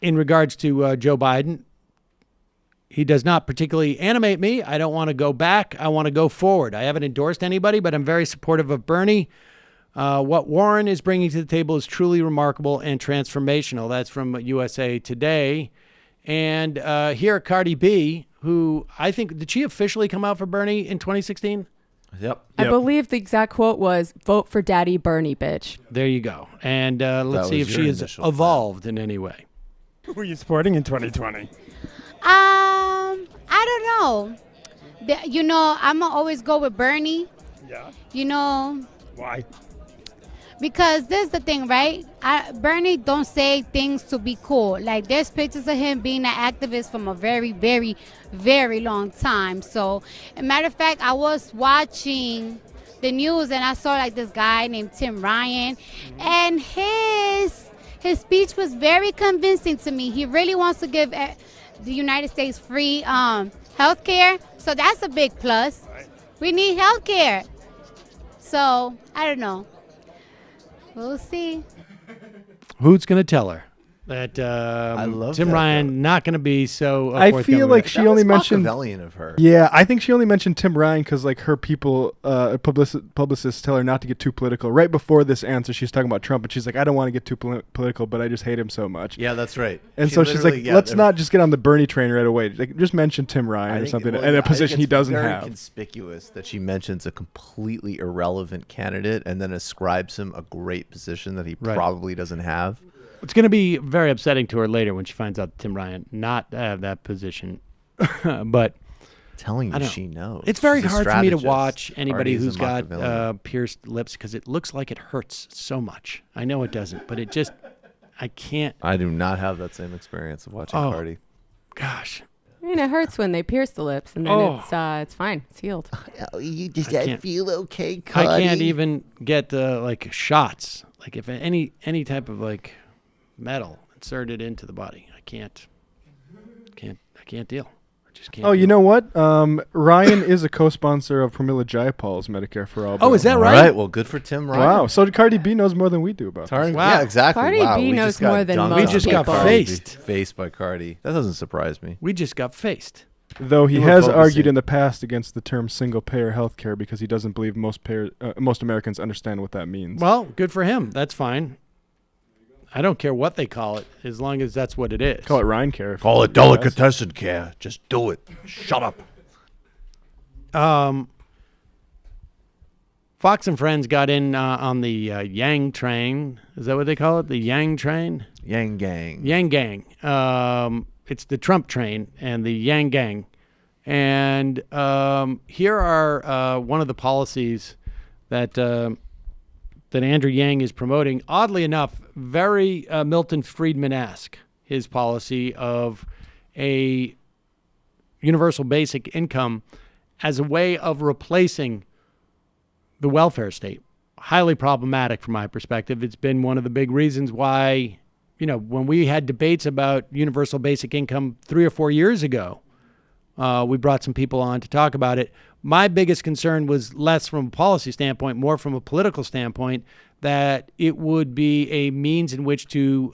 regards to Joe Biden. He does not particularly animate me. I don't want to go back. I want to go forward. I haven't endorsed anybody, but I'm very supportive of Bernie. What Warren is bringing to the table is truly remarkable and transformational. That's from USA Today. And here at Cardi B, who I think, did she officially come out for Bernie in 2016? Yep. I believe the exact quote was, "Vote for Daddy Bernie, bitch." There you go. And let's see if she has evolved in any way. Who are you supporting in 2020? I don't know. You know, I'm going to always go with Bernie. Yeah. You know. Why? Because this is the thing, right? Bernie don't say things to be cool. Like, there's pictures of him being an activist from a very, very, very long time. So, as a matter of fact, I was watching the news and I saw, like, this guy named Tim Ryan. And his speech was very convincing to me. He really wants to give the United States free health care. So that's a big plus. We need health care. So, I don't know. We'll see. Who's going to tell her that Tim Ryan not going to be so I feel like she only mentioned Machiavellian of her. Yeah, I think she only mentioned Tim Ryan because like her people, publicists tell her not to get too political. Right before this answer, she's talking about Trump, and she's like, "I don't want to get too political, but I just hate him so much." Yeah, that's right. And so she's like, "Let's not just get on the Bernie train right away. Like, just mention Tim Ryan or something, and a position he doesn't have." It's very conspicuous that she mentions a completely irrelevant candidate and then ascribes him a great position that he probably doesn't have. It's going to be very upsetting to her later when she finds out Tim Ryan not have that position. But telling I you don't she knows. It's very She's a hard for me to strategist. watch anybody Party is who's a got Machiavellian. pierced lips because it looks like it hurts so much. I know it doesn't, but it just, I can't. I do not have that same experience of watching Cardi. Gosh. I mean, it hurts when they pierce the lips, and then it's fine. It's healed. You just can't- feel okay, I can't even get like shots. Like if any type of like metal inserted into the body, I can't deal. I just can't. Oh, you deal. know what? Ryan is a co-sponsor of Pramila Jayapal's Medicare for All. Oh, is that All right? right, well, good for Tim Ryan. Wow. So Cardi B knows more than we do about this. Yeah, exactly. Cardi wow. B we knows just got more than dunked most We just got people. faced. Faced by Cardi. That doesn't surprise me. We just got faced. Though he You were has focusing. argued in the past against the term single-payer healthcare because he doesn't believe most Americans understand what that means. Well, good for him. That's fine. I don't care what they call it, as long as that's what it is. Call it Ryan care. Call it delicatessen care. Just do it. Shut up. Fox and Friends got in on the Yang train. Is that what they call it? The Yang train? Yang Gang. Yang Gang. It's the Trump train and the Yang Gang. And here are one of the policies that Andrew Yang is promoting. Oddly enough, very Milton Friedman-esque, his policy of a universal basic income as a way of replacing the welfare state. Highly problematic from my perspective. It's been one of the big reasons why, when we had debates about universal basic income 3 or 4 years ago, We brought some people on to talk about it. My biggest concern was less from a policy standpoint, more from a political standpoint, that it would be a means in which to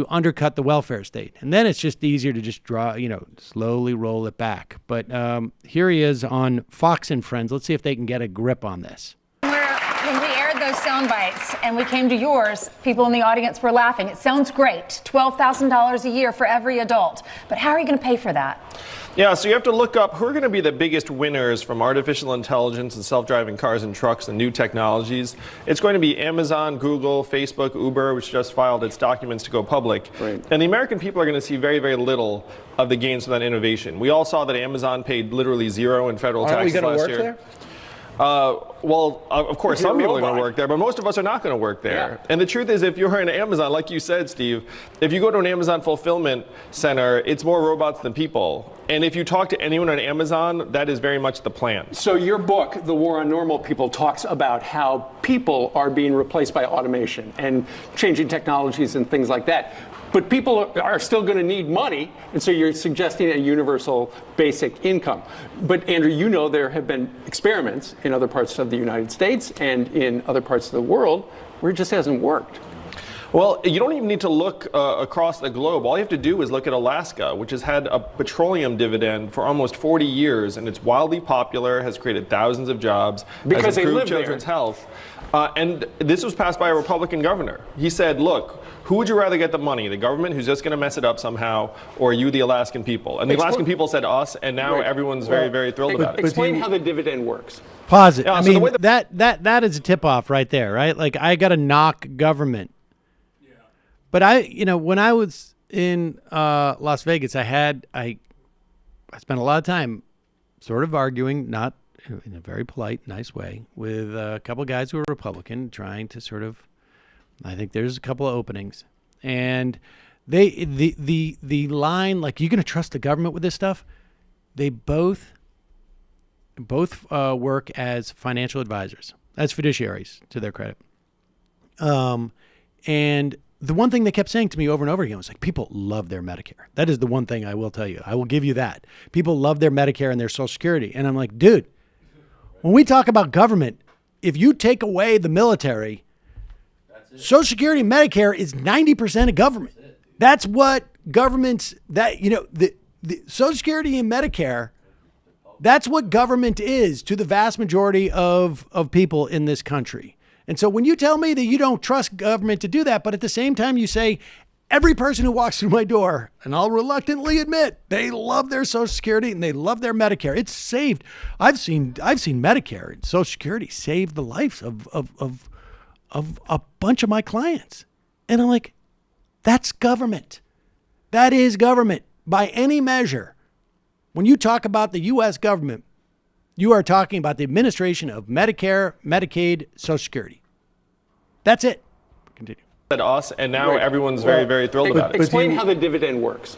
undercut the welfare state. And then it's just easier to just slowly roll it back. But here he is on Fox and Friends. Let's see if they can get a grip on this. When we aired those sound bites and we came to yours, people in the audience were laughing. It sounds great, $12,000 a year for every adult. But how are you going to pay for that? Yeah, so you have to look up who are going to be the biggest winners from artificial intelligence and self-driving cars and trucks and new technologies. It's going to be Amazon, Google, Facebook, Uber, which just filed its documents to go public. Right. And the American people are going to see very, very little of the gains from that innovation. We all saw that Amazon paid literally zero in federal taxes last year. Aren't we going to work there? Well, of course, some people are going to work there, but most of us are not going to work there. Yeah. And the truth is, if you're in Amazon, like you said, Steve, if you go to an Amazon fulfillment center, it's more robots than people. And if you talk to anyone on Amazon, that is very much the plan. So your book, The War on Normal People, talks about how people are being replaced by automation and changing technologies and things like that. But people are still going to need money, and so you're suggesting a universal basic income. But Andrew, there have been experiments in other parts of the United States and in other parts of the world where it just hasn't worked. Well, you don't even need to look across the globe. All you have to do is look at Alaska, which has had a petroleum dividend for almost 40 years, and it's wildly popular, has created thousands of jobs, because has improved children's health. And this was passed by a Republican governor. He said, look, who would you rather get the money? The government, who's just going to mess it up somehow, or you, the Alaskan people? And the Alaskan people said us, and now everyone's very, very thrilled about it. Explain how the dividend works. Pause it. Yeah, I mean, that is a tip-off right there, right? Like, I got to knock government. Yeah. But when I was in Las Vegas, I spent a lot of time sort of arguing, not in a very polite, nice way, with a couple of guys who are Republican, trying to sort of, I think there's a couple of openings. And the line, like, you're going to trust the government with this stuff? They both work as financial advisors, as fiduciaries, to their credit. And the one thing they kept saying to me over and over again was like, people love their Medicare. That is the one thing I will tell you. I will give you that. People love their Medicare and their Social Security. And I'm like, dude, when we talk about government, if you take away the military, Social Security and Medicare is 90% of government. That's what governments, the Social Security and Medicare, that's what government is to the vast majority of people in this country. And so when you tell me that you don't trust government to do that, but at the same time you say every person who walks through my door, and I'll reluctantly admit, they love their Social Security and they love their Medicare. It's saved. I've seen Medicare and Social Security save the lives of a bunch of my clients. And I'm like, that's government. That is government by any measure. When you talk about the U.S. government, you are talking about the administration of Medicare, Medicaid, Social Security. That's it. Continue. Us, and now everyone's very, very thrilled about it. Explain how the dividend works.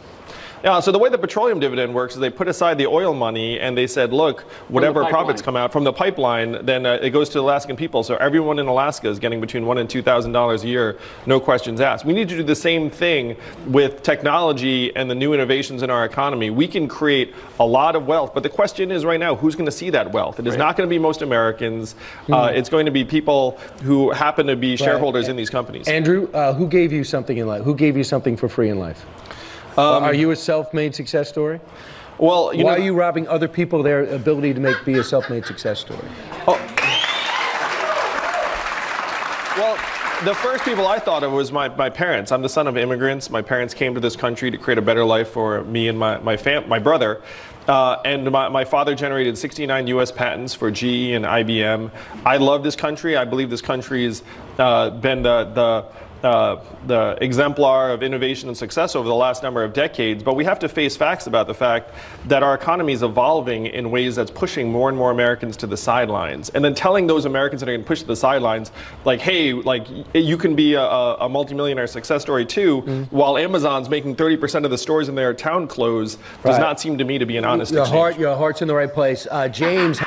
Yeah, so the way the petroleum dividend works is they put aside the oil money and they said, look, whatever profits come out from the pipeline, then it goes to the Alaskan people. So everyone in Alaska is getting between $1,000 and $2,000 a year, no questions asked. We need to do the same thing with technology and the new innovations in our economy. We can create a lot of wealth, but the question is right now, who's going to see that wealth? It is not going to be most Americans. It's going to be people who happen to be shareholders in these companies. Andrew, who gave you something in life? Who gave you something for free in life? Are you a self-made success story? Well, why are you robbing other people their ability to be a self-made success story? Well, the first people I thought of was my parents. I'm the son of immigrants. My parents came to this country to create a better life for me and my brother. And my father generated 69 U.S. patents for GE and IBM. I love this country. I believe this country's been the exemplar of innovation and success over the last number of decades, but we have to face facts about the fact that our economy is evolving in ways that's pushing more and more Americans to the sidelines. And then telling those Americans that are going to push to the sidelines, like, hey, like, you can be a multimillionaire success story too, while Amazon's making 30% of the stores in their town close, does not seem to me to be an honest exchange. Your heart's in the right place. James.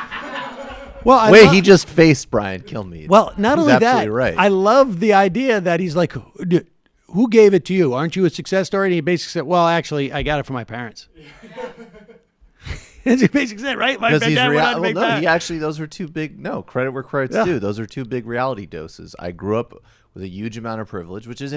Well, he just faced Brian Kilmeade. Well, not He's only that, right. I love the idea that he's like, who gave it to you? Aren't you a success story? And he basically said, well, actually, I got it from my parents. It makes sense, right? My Because he's dad went on to make that. he actually, those were two big, credit where credit's due. Those are two big reality doses. I grew up with a huge amount of privilege, which is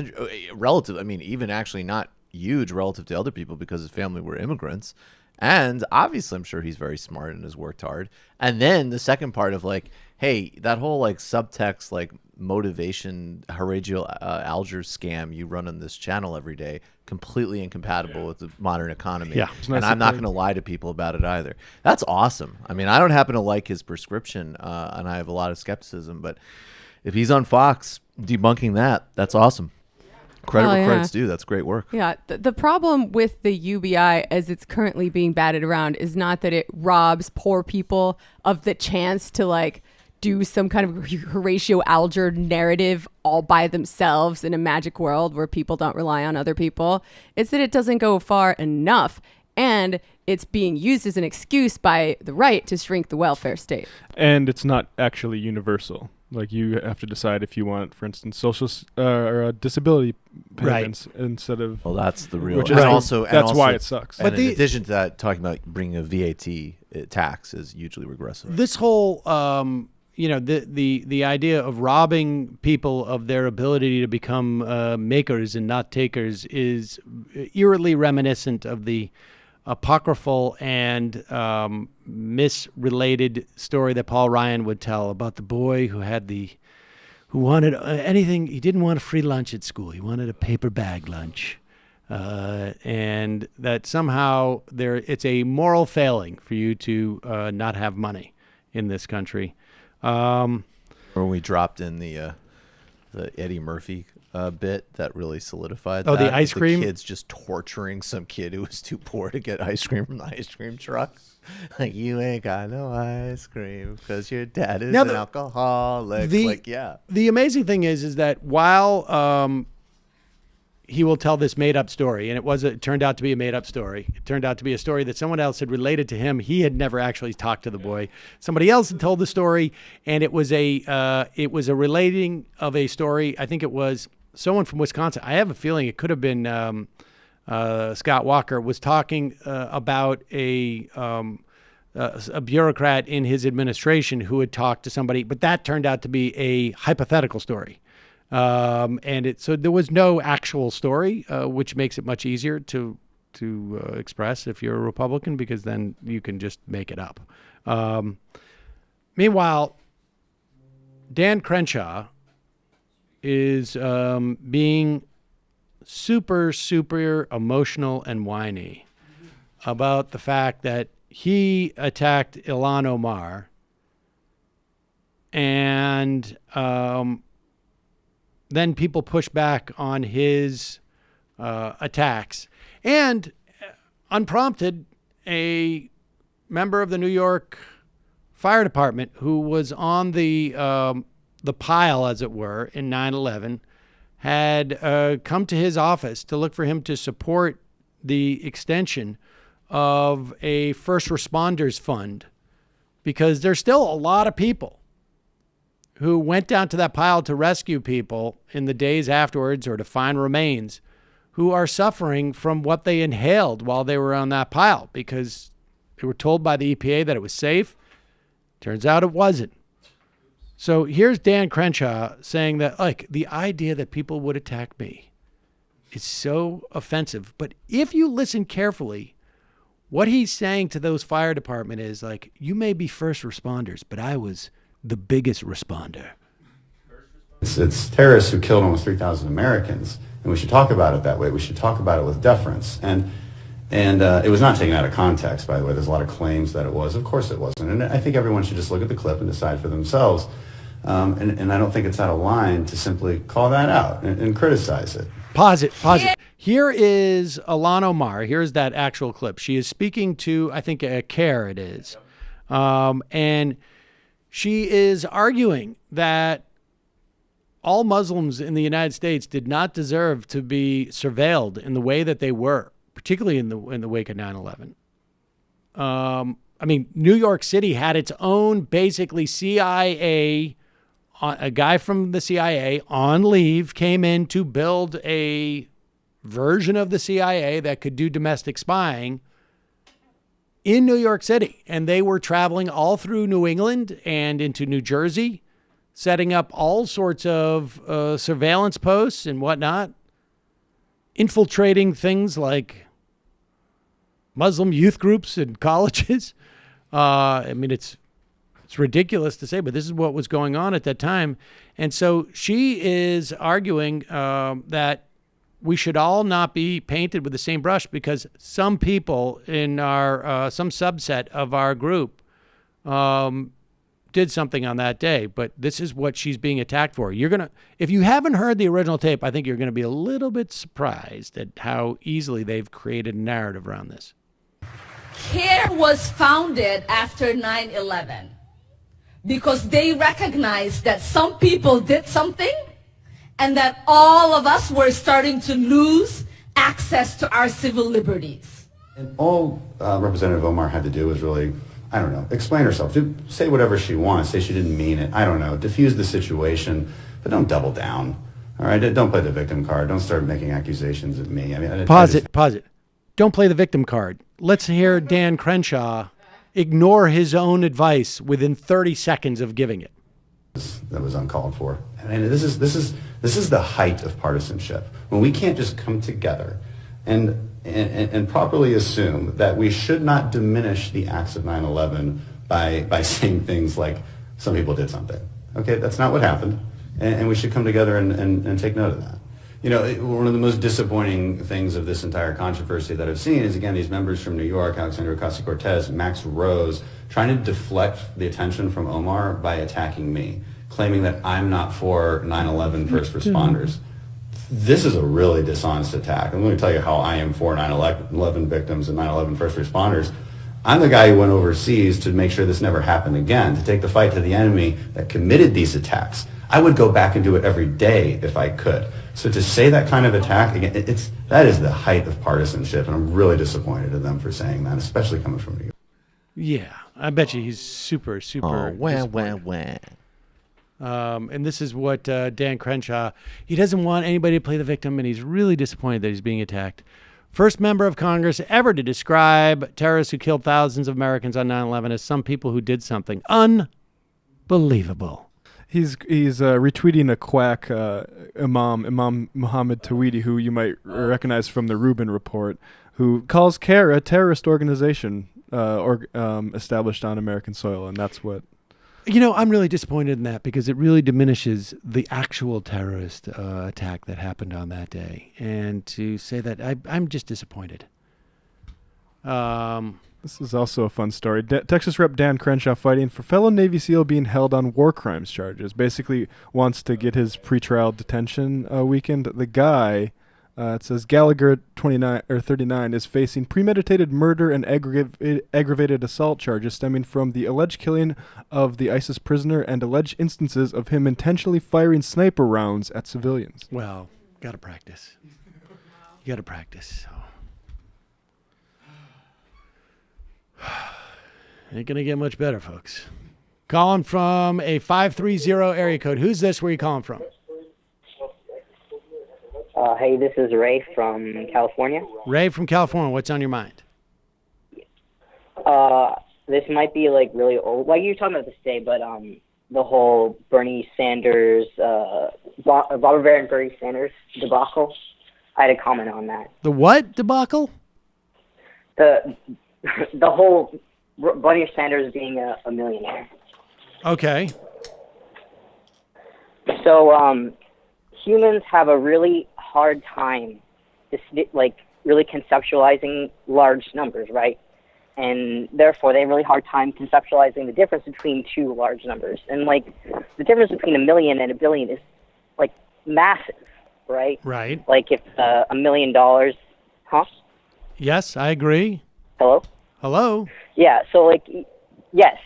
relative. I mean, even actually not huge relative to other people because his family were immigrants. And obviously, I'm sure he's very smart and has worked hard. And then the second part of like, hey, that whole like subtext, like motivation, Horatio Alger scam you run on this channel every day, completely incompatible with the modern economy. Yeah. And I'm not going to lie to people about it either. That's awesome. I mean, I don't happen to like his prescription, and I have a lot of skepticism, but if he's on Fox debunking that, that's awesome. Credit where credit's due. That's great work. Yeah. The problem with the UBI as it's currently being batted around is not that it robs poor people of the chance to like do some kind of Horatio Alger narrative all by themselves in a magic world where people don't rely on other people. It's that it doesn't go far enough. And it's being used as an excuse by the right to shrink the welfare state. And it's not actually universal. Like you have to decide if you want, for instance, social or disability payments instead of. Well, that's the real. Which is that's why it sucks. And in addition to that, talking about bringing a VAT tax is hugely regressive. This whole, the idea of robbing people of their ability to become makers and not takers is eerily reminiscent of the apocryphal and misrelated story that Paul Ryan would tell about the boy who wanted anything. He didn't want a free lunch at school. He wanted a paper bag lunch. And that somehow it's a moral failing for you to not have money in this country. Or when we dropped in the Eddie Murphy bit that really solidified that. The ice cream? The kid's just torturing some kid who was too poor to get ice cream from the ice cream truck. Like, you ain't got no ice cream because your dad is an alcoholic. The amazing thing is that while he will tell this made-up story, and it turned out to be a made-up story. It turned out to be a story that someone else had related to him. He had never actually talked to the boy. Somebody else had told the story, and it was a relating of a story. I think it was someone from Wisconsin. I have a feeling it could have been Scott Walker was talking about a bureaucrat in his administration who had talked to somebody, but that turned out to be a hypothetical story. So there was no actual story, which makes it much easier to express if you're a Republican, because then you can just make it up. Meanwhile, Dan Crenshaw is being super, super emotional and whiny about the fact that he attacked Ilhan Omar and then people push back on his attacks. And unprompted, a member of the New York Fire Department who was on the pile, as it were, in 9/11, had come to his office to look for him to support the extension of a first responders fund, because there's still a lot of people who went down to that pile to rescue people in the days afterwards or to find remains who are suffering from what they inhaled while they were on that pile because they were told by the EPA that it was safe. Turns out it wasn't. So here's Dan Crenshaw saying that, like, the idea that people would attack me is so offensive. But if you listen carefully, what he's saying to those fire department is like, you may be first responders, but I was the biggest responder. It's terrorists who killed almost 3,000 Americans, and we should talk about it that way. We should talk about it with deference. And it was not taken out of context, by the way. There's a lot of claims that it was. Of course it wasn't. And I think everyone should just look at the clip and decide for themselves. And I don't think it's out of line to simply call that out and criticize it. Pause it. Here is Ilhan Omar. Here's that actual clip. She is speaking to, I think, a CARE it is. And she is arguing that all Muslims in the United States did not deserve to be surveilled in the way that they were, particularly in the wake of 9/11. I mean, New York City had its own basically CIA, a guy from the CIA on leave came in to build a version of the CIA that could do domestic spying. in New York City, and they were traveling all through New England and into New Jersey, setting up all sorts of surveillance posts and whatnot, infiltrating things like Muslim youth groups and colleges. I mean, it's ridiculous to say, but this is what was going on at that time. And so she is arguing that we should all not be painted with the same brush because some people in our some subset of our group did something on that day. But this is what she's being attacked for. If you haven't heard the original tape, I think you're going to be a little bit surprised at how easily they've created a narrative around this. CARE was founded after 9/11 because they recognized that some people did something and that all of us were starting to lose access to our civil liberties. And all Representative Omar had to do was really, I don't know, explain herself. Say whatever she wants. Say she didn't mean it. I don't know. Diffuse the situation, but don't double down. All right? Don't play the victim card. Don't start making accusations of me. I mean, Pause it. Don't play the victim card. Let's hear Dan Crenshaw ignore his own advice within 30 seconds of giving it. That was uncalled for. And this is the height of partisanship. When we can't just come together and properly assume that we should not diminish the acts of 9/11 by saying things like some people did something. Okay, that's not what happened. And we should come together and take note of that. You know, one of the most disappointing things of this entire controversy that I've seen is, again, these members from New York, Alexandria Ocasio-Cortez, Max Rose, trying to deflect the attention from Omar by attacking me, claiming that I'm not for 9/11 first responders. This is a really dishonest attack. I'm going to tell you how I am for 9/11 victims and 9/11 first responders. I'm the guy who went overseas to make sure this never happened again, to take the fight to the enemy that committed these attacks. I would go back and do it every day if I could. So to say that kind of attack, again, that is the height of partisanship, and I'm really disappointed in them for saying that, especially coming from New York. Yeah, I bet you he's super. Oh, wah. And this is what Dan Crenshaw, he doesn't want anybody to play the victim, and he's really disappointed that he's being attacked. First member of Congress ever to describe terrorists who killed thousands of Americans on 9/11 as some people who did something unbelievable. He's retweeting a quack Imam Muhammad Tawhidi, who you might recognize from the Rubin Report, who calls CARE a terrorist organization established on American soil, and that's what... You know, I'm really disappointed in that because it really diminishes the actual terrorist attack that happened on that day. And to say that, I'm just disappointed. This is also a fun story. Texas Rep. Dan Crenshaw fighting for fellow Navy SEAL being held on war crimes charges. Basically wants to get his pretrial detention weakened. The guy, it says Gallagher 39 is facing premeditated murder and aggravated assault charges stemming from the alleged killing of the ISIS prisoner and alleged instances of him intentionally firing sniper rounds at civilians. Well, gotta practice. You gotta practice. Ain't gonna get much better, folks. Calling from a 530 area code. Who's this? Where are you calling from? Hey, this is Ray from California. Ray from California. What's on your mind? This might be like really old. Like you were talking about this today, but the whole Bernie Sanders, Robert Vare and Bernie Sanders debacle. I had a comment on that. The what debacle? The whole Bernie Sanders being a millionaire. Okay. So humans have a really hard time, really conceptualizing large numbers, right? And therefore, they have a really hard time conceptualizing the difference between two large numbers. And the difference between $1 million and $1 billion is massive, right? Right. Like if $1 million, huh? Yes, I agree. Hello? Hello? Yeah, so yes,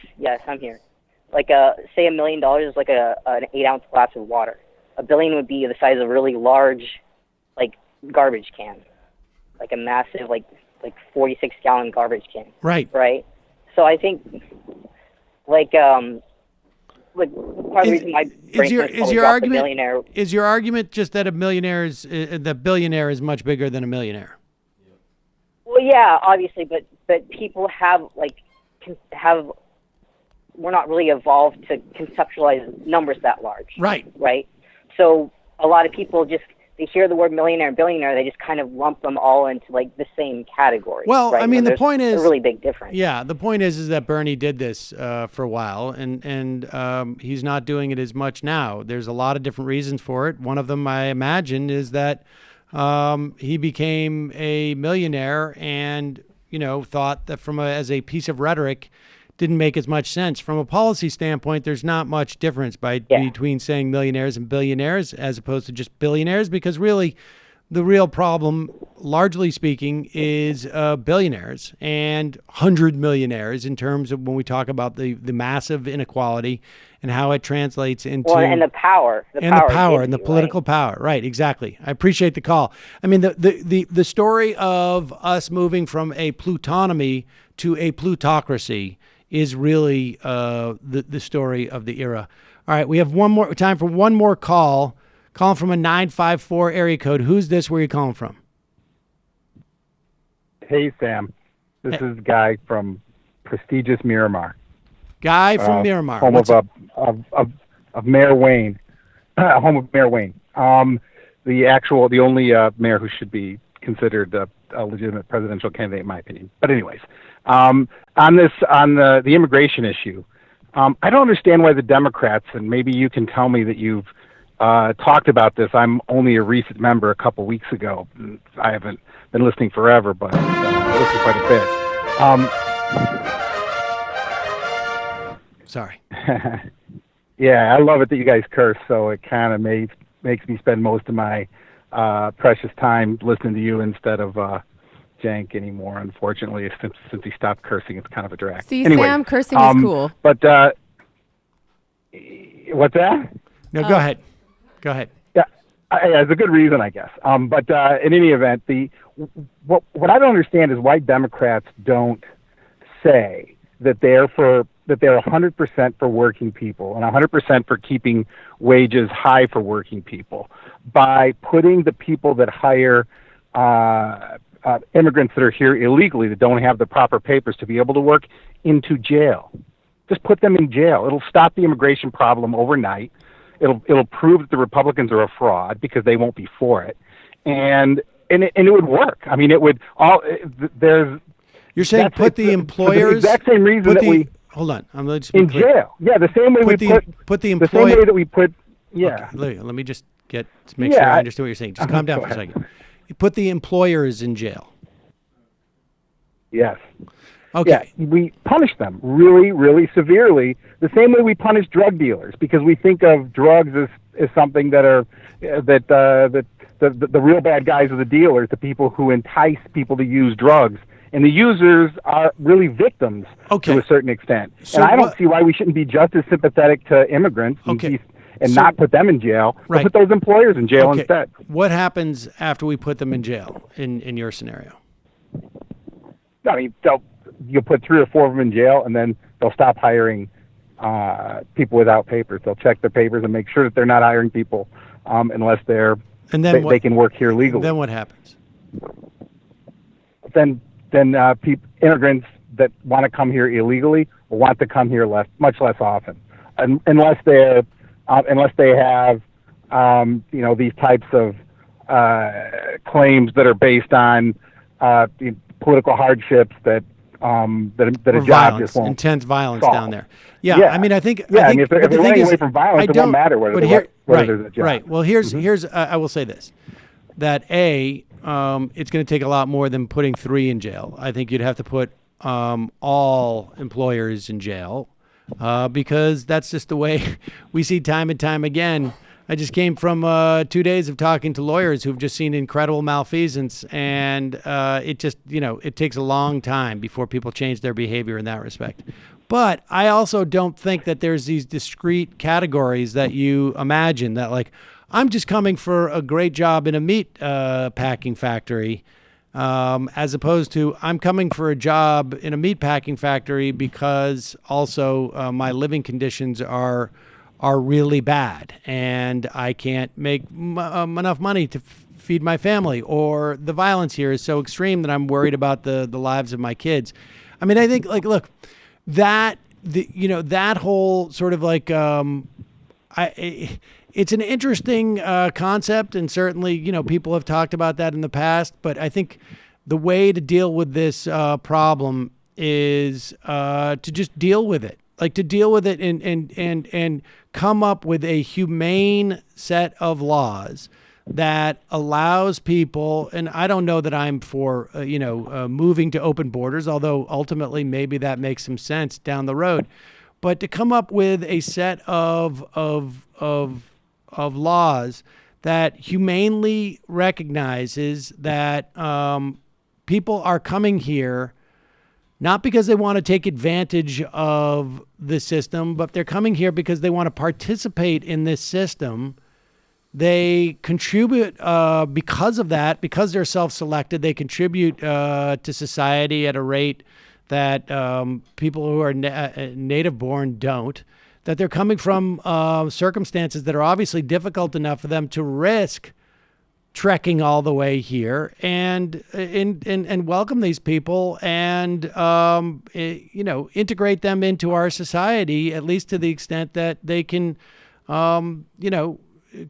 I'm here. Say $1 million is like an 8-ounce glass of water. $1 billion would be the size of a really large, garbage can. Like a massive, 46-gallon garbage can. Right. Right? So I think, part of the reason my brain is your argument just that the billionaire is much bigger than a millionaire? Well, yeah, obviously, but but people have we're not really evolved to conceptualize numbers that large. Right. Right. So a lot of people just, they hear the word millionaire and billionaire, they just kind of lump them all into like the same category. Well, right? I mean, When the point there's is a really big difference. Yeah, the point is that Bernie did this for a while, and he's not doing it as much now. There's a lot of different reasons for it. One of them, I imagine, is that he became a millionaire and thought that as a piece of rhetoric didn't make as much sense. From a policy standpoint, there's not much difference between saying millionaires and billionaires as opposed to just billionaires, because really the real problem, largely speaking, is billionaires and 100 millionaires in terms of when we talk about the massive inequality and how it translates into... Well, and the power. The power and the political power. Right, exactly. I appreciate the call. I mean, the story of us moving from a plutonomy to a plutocracy is really the story of the era. All right, we have time for one more call. Calling from a 954 area code. Who's this? Where are you calling from? Hey, Sam. This is Guy from prestigious Miramar. Guy from Miramar. Home of Mayor Wayne. Home of Mayor Wayne. The only mayor who should be considered a legitimate presidential candidate, in my opinion. But anyways, on the immigration issue, I don't understand why the Democrats, and maybe you can tell me that you've talked about this. I'm only a recent member a couple weeks ago. I haven't been listening forever, but I listened quite a bit. Sorry. Yeah, I love it that you guys curse, so it kind of makes me spend most of my precious time listening to you instead of Jank anymore, unfortunately. Since he stopped cursing, it's kind of a drag. See, anyway, Sam, cursing is cool. But what's that? No, go ahead. Go ahead. Yeah, it's a good reason, I guess. But in any event, what I don't understand is why Democrats don't say that they're 100% for working people and 100% for keeping wages high for working people by putting the people that hire immigrants that are here illegally, that don't have the proper papers to be able to work, into jail. Just put them in jail. It'll stop the immigration problem overnight. It'll prove that the Republicans are a fraud because they won't be for it, and it would work. I mean, it would all. There's. You're saying put the employers. The exact same reason that we. Hold on, I'm going to in jail. Yeah, the same way put the employer. The same way that we put. Yeah. Okay, let me just make sure I understand what you're saying. Just calm down for a second. You put the employers in jail. Yes. Okay. Yeah, we punish them really, really severely, the same way we punish drug dealers, because we think of drugs as something that are the real bad guys are the dealers, the people who entice people to use drugs, and the users are really victims to a certain extent. So and I don't see why we shouldn't be just as sympathetic to immigrants and not put them in jail, but put those employers in jail instead. What happens after we put them in jail in your scenario? I mean, you'll put 3 or 4 of them in jail, and then they'll stop hiring people without papers. They'll check their papers and make sure that they're not hiring people unless they can work here legally. Then what happens? Then immigrants that want to come here illegally will want to come here much less often, unless they have these types of claims that are based on political hardships that a job just won't intense violence solve. Down there. Yeah, I mean, I think. Yeah, I mean, if they're running away from violence, it won't matter whether there's a job. Right. Well, here's I will say this, that it's going to take a lot more than putting 3 in jail. I think you'd have to put all employers in jail because that's just the way we see time and time again. I just came from 2 days of talking to lawyers who've just seen incredible malfeasance, and it just, it takes a long time before people change their behavior in that respect. But I also don't think that there's these discrete categories that you imagine that, like, I'm just coming for a great job in a meat packing factory, as opposed to I'm coming for a job in a meat packing factory because also my living conditions are really bad and I can't make enough money to feed my family, or the violence here is so extreme that I'm worried about the lives of my kids. I mean, I think like, look, that that whole sort of like, it's an interesting concept, and certainly, people have talked about that in the past, but I think the way to deal with this problem is to just deal with it. Like, to deal with it and come up with a humane set of laws that allows people, and I don't know that I'm for, moving to open borders, although ultimately maybe that makes some sense down the road, but to come up with a set of laws that humanely recognizes that people are coming here not because they want to take advantage of the system, but they're coming here because they want to participate in this system. They contribute because of that, because they're self-selected, they contribute to society at a rate that people who are native-born don't, that they're coming from circumstances that are obviously difficult enough for them to risk trekking all the way here, and welcome these people and integrate them into our society, at least to the extent that they can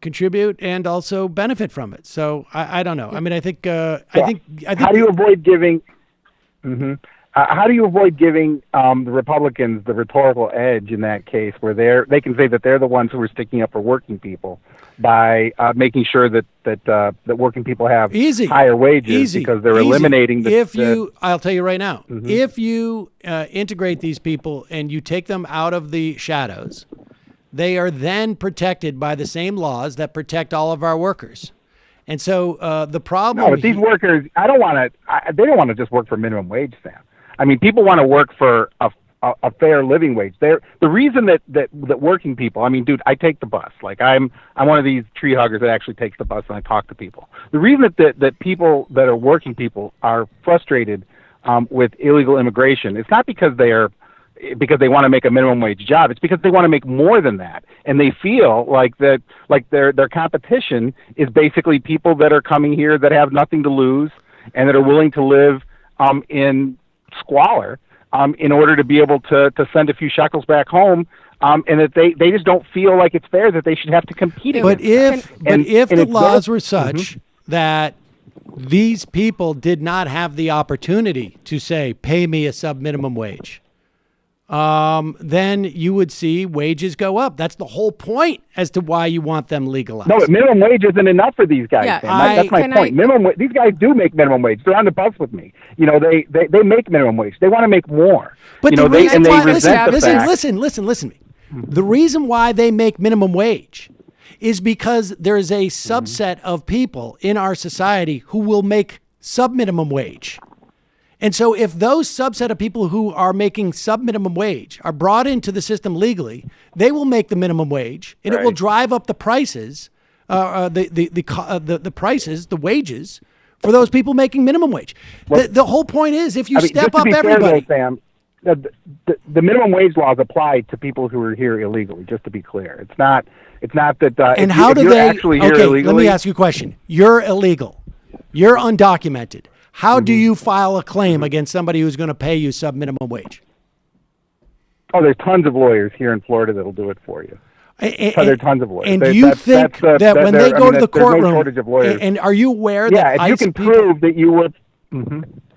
contribute and also benefit from it. So I don't know. I mean, I think how do you avoid giving how do you avoid giving the Republicans the rhetorical edge in that case, where they can say that they're the ones who are sticking up for working people by making sure that working people have higher wages because they're eliminating I'll tell you right now, if you integrate these people and you take them out of the shadows, they are then protected by the same laws that protect all of our workers. And so the problem... No, but these workers, they don't want to just work for minimum wage, Sam. I mean, people want to work for a fair living wage. The reason that working people, I mean, dude, I take the bus. Like, I'm one of these tree huggers that actually takes the bus and I talk to people. The reason that people that are working people are frustrated with illegal immigration, it's not because they want to make a minimum wage job. It's because they want to make more than that, and they feel like their competition is basically people that are coming here that have nothing to lose and that are willing to live in squalor in order to be able to send a few shekels back home, and that they just don't feel like it's fair that they should have to compete. But if the laws were such that these people did not have the opportunity to say, pay me a sub-minimum wage, then you would see wages go up. That's the whole point as to why you want them legalized. No, but minimum wage isn't enough for these guys. Yeah, that's my point. These guys do make minimum wage. They're on the bus with me. They make minimum wage. They want to make more. But they resent the fact. Listen to me. The reason why they make minimum wage is because there is a subset of people in our society who will make sub-minimum wage. And so if those subset of people who are making sub-minimum wage are brought into the system legally, they will make the minimum wage, and it will drive up the prices, the prices, the wages for those people making minimum wage. The whole point is, if you step up everybody. Fair, though, Sam, the minimum wage laws apply to people who are here illegally. Just to be clear, it's not that. And how do they? Okay, let me ask you a question. You're illegal. You're undocumented. How do you file a claim against somebody who's going to pay you sub-minimum wage? Oh, there's tons of lawyers here in Florida that'll do it for you. There are tons of lawyers. And do you think that when they go to the courtroom, no shortage of lawyers. And are you aware that if you can prove that you were...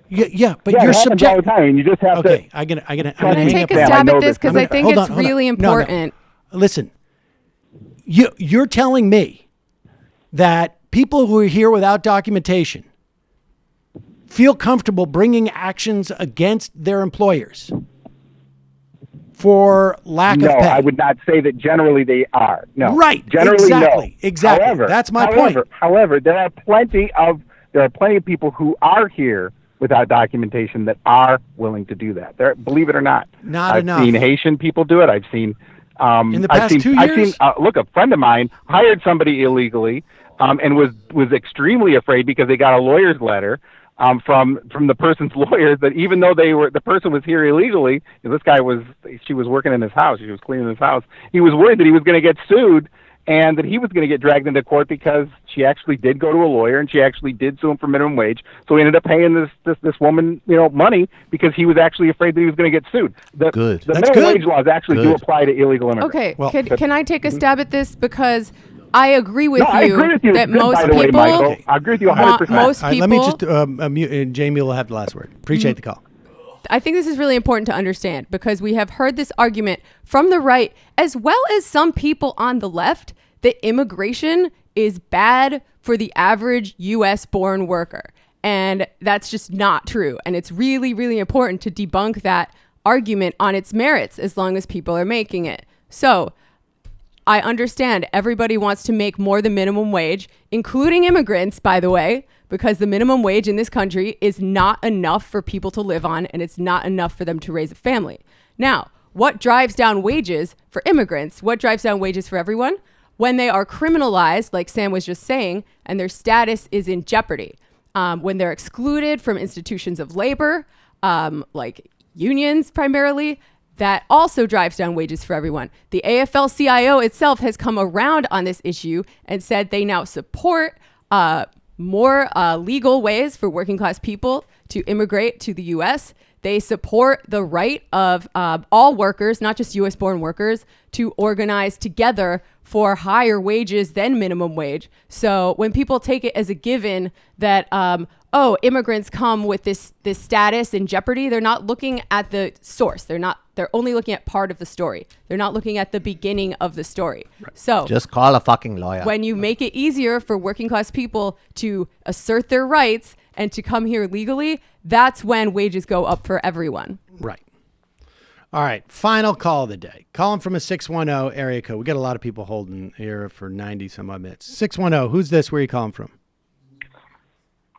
Yeah, but you're subject. All the time. You just have to... Okay, I'm gonna take a stab at this because I think it's really important. No. Listen, you're telling me that people who are here without documentation feel comfortable bringing actions against their employers for lack of pay. No, I would not say that generally they are. No. Right. Generally, exactly. no. Exactly. However, that's my point. However, there are plenty of people who are here without documentation that are willing to do that. Believe it or not. Not enough. I've seen Haitian people do it. I've seen in the past 2 years. Look, a friend of mine hired somebody illegally and was extremely afraid because they got a lawyer's letter from the person's lawyers that even though the person was here illegally, she was working in his house, she was cleaning his house, he was worried that he was going to get sued and that he was going to get dragged into court because she actually did go to a lawyer and she actually did sue him for minimum wage. So he ended up paying this woman, money because he was actually afraid that he was going to get sued. The minimum wage laws actually do apply to illegal immigrants. Okay, can I take a stab at this? Because I agree with I agree with you. that Good, most by the way, people. Michael. I agree with you 100%. Most people. Let me just mute, and Jamie will have the last word. Appreciate the call. I think this is really important to understand because we have heard this argument from the right as well as some people on the left that immigration is bad for the average U.S. born worker. And that's just not true. And it's really, really important to debunk that argument on its merits as long as people are making it. So I understand everybody wants to make more than minimum wage, including immigrants, by the way, because the minimum wage in this country is not enough for people to live on, and it's not enough for them to raise a family. Now, what drives down wages for immigrants? What drives down wages for everyone? When they are criminalized, like Sam was just saying, and their status is in jeopardy. When they're excluded from institutions of labor, like unions primarily, that also drives down wages for everyone. The AFL-CIO itself has come around on this issue and said they now support more legal ways for working class people to immigrate to the U.S. They support the right of all workers, not just U.S. born workers, to organize together for higher wages than minimum wage. So when people take it as a given that, immigrants come with this status in jeopardy, they're not looking at the source. They're only looking at part of the story. They're not looking at the beginning of the story. Right. So just call a fucking lawyer. When you make it easier for working class people to assert their rights and to come here legally, that's when wages go up for everyone. Right. All right. Final call of the day. Calling from a 610 area code. We got a lot of people holding here for 90 some odd minutes. 610. Who's this? Where are you calling from?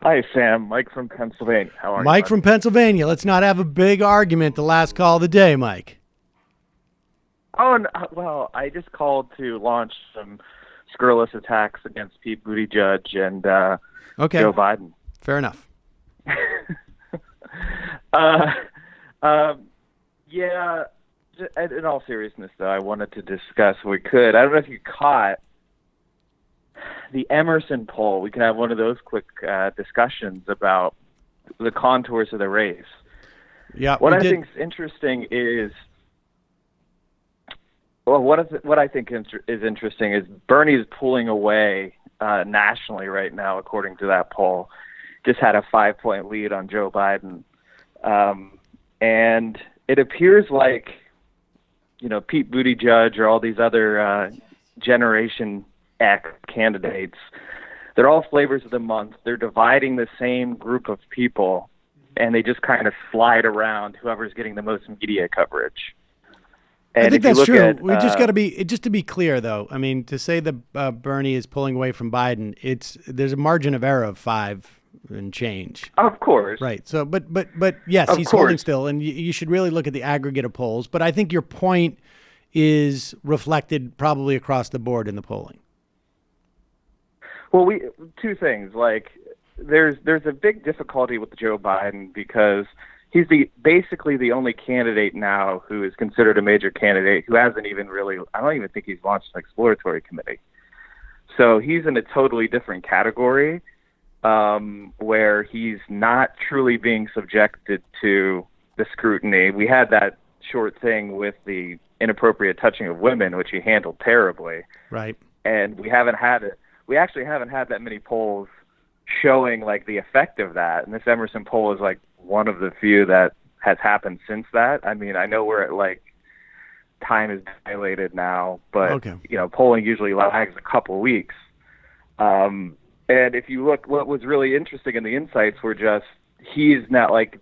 Hi, Sam. Mike from Pennsylvania. How are you? Mike from Pennsylvania. Let's not have a big argument the last call of the day, Mike. Oh, no, well, I just called to launch some scurrilous attacks against Pete Buttigieg and Joe Biden. Fair enough. Yeah, in all seriousness, though, I wanted to discuss, if we could, I don't know if you caught the Emerson poll. We can have one of those quick discussions about the contours of the race. Yeah. What I think is interesting is, what I think is interesting is Bernie is pulling away nationally right now, according to that poll. Just had a 5-point lead on Joe Biden, and it appears like, Pete Buttigieg or all these other Generation X candidates, they're all flavors of the month. They're dividing the same group of people, and they just kind of slide around whoever's getting the most media coverage. And I think that's true. We just got to be, just to be clear, though. I mean, to say that Bernie is pulling away from Biden, there's a margin of error of 5 and change. Of course. Right. So, but yes, he's holding still, and you should really look at the aggregate of polls. But I think your point is reflected probably across the board in the polling. Well, two things. Like, there's a big difficulty with Joe Biden because he's basically the only candidate now who is considered a major candidate who hasn't even really, I don't even think he's launched an exploratory committee. So he's in a totally different category where he's not truly being subjected to the scrutiny. We had that short thing with the inappropriate touching of women, which he handled terribly. Right. And we actually haven't had that many polls showing like the effect of that. And this Emerson poll is like one of the few that has happened since that. I mean, I know we're at like time is dilated now, but polling usually lags a couple weeks. And if you look, what was really interesting in the insights were just, he's not like,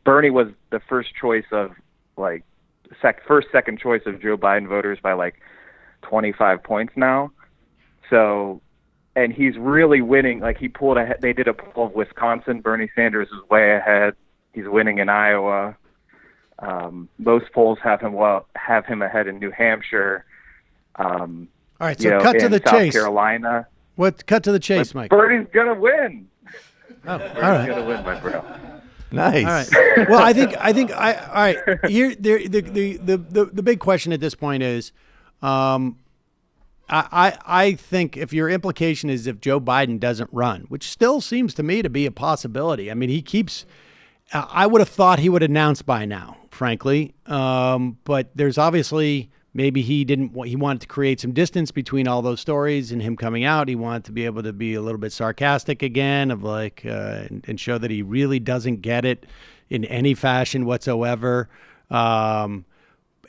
Bernie was the first choice of like, second choice of Joe Biden voters by like 25 points now. So, and he's really winning. Like, he pulled ahead. They did a poll of Wisconsin. Bernie Sanders is way ahead. He's winning in Iowa. Most polls have him ahead in New Hampshire. All right, so cut to the chase. South Carolina. Cut to the chase, Mike. Bernie's gonna win. Oh, Bernie's all right. gonna win, my bro. Nice. All right. Well, I think. All right. Here, the big question at this point is, I think if your implication is if Joe Biden doesn't run, which still seems to me to be a possibility. I mean, he keeps. I would have thought he would announce by now, frankly. But there's obviously maybe he wanted to create some distance between all those stories and him coming out. He wanted to be able to be a little bit sarcastic again, of like and show that he really doesn't get it in any fashion whatsoever.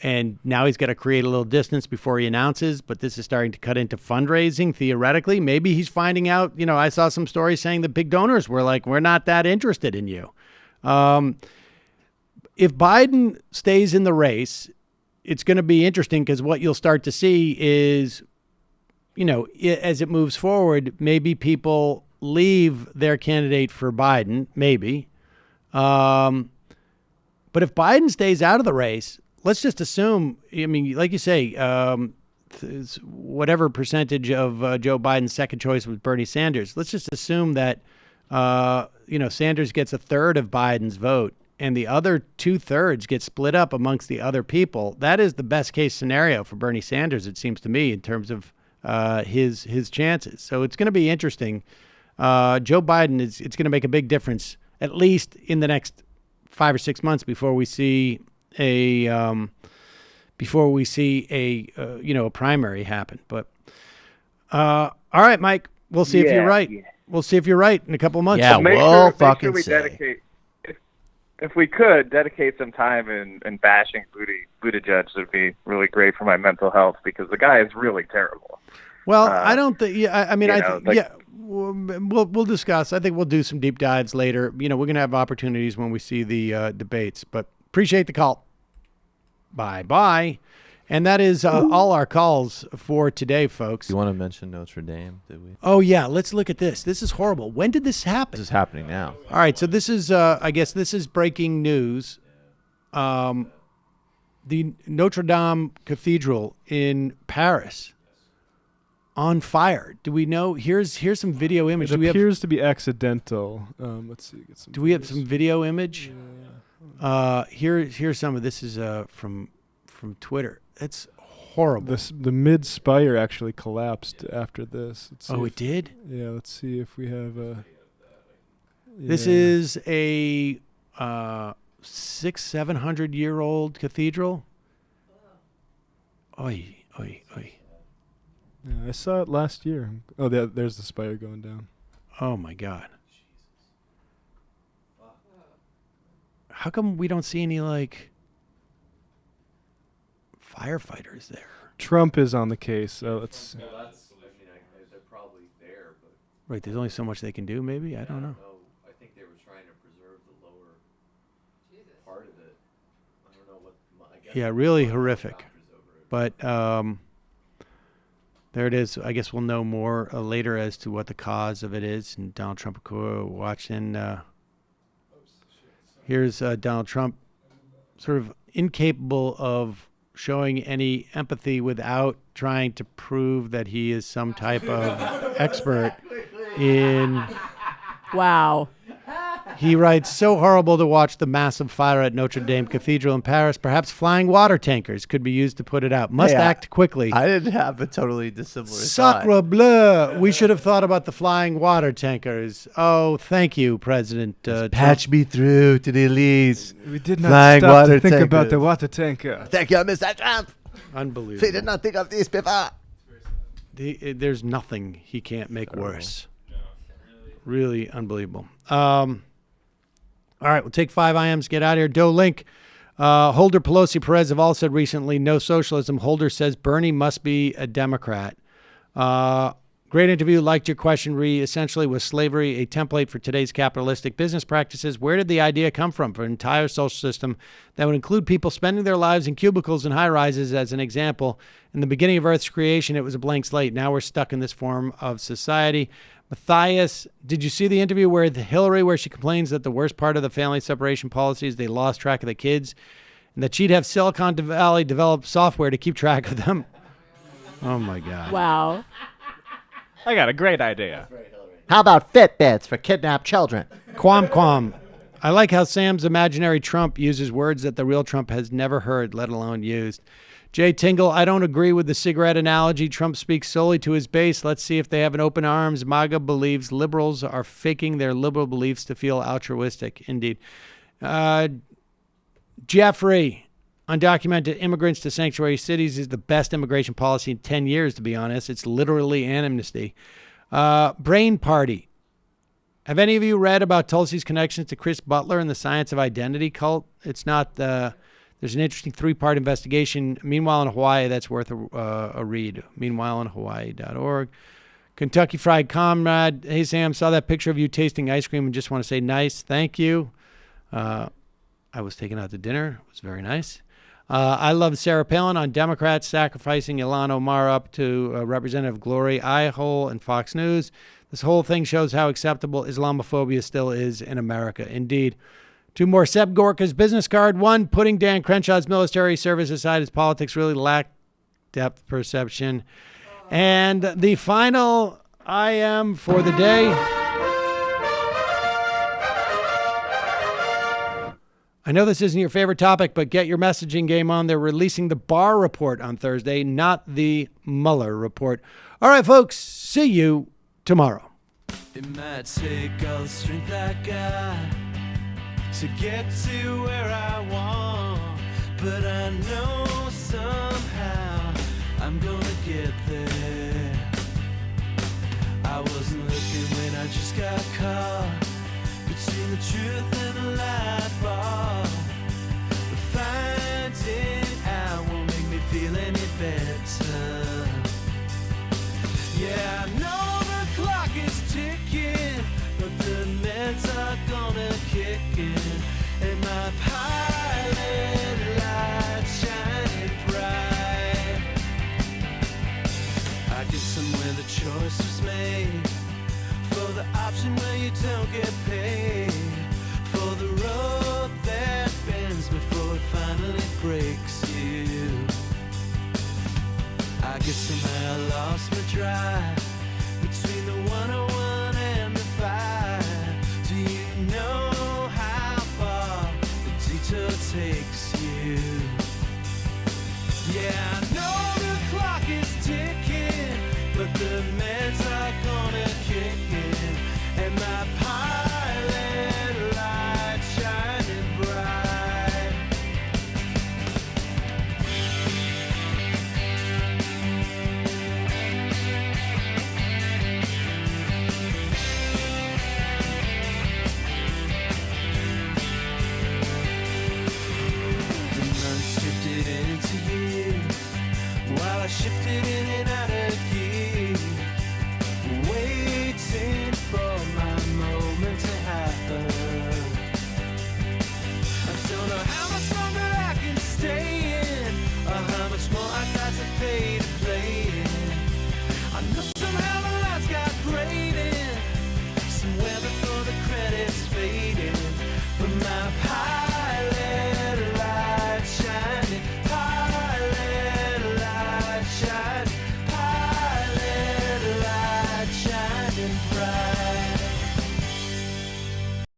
And now he's got to create a little distance before he announces, but this is starting to cut into fundraising, theoretically. Maybe he's finding out, I saw some stories saying that big donors were like, we're not that interested in you. If Biden stays in the race, it's going to be interesting because what you'll start to see is, as it moves forward, maybe people leave their candidate for Biden, maybe. But if Biden stays out of the race, let's just assume, like you say, whatever percentage of Joe Biden's second choice was Bernie Sanders. Let's just assume that, Sanders gets a third of Biden's vote and the other 2/3 get split up amongst the other people. That is the best case scenario for Bernie Sanders, it seems to me, in terms of his chances. So it's going to be interesting. Joe Biden it's going to make a big difference, at least in the next 5 or 6 months before we see a primary happen. But all right, Mike, we'll see if you're right. Yeah. We'll see if you're right in a couple of months. Yeah, make we'll sure we dedicate, if we could dedicate some time in bashing Buttigieg, would be really great for my mental health because the guy is really terrible. Well, I don't think. Yeah, we'll discuss. I think we'll do some deep dives later. We're going to have opportunities when we see the debates. But appreciate the call. Bye. And that is all our calls for today, folks. You want to mention Notre Dame? Did we? Oh, yeah. Let's look at this. This is horrible. When did this happen? This is happening now. All right. So this is, I guess this is breaking news. The Notre Dame Cathedral in Paris on fire. Do we know? Here's some video image. It appears to be accidental. Let's see. Get some. Do we have some video image? Yeah. Here's some of this. Is from Twitter. It's horrible. The mid spire actually collapsed after this. It did? Yeah. Let's see if we have a. Yeah. This is a 600-700-year-old cathedral. Oy. Yeah, I saw it last year. Oh, there's the spire going down. Oh my God. How come we don't see any firefighters there? Trump is on the case. Let's. Well, they're probably there, but. Right, there's only so much they can do. Maybe I don't know. I think they were trying to preserve the lower part of it. I don't know what. I guess really horrific. But there it is. I guess we'll know more later as to what the cause of it is. And Donald Trump watching. Here's Donald Trump, sort of incapable of showing any empathy without trying to prove that he is some type of expert in. Wow. He writes, so horrible to watch the massive fire at Notre Dame Cathedral in Paris. Perhaps flying water tankers could be used to put it out. Must act quickly. I didn't have a totally dissimilar Sacre bleu. We should have thought about the flying water tankers. Oh, thank you, President patch me through to the elites. We did not stop to think about the water tanker. Thank you, Mr. Trump. Unbelievable. They did not think of this before. There's nothing he can't make worse. Really unbelievable. All right, we'll take 5 IMs, get out of here. Doe Link, Holder, Pelosi, Perez have all said recently, no socialism. Holder says Bernie must be a Democrat. Great interview. Liked your question, essentially, was slavery a template for today's capitalistic business practices? Where did the idea come from for an entire social system that would include people spending their lives in cubicles and high-rises as an example? In the beginning of Earth's creation, it was a blank slate. Now we're stuck in this form of society. Matthias, did you see the interview with Hillary where she complains that the worst part of the family separation policy is they lost track of the kids and that she'd have Silicon Valley develop software to keep track of them? Oh, my God. Wow. I got a great idea. How about Fitbits for kidnapped children? Quam. I like how Sam's imaginary Trump uses words that the real Trump has never heard, let alone used. Jay Tingle, I don't agree with the cigarette analogy. Trump speaks solely to his base. Let's see if they have an open arms. MAGA believes liberals are faking their liberal beliefs to feel altruistic. Indeed. Jeffrey, undocumented immigrants to sanctuary cities is the best immigration policy in 10 years, to be honest. It's literally an amnesty. Brain Party. Have any of you read about Tulsi's connections to Chris Butler and the Science of Identity cult? It's not... There's an interesting 3-part investigation. Meanwhile in Hawaii, that's worth a read. Meanwhileinhawaii.org. Kentucky Fried Comrade. Hey, Sam, saw that picture of you tasting ice cream and just want to say nice. Thank you. I was taken out to dinner. It was very nice. I love Sarah Palin on Democrats sacrificing Ilhan Omar up to Representative Glory Eyehole and Fox News. This whole thing shows how acceptable Islamophobia still is in America. Indeed. 2 more. Seb Gorka's business card. 1, putting Dan Crenshaw's military service aside, his politics really lack depth perception. And the final I am for the day. I know this isn't your favorite topic, but get your messaging game on. They're releasing the Barr report on Thursday, not the Mueller report. All right, folks, see you tomorrow. It might take all the strength I got to get to where I want, but I know somehow I'm gonna get there. I wasn't looking when I just got caught between the truth and the light bar, but finding out won't make me feel any better. Yeah, I know the clock is ticking, but the meds are gonna kick in, and my pilot light shining bright. I get somewhere the choice was made, for the option where you don't get paid, for the road that bends before it finally breaks you. I guess somehow I lost my drive between the 101 and the 5. Do you know how far the detour takes you? Yeah.